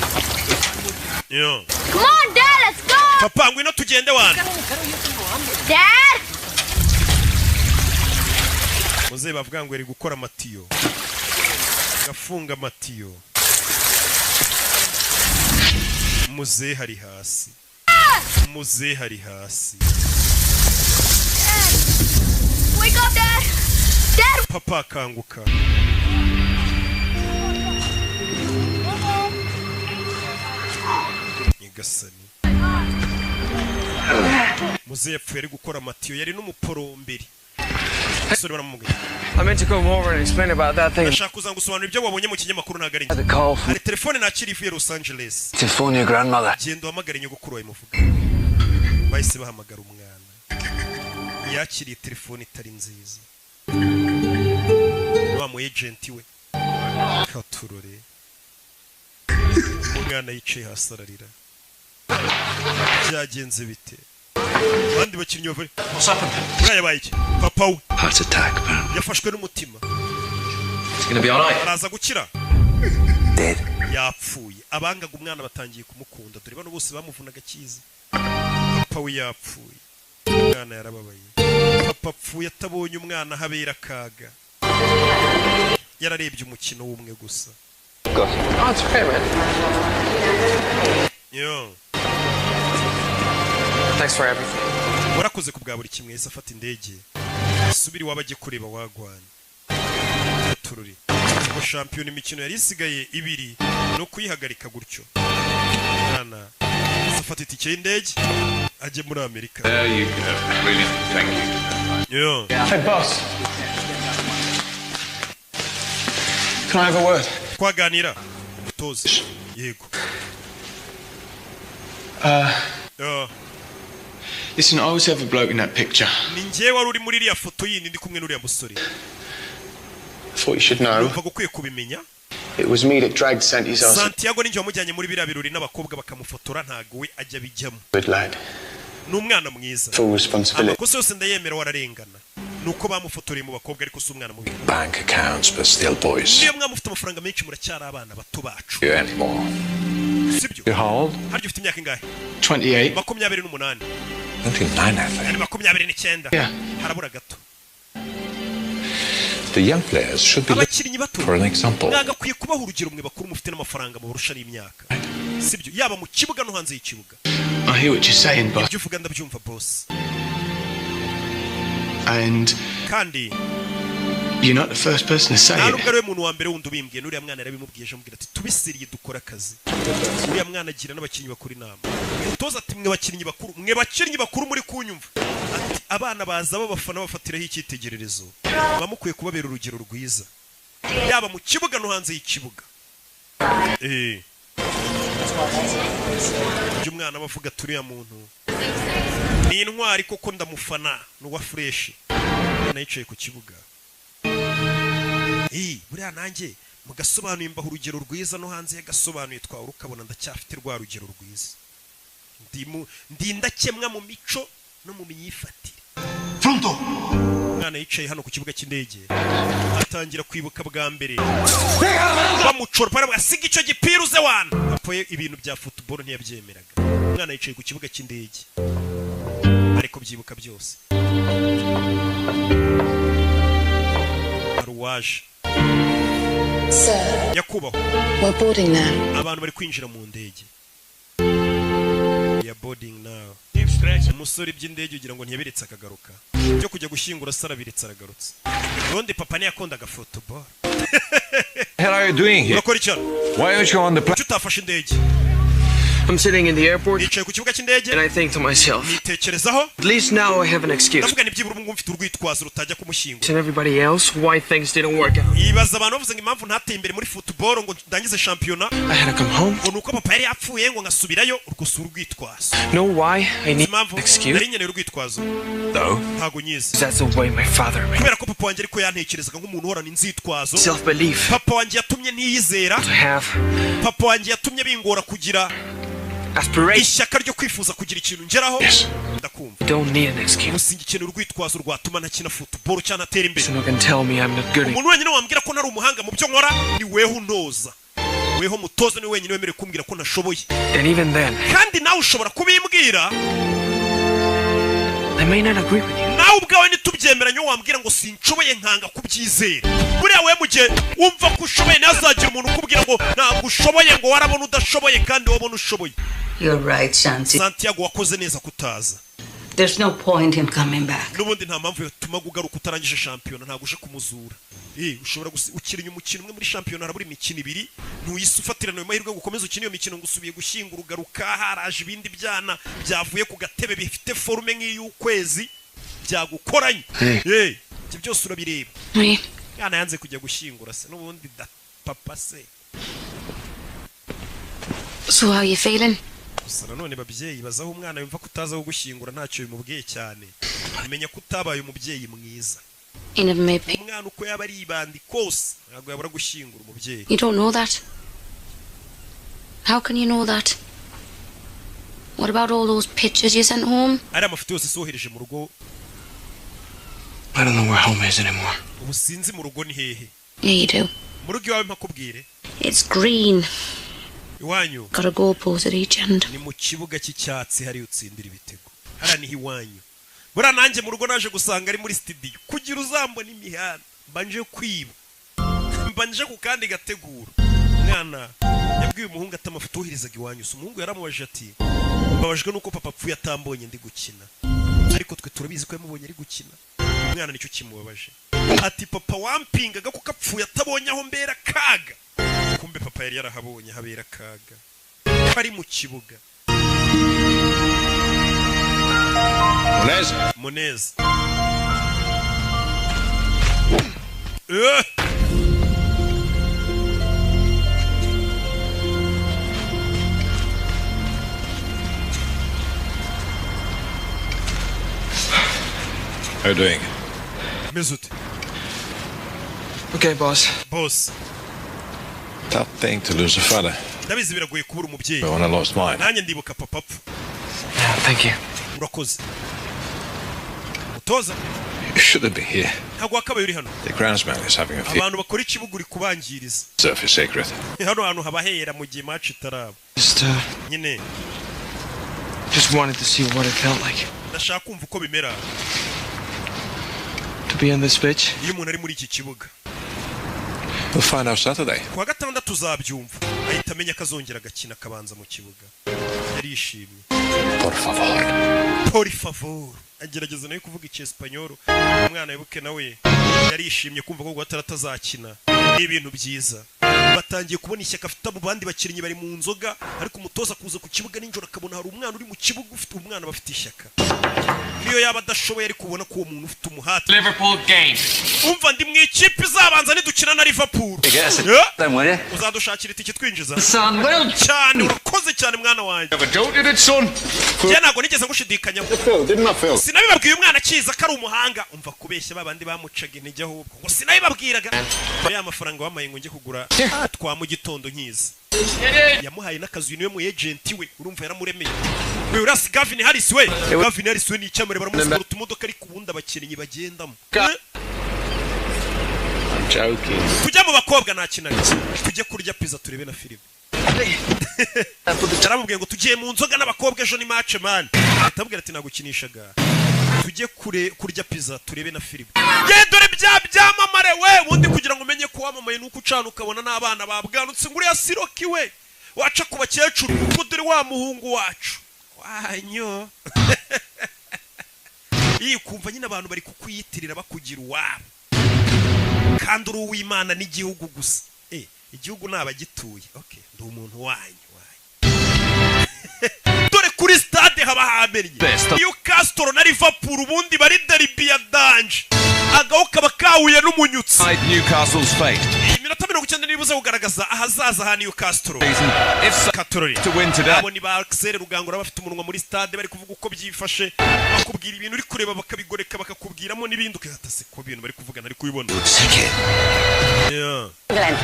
Yo. Come on, Dad, let's go. Papa, ngwino tugende wana. Dad. Muze bavuga ngo eri gukora amatiyo. Gafunga amatiyo. Muze hari hasi. Muze hari hasi. Wake up, Dad. Dad. Papa kanguka. Gasani muze yapfuye ari gukora amatiyo yari n'umuporomberi sore baramubwira I meant to come over and explain about that thing. Ashaka kuzagusobanura ibyo wabonye mu kinyamakuru ntago ari hari telefone nakiri ivuye Los Angeles Telephone your grandmother. Genda uhamagare nyogokuru wawe muvuga bahise bahamagara umwana yakiriye telefone itari nziza wa mu agent we katurore umwana yicaye hasi ararira byagenze bite bandi bakinnyi bavuri yabaye iki papa we Heart attack yafashwe n'umutima It's gonna be all right. araza gukira dead yapfuye abangaga umwana batangiye kumukunda dore bano bose bamuvunaga kizi papa we yapfuye umwana yarababaye papa apfuye atabonye umwana habera kaga yararebye umukino w'umwe gusa Oh, it's okay, man. Yo. Thanks for everything. Warakoze kubwa buri kimwe yese afata indege. Subiri wabaje kureba wagwana. Tururi. Ko champion imikino yari isigaye ibiri no kuyihagarika gutyo. Nana. Afata itike y'indege aje muri Amerika. There you go. Brilliant. Thank you. Yo. Hey, boss. Can I have a word? Kwaganira. Mutoze. Yego. Listen, I was the other bloke in that picture. Ninjye wari uri muri iriya foto yindi ndi kumwe n'uriya musore. I thought you should know. Numva gukwiye kubimenya. It was me that dragged Santi's ass. Santiago ninjye wamujyanye muri biriya birori n'abakobwa bakamufotora ntago we ajya bijyamo. Good lad. N'umwana mwiza. Full responsibility. Amakosa yose ndayemera wararengana. Nuko bamufotoreye mu bakobwa ariko si umwana mubi. Bank accounts, but still boys. Niyo mwamufite amafaranga menshi muracyari abana bato bacu. You anymore. Sibyo. How old? Haryo ufite imyaka ingahe? 28. 28. 29, I think. 29. Yeah. Harabura gato. The young players should be abakinnyi bato for an example. Nagakwiye kubaho urugero mwe bakuru mufite n'amafaranga mu burusha n'imyaka. Sibyo. Yaba mu kibuga no hanze y'ikibuga. I hear what you're saying, but ibyo uvuga ndabyumva boss. And kandi you're not the first person to say it. Ntabwo ari umuntu wa mbere wundi ubimbwiye n'uriya mwana yarabimubwiye ejo ambwira ati tubisiriye dukora akazi. Uriya mwana agira n'abakinnyi bakuru inama. Utoza ati mwe bakinnyi bakuru muri kunyumva. Ati abana baza babafana bafatiraho icyitegererezo. Bamukwiye kubabera urugero rwiza. Yaba mu kibuga no hanze y'ikibuga. Umwana bavuga turiya muntu ni intwari koko ndamufana n'uwa fresh nayicaye ku kibuga buriya nanjye mugasobanuye imbaho urugero rwiza no hanze yagasobanuye twawe ukabona ndacyafite rwa rugero rwiza ndindakemwa mu mico no mu myifatire Pronto umwana yicaye hano ku kibuga cy'indege atangira kwibuka bwa mbere bamucora para asiga icyo gipiruze wana apoye ibintu bya football ntiyabyemeraga umwana yicaye ku kibuga cy'indege ariko byibuka byose aruwaje Sir, yakubaho we're boarding now. abantu bari kwinjira mu ndege ya boarding now umusore by'indege ugira ngo ntiyaberetse akagaruka byo kujya gushyingura sara biretse aragarutse ubundi papa ntiyakundaga football. What are you doing here? Urakora iki? Why aren't you on the plane? Utafashe indege I'm sitting in the airport nicaye ku kibuga cy'indege and I think to myself, nitekerezaho at least now I have an excuse. ndavuga ni byibura ubu mfite urwitwazo rutajya kumushyingura And everybody else, why things didn't work out. ibaza abantu bavuze ngo impamvu ntateye imbere muri football ngo ndangize shampiyona I had to come home. ngo nuko papa yari yapfuye ngo ngasubirayo urkusura urwitwazo Know why I need an impamvu excuse? nari nkeneye urwitwazo No. ntago nyizi That's the way my father made. kubera ko papa wanjye ariko yantekerezaga nk'umuntu uhorana inzitwazo Self-belief. papa wanjye yatumye ntiyizera To have papa wanjye yatumye bingora kugira aspiration. ishyaka ryo kwifuza kugira ikintu ngeraho ndakumva Don't need an excuse. gusinga ikintu urwitwazo rwatuma ntakina football cyangwa natera imbere Someone can tell me I'm not good. umuntu wenyine wambwira ko ntari umuhanga mu byo nkora ni weho untoza weho mutoza ni wenyine wemerewe kumbwira ko nashoboye And even then, kandi nawe ushobora kubimbwira I may not agree with you. nawe ubwawe ntitubyemeranye wambwira ngo sinshoboye nkanga kubyizera buriya we mu gihe wumva ko ushoboye ntazagira umuntu ukubwira ngo ntabwo ushoboye ngo warabona udashoboye kandi wabona ushoboye. You're right, Santiago wakoze neza kutaza. There's no point in coming back. Nubundi nta mpamvu yatuma ugaruka utarangije shampiyona ntabwo uje kumuzura. Ushobora ukirinya umukino umwe muri shampiyona harabura imikino ibiri ntuyise ufatirana ayo mahirwe gukomeza ukina iyo mikino ngusubiye gushyingura ugaruka haraje ibindi byana byavuye ku gatebe bifite forume nk'iy'ukwezi byagukoranye. Ibyo byose urabireba. Yana yanze kujya gushyingura se nubundi da papa se. So how are you feeling? Gusa nanone babyeyi bazaho umwana yumva kutazaho gushyingura ntacyo bimubwiye cyane. Amenya ko utabaye umubyeyi mwiza. Umwana uko yaba ari ibandi kose ntabwo yabura gushyingura umubyeyi. You don't know that. How can you know that? What about all those pictures you sent home? Ari amafoto yose sohereje mu rugo. I don't know where home is anymore. Ubu sinzi mu rugo ni hehe. Yeah, you do. Mu rugo iwawe mpakubwire. It's green. Iwanyu. Got a goalpost at each end. Ni mu kibuga cy'icyatsi hari utsindira ibitego. Hara ni iwanyu. Bura nanjye mu rugo naje gusanga ari muri studio. Kugira uzambona imihanda. Mbanje kwiba. Mbanje ku kandi gategura. Mwana yabwiye umuhungu atamafoto uhirizaga iwanyu. Umuhungu yaramubaje ati mbabajwe nuko papa apfuye atambonye ndi gukina. Ariko twe turabizi ko yamubonye ari gukina. Umwana nicyo kimubabaje. Ati papa wampingaga kuko apfuye atabonye aho mbera kaga. Kumbe papa yari yarahabonye habera kaga. Bari mu kibuga. Monez. How are you doing? Mesut. Okay, boss. Boss. Tough thing to lose a father. Ndabizi biragoye kubura umubyeyi. But when I lost mine. Nanjye ndibuka papa apfu. Thank you. Urakoze. Utoza. You shouldn't be here. Ntabwo wakabaye uri hano. The groundsman is having a fit. Abantu bakora ikibuga uri kubangiriza. Surface secret. Hano hantu habahera mu gihe match itaraba. Nyine. Just wanted to see what it felt like. Ndashaka kumva uko bimera. To be on this pitch. Iyo umuntu ari muri iki kibuga. We'll find out Saturday. Kuwa gatandatu tuzabyumva. Ahita amenya akazongera agakina akabanza mu kibuga. Yarishimye. Por favor. Por favor. Agerageza nayo kuvuga icyesipanyoro. Umwana yibuke nawe yarishimye kumva ko atarazakina. Ni ibintu byiza. Batangiye kubona ishyaka afite abo bandi bakinnyi bari mu nzoga ariko umutoza kuza ku kibuga ninjoro akabona hari umwana uri mu kibuga ufite umwana bafite ishyaka. Niyo yaba adashoboye ari kubona ko uwo muntu ufite umuhati. Liverpool game. Umva ndi mu ikipe izabanza nidukina na Liverpool. Uzadushakira itike twinjiza. Cyane urakoze cyane mwana wanjye. Njye ntabwo nigeze ngushidikanya. Sinabibabwiye umwana akiza ko ari umuhanga. Umva kubeshya babandi bamucaga intege ahubwo. Ngo sinabibabwiraga. Ya mafaranga wamaye ngo njye kugura twa mu gitondo nkiza. Yamuhaye n'akazi niwe mu agent we urumva yaramuremeye. We urasi Gavin Harris we. Gavin Harris we ni icyamare baramusura utumodoka ari kubundi abakinnyi bagendamo. Tujya mu bakobwa nakinaga. Tujye kurya pizza turebe na film. Yaramubwiye ngo tugiye mu nzoga n'abakobwa ejo ni match man. Atabwira ati nagukinishaga. Tujye kurya pizza turebe na film. Ye dore byamamare we ubundi kugira ngo umenye ko wamamaye nuko ucana ukabona n'abana babwanutse nguri ya Siroki we. Waca ku bakecuru ngo dore wa muhungu wacu. Wanyo. Iyi kumva nyine abantu bari kukwiyitirira bakugira uwabo. Kandi uri uw'Imana n'igihugu gusa. Igihugu nabagituye. Okay, ndi umuntu wanyu. dore kuri stade haba hamenye Newcastle na Liverpool ubundi bari derby ya danje agaho kaba kahuye n'umunyutsi Newcastle's fate. Iminota 90 nibuze kugaragaza ahazaza ha Newcastle To win today. abo ni ba Axel Rugangura bafite umunwa muri stade bari kuvuga uko byifashe bakubwira ibintu uri kureba bakabigoreka bakakubwiramo n'ibindi ukihatase ko ibintu bari kuvugana ari kubibona. Yeah. England.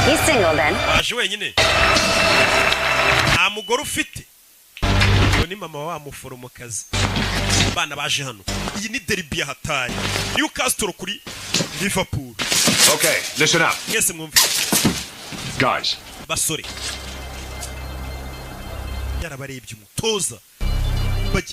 He's single then. Baje wenyine. Nta mugore ufite. Ni mama wa muforomokazi. Bana baje hano. Iyi ni derby ya hatari. Newcastle kuri Liverpool. Okay, listen up. Yes, mwumve. Guys. Basore. Yarabarebye umutoza.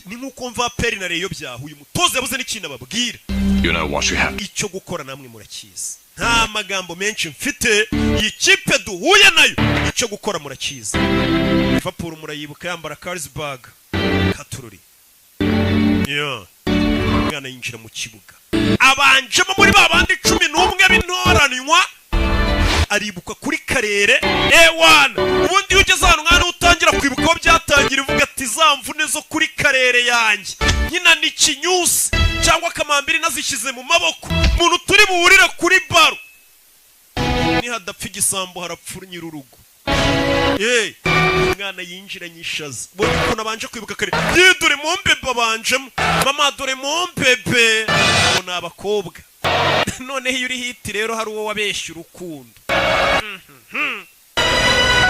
Ni nkuko mva peri na reyo byahuye umutoza yabuze n'ikintu ababwira. You know what you have. Icyo gukora namwe murakiza. Nta magambo menshi mfite ikipe duhuye nayo icyo gukora murakiza. Liverpool murayibuka yambara Carlsberg katururi. Yeah. Mwana yinjira mu kibuga. Abanjemo muri babandi 11 bintoranywa aribuka kuri karere A1 ubundi ugeze hano mwana utangira kwibuka ko byatangira uvuga ati zamvune zo kuri karere yanjye nyina ni kinyusi cyangwa kamambiri nazishize mu maboko umuntu turi buhurira kuri baro ni hadapfa igisambo harapfura nyirurugo mwana yinjira nyishaza bone ko nabanje kwibuka kare dore mombebe abanjemo mama dore mombebe bona abakobwa none iyo uri hiti rero hari uwo wabeshya urukundo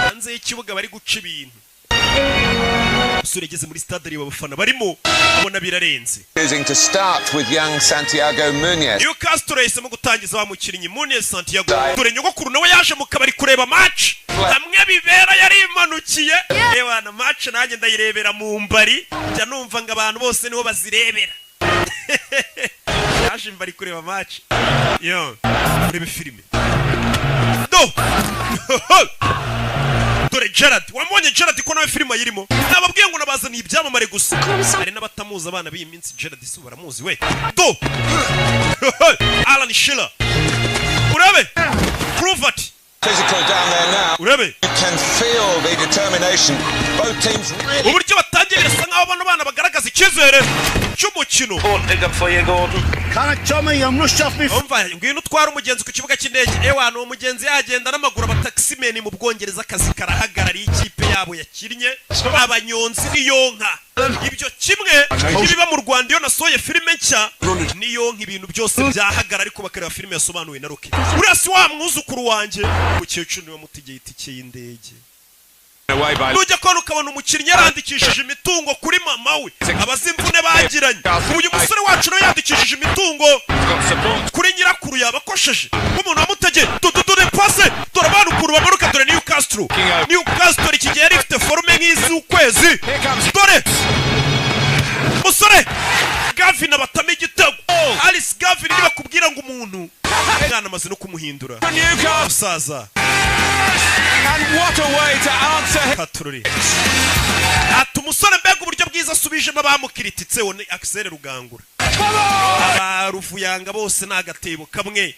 hanze y'ikibuga bari guca ibintu usure geze muri stade ari abafana barimo abona birarenze Choosing to start with young Santiago Munez. Newcastle yahisemo gutangiza wa mukinnyi Munez Santiago dore nyogokuru nawe yaje mu kabari kureba match hamwe bibera yari imanukiye ewana match nanjye ndayirebera mu mbari njya numva ngo abantu bose niho bazirebera yaje mbari kureba match yo urebe filime dore Gerard wamubonye Gerard ko nawe filime yirimo nababwiye ngo nabazana ibyamamare gusa hari n'abatamuza abana b'iyi minsi Gerard si baramuzi we Alan Shearer urabe Cruvert Physical down there now. Urabe You can feel the determination. Both teams really. uburyo batangiye birasa nkaho bano bana bagaragaza icyizere cy'umukino. Pick up for you, Gordon. Can I tell me I'm rushed off me? Umva ngwino utwara umugenzi ku kibuga cy'indege ewa no umugenzi yagenda n'amaguru abataximeni mu Bwongereza akazi karahagarariye ikipe yabo yakinnye abanyonzi niyonka ibyo kimwe ibiba mu Rwanda iyo nasoye filime nshya niyonka ibintu byose byahagarara ariko bakareba filime yasobanuwe na Rocky urasi wa mwuzukuru wanjye ukecuru niwe mutegeye itike y'indege nujya kubona ukabona umukinnyi yarandikishije imitungo kuri mama we abazimvune bagiranye uyu musore wacu nawe yandikishije imitungo kuri nyirakuru yabakosheje nk'umuntu wamutegeye dore pase dore abantu ukuru bamanuka dore Newcastle iki gihe yari ifite forume nk'iz'ukwezi dore musore Gavin abatama igitego Alice Gavin niba kubwira ngo umuntu mwana amaze no kumuhindura musaza. And what a way to answer Katururi ati umusore mbega uburyo bwiza asubijemo abamukirititse we Axel Rugangura abaruvuyanga bose nagatebo kamwe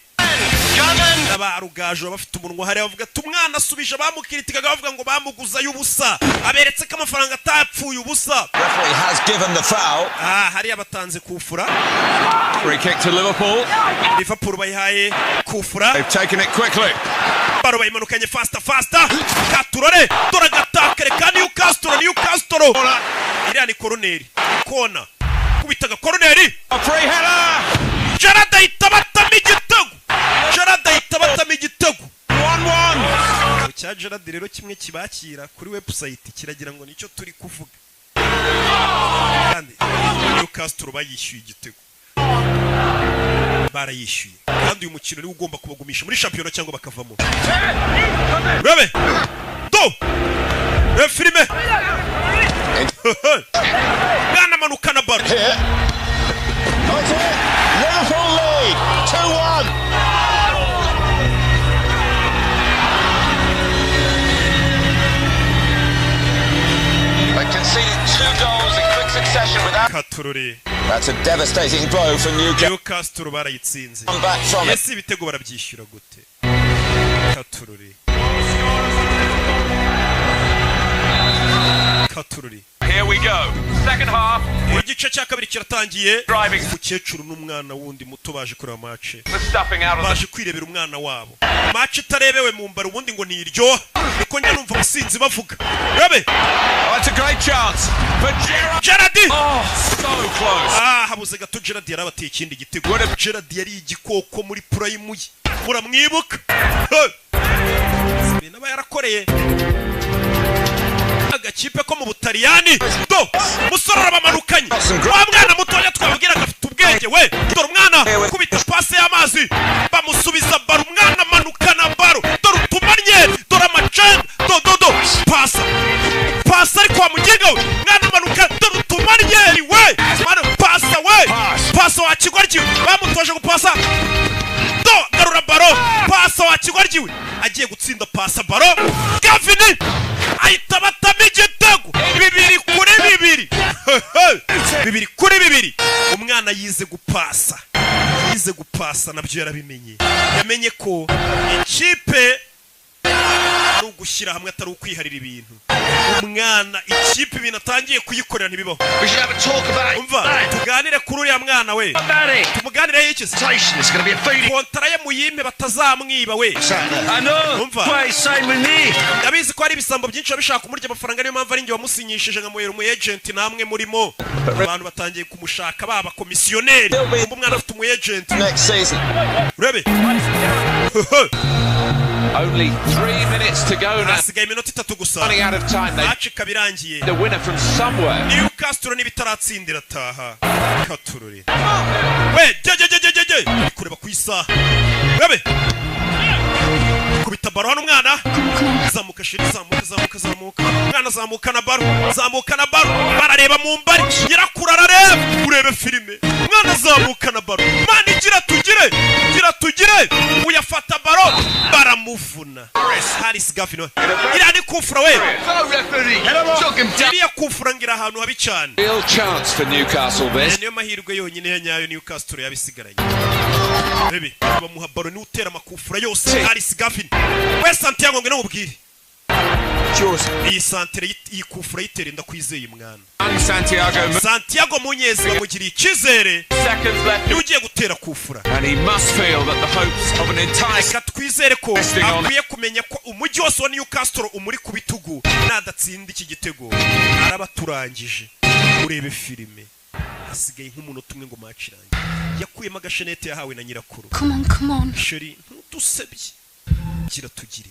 abarugaje bafite umunwa hari bavuga ati umwana asubije abamukiritiga bavuga ngo bamuguza y'ubusa aberetse ko amafaranga atapfuye ubusa. Referee has given the foul. Hari abatanze kufura. Free kick to Liverpool. Liverpool bayihaye kufura. They've taken it quickly. Baro bayimanukanye faster Katurore dore agatakere ka Newcastle iriya ni koroneri kona kubitaga koroneri free header Gerard ahita batama igitego 1-1 cya Gerard rero kimwe kibakira kuri website kiragira ngo nicyo turi kuvuga kandi Newcastle bayishyuye igitego barayishyuye kandi uyu mukino niwe ugomba kubagumisha muri championnat cyangwa bakavamo Rebe filime Gana manukana baro Liverpool lead 2-1. They conceded 2 goals in quick succession without Katururi. That's a devastating blow for Newcastle barayitsinze. Ese ibitego barabyishyura gute? Katururi. igice cya kabiri kiratangiye umukecuru n'umwana wundi muto baje kureba match baje kwirebera umwana wabo match itarebewe mu mbaro ubundi ngo niryo niko njya numva abasinzi bavuga rabe that's a great chance for Gerard oh so close habuze gato Gerard yarabateye ikindi gitego Gerard yari igikoko muri prime ye muramwibuka naba yarakoreye agakipe ko mu Butaliyani do musoro arabamanukanye wa mwana mutoya twabwira gafite ubwenge we dore umwana kubita pase y'amazi bamusubiza baro umwana manukana baro dore utumanye dore amacen do pasa ariko wamugenga we mwana manuka dore utumanye we mwana pasa wa kigoryi bamutoje gupasa do garura baro pasa wa kigoryi we agiye gutsinda pasa baro Gavin ahita batama igitego 2-2 umwana yize gupasa nabyo yarabimenye yamenye ko ikipe ari ugushyira hamwe atari ukwiharira ibintu umwana ikipe ibintu atangiye kuyikorera ntibibaho umva tuganire kuri uriya mwana we tumuganireho iki kontara ye muyime batazamwiba we umva ndabizi ko hari ibisambo byinshi bishaka kumurya amafaranga niyo mpamvu ari njye wamusinyishije nkamuhera umu agent namwe murimo abantu batangiye kumushaka baba komisiyoneri umwana afite umu agent urebe Only 3 minutes to go now. Hasigaye iminota 3 gusa. Running out of time. Match kabirangiye. The winner from somewhere. Newcastle nibitaratsindira taha. Katururi. We, je. Kureba ku isaha. Bebe. Kubita baro hano umwana. Zamuka shiri zamuka. Mwana zamuka na baro. Barareba mu mbari. Nyirakura arareba. Urebe filime. Mwana zamuka na baro. Mani gira tugire. Uyafata baro. Baramuvuna. Haris Gavino. Irani kufura we. Iriya kufura ngira ahantu habi cyane. Real chance for Newcastle this. Niyo mahirwe yonyine ya nyayo Newcastle yabisigaranye. Bebe, bamuha baro ni utera makufura yose. Haris Gavino. We Santiago ngene mubwire. Iyi santere yikufura yitera ndakwizeye mwana. Santiago Munyezi bamugiriye ikizere. Ni ugiye gutera kufura. And he must feel that the hopes of an entire twizere ko akwiye kumenya ko umujyi wose wa Newcastle umuri ku bitugu nadatsinda iki gitego arabaturangije urebe filime hasigaye nk'umunota umwe ngo match irangiye yakuyemo agashenete yahawe na nyirakuru come on sheri ntusebye gira tugire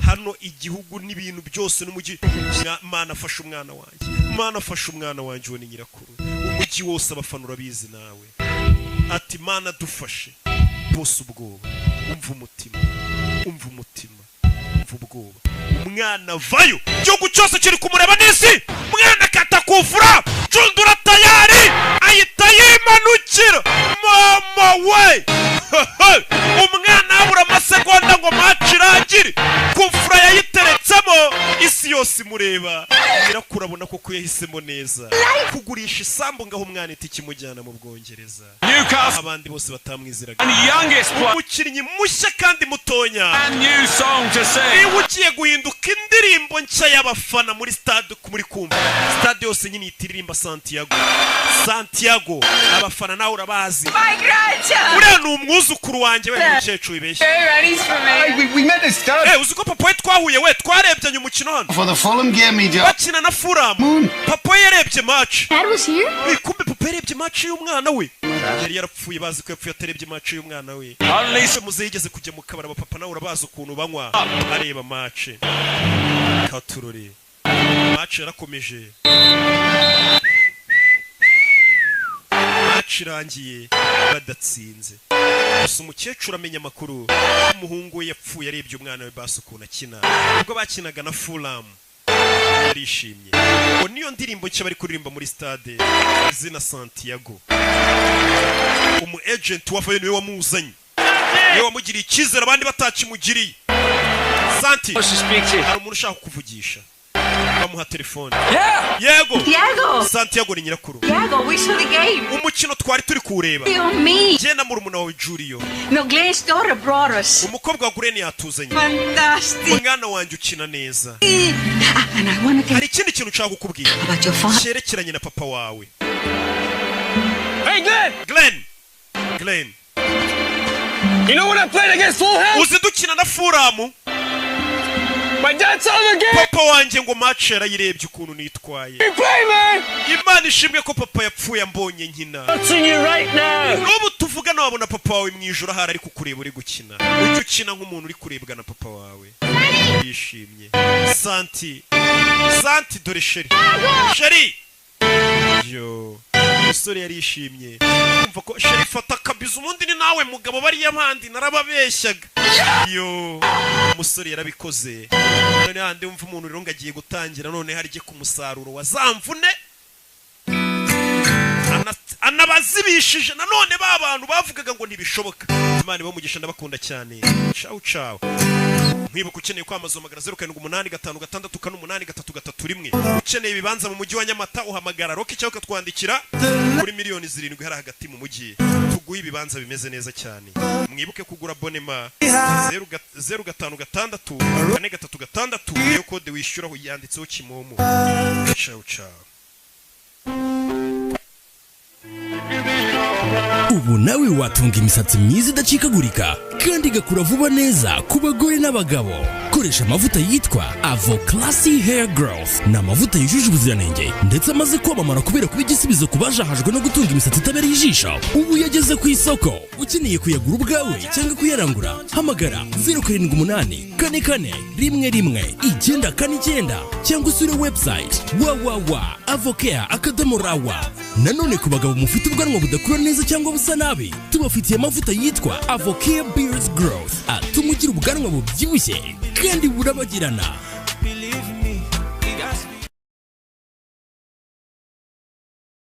hano igihugu n'ibintu byose n'umujyi Mana afasha umwana wanjye we ni nyirakuru umujyi wose abafana urabizi nawe ati Mana dufashe bose ubwoba umva umutima ubwoba umwana vayo cyo cyose kiri kumureba nisi umwana katakufura cundura tayari ayita yimanukira mama we umwana abura amasegonda ngo match irangire kufura yayiteretsemo isi yose imureba irakurabona ko yahisemo neza kugurisha isambu ngaho umwana iti kimujyana mu Bwongereza abandi bose batamwiziraga umukinnyi mushya kandi mutonya ugiye guhinduka indirimbo nshya y'abafana muri stade muri kumva stade yose nyine itiririmba Santiago abafana nawe urabazi uriya ni umwuzukuru wanjye we mukecuru ibeshye uzi ko papa we twahuye we twarebye umukino hano For the Fulham game, bakina na Fulham papa yarebye match Dad was here? Kumbe papa yarebye match y'umwana we yari yarapfuye bazi ko yapfuye atarebye match y'umwana we muze yigeze kujya mu kabara papa nawe urabazi ukuntu banywa areba match Katururi match yarakomeje match irangiye badatsinze gusa umukecuru amenya amakuru umuhungu we yapfuye arebye umwana we basukuna kina ubwo bakinaga na Fulham yarishimye ngo niyo ndirimbo nshya bari kuririmba muri stade izina Santiago umu agent wavayo niwe wamuzanye niwe wamugiriye ikizere abandi batakimugiriye Santi hari umuntu ushaka kuvugisha bamuha telefone yego Santiago ni nyirakuru umukino twari turi kureba je na murumuna wawe Julio umukobwa wa Gureni yatuzanye umwana wanjye ukina neza hari ikindi kintu nshaka kukubwira cyerekeranye na papa wawe Glenn. You know when I played against Fulham? Uzi dukina na Fulham? My dad saw the game. Papa wanjye ngo match yarayirebye ukuntu nitwaye. You play, man. Imana ishimwe ko papa yapfuye ambonye nkina. Watching you right now. N'ubu tuvugana wabona papa wawe mwijoro hari ari kukureba uri gukina. Ujye ukina nk'umuntu uri kurebwa na papa wawe. Yishimye. Santi dore Sheri. Yo. Musore yarishimye. Umva ko Sheri fata kabiza umundi ni nawe mugabo bari yabandi narababeshyaga. Yo. Musore yarabikoze. None hande umva umuntu rero ngagiye gutangira none harije ku musaruro wa zamvune. Anabazibishije nanone babantu bavugaga ngo ntibishoboka. Imana bamugisha ndabakunda cyane. Ciao. Mwibuka ukeneye kwamazomagara 0785568331 ukeneye ibibanza mu mujyi wa Nyamata uhamagara Roki cyangwa ukatwandikira kuri miliyoni 7 hari hagati mu mujyi tuguye ibibanza bimeze neza cyane. Mwibuke kugura bonema 0556 iyo kode wishyura yanditseho Kimomo. Ciao. Ubu nawe watunga imisatsi myiza idacikagurika kandi igakura vuba neza ku bagore n'abagabo. Koresha amavuta yitwa Avo Classy Hair Growth. Ni amavuta yujuje ubuziranenge ndetse amaze kwamamara kubera kuba igisubizo ku bajahajwe no gutunga imisatsi itabereye ijisho. Ubu yageze ku isoko. Ukeneye kuyagura ubwawe cyangwa kuyarangura, hamagara 0788111949 cyangwa usure website www.avocare.rawa. Nanone ku bagabo mufite ubwanwa budakura neza cyangwa busa nabi, tubafitiye amavuta yitwa Avocare Beard Growth atuma ugira ubwanwa bubyibushye kandi burabagirana.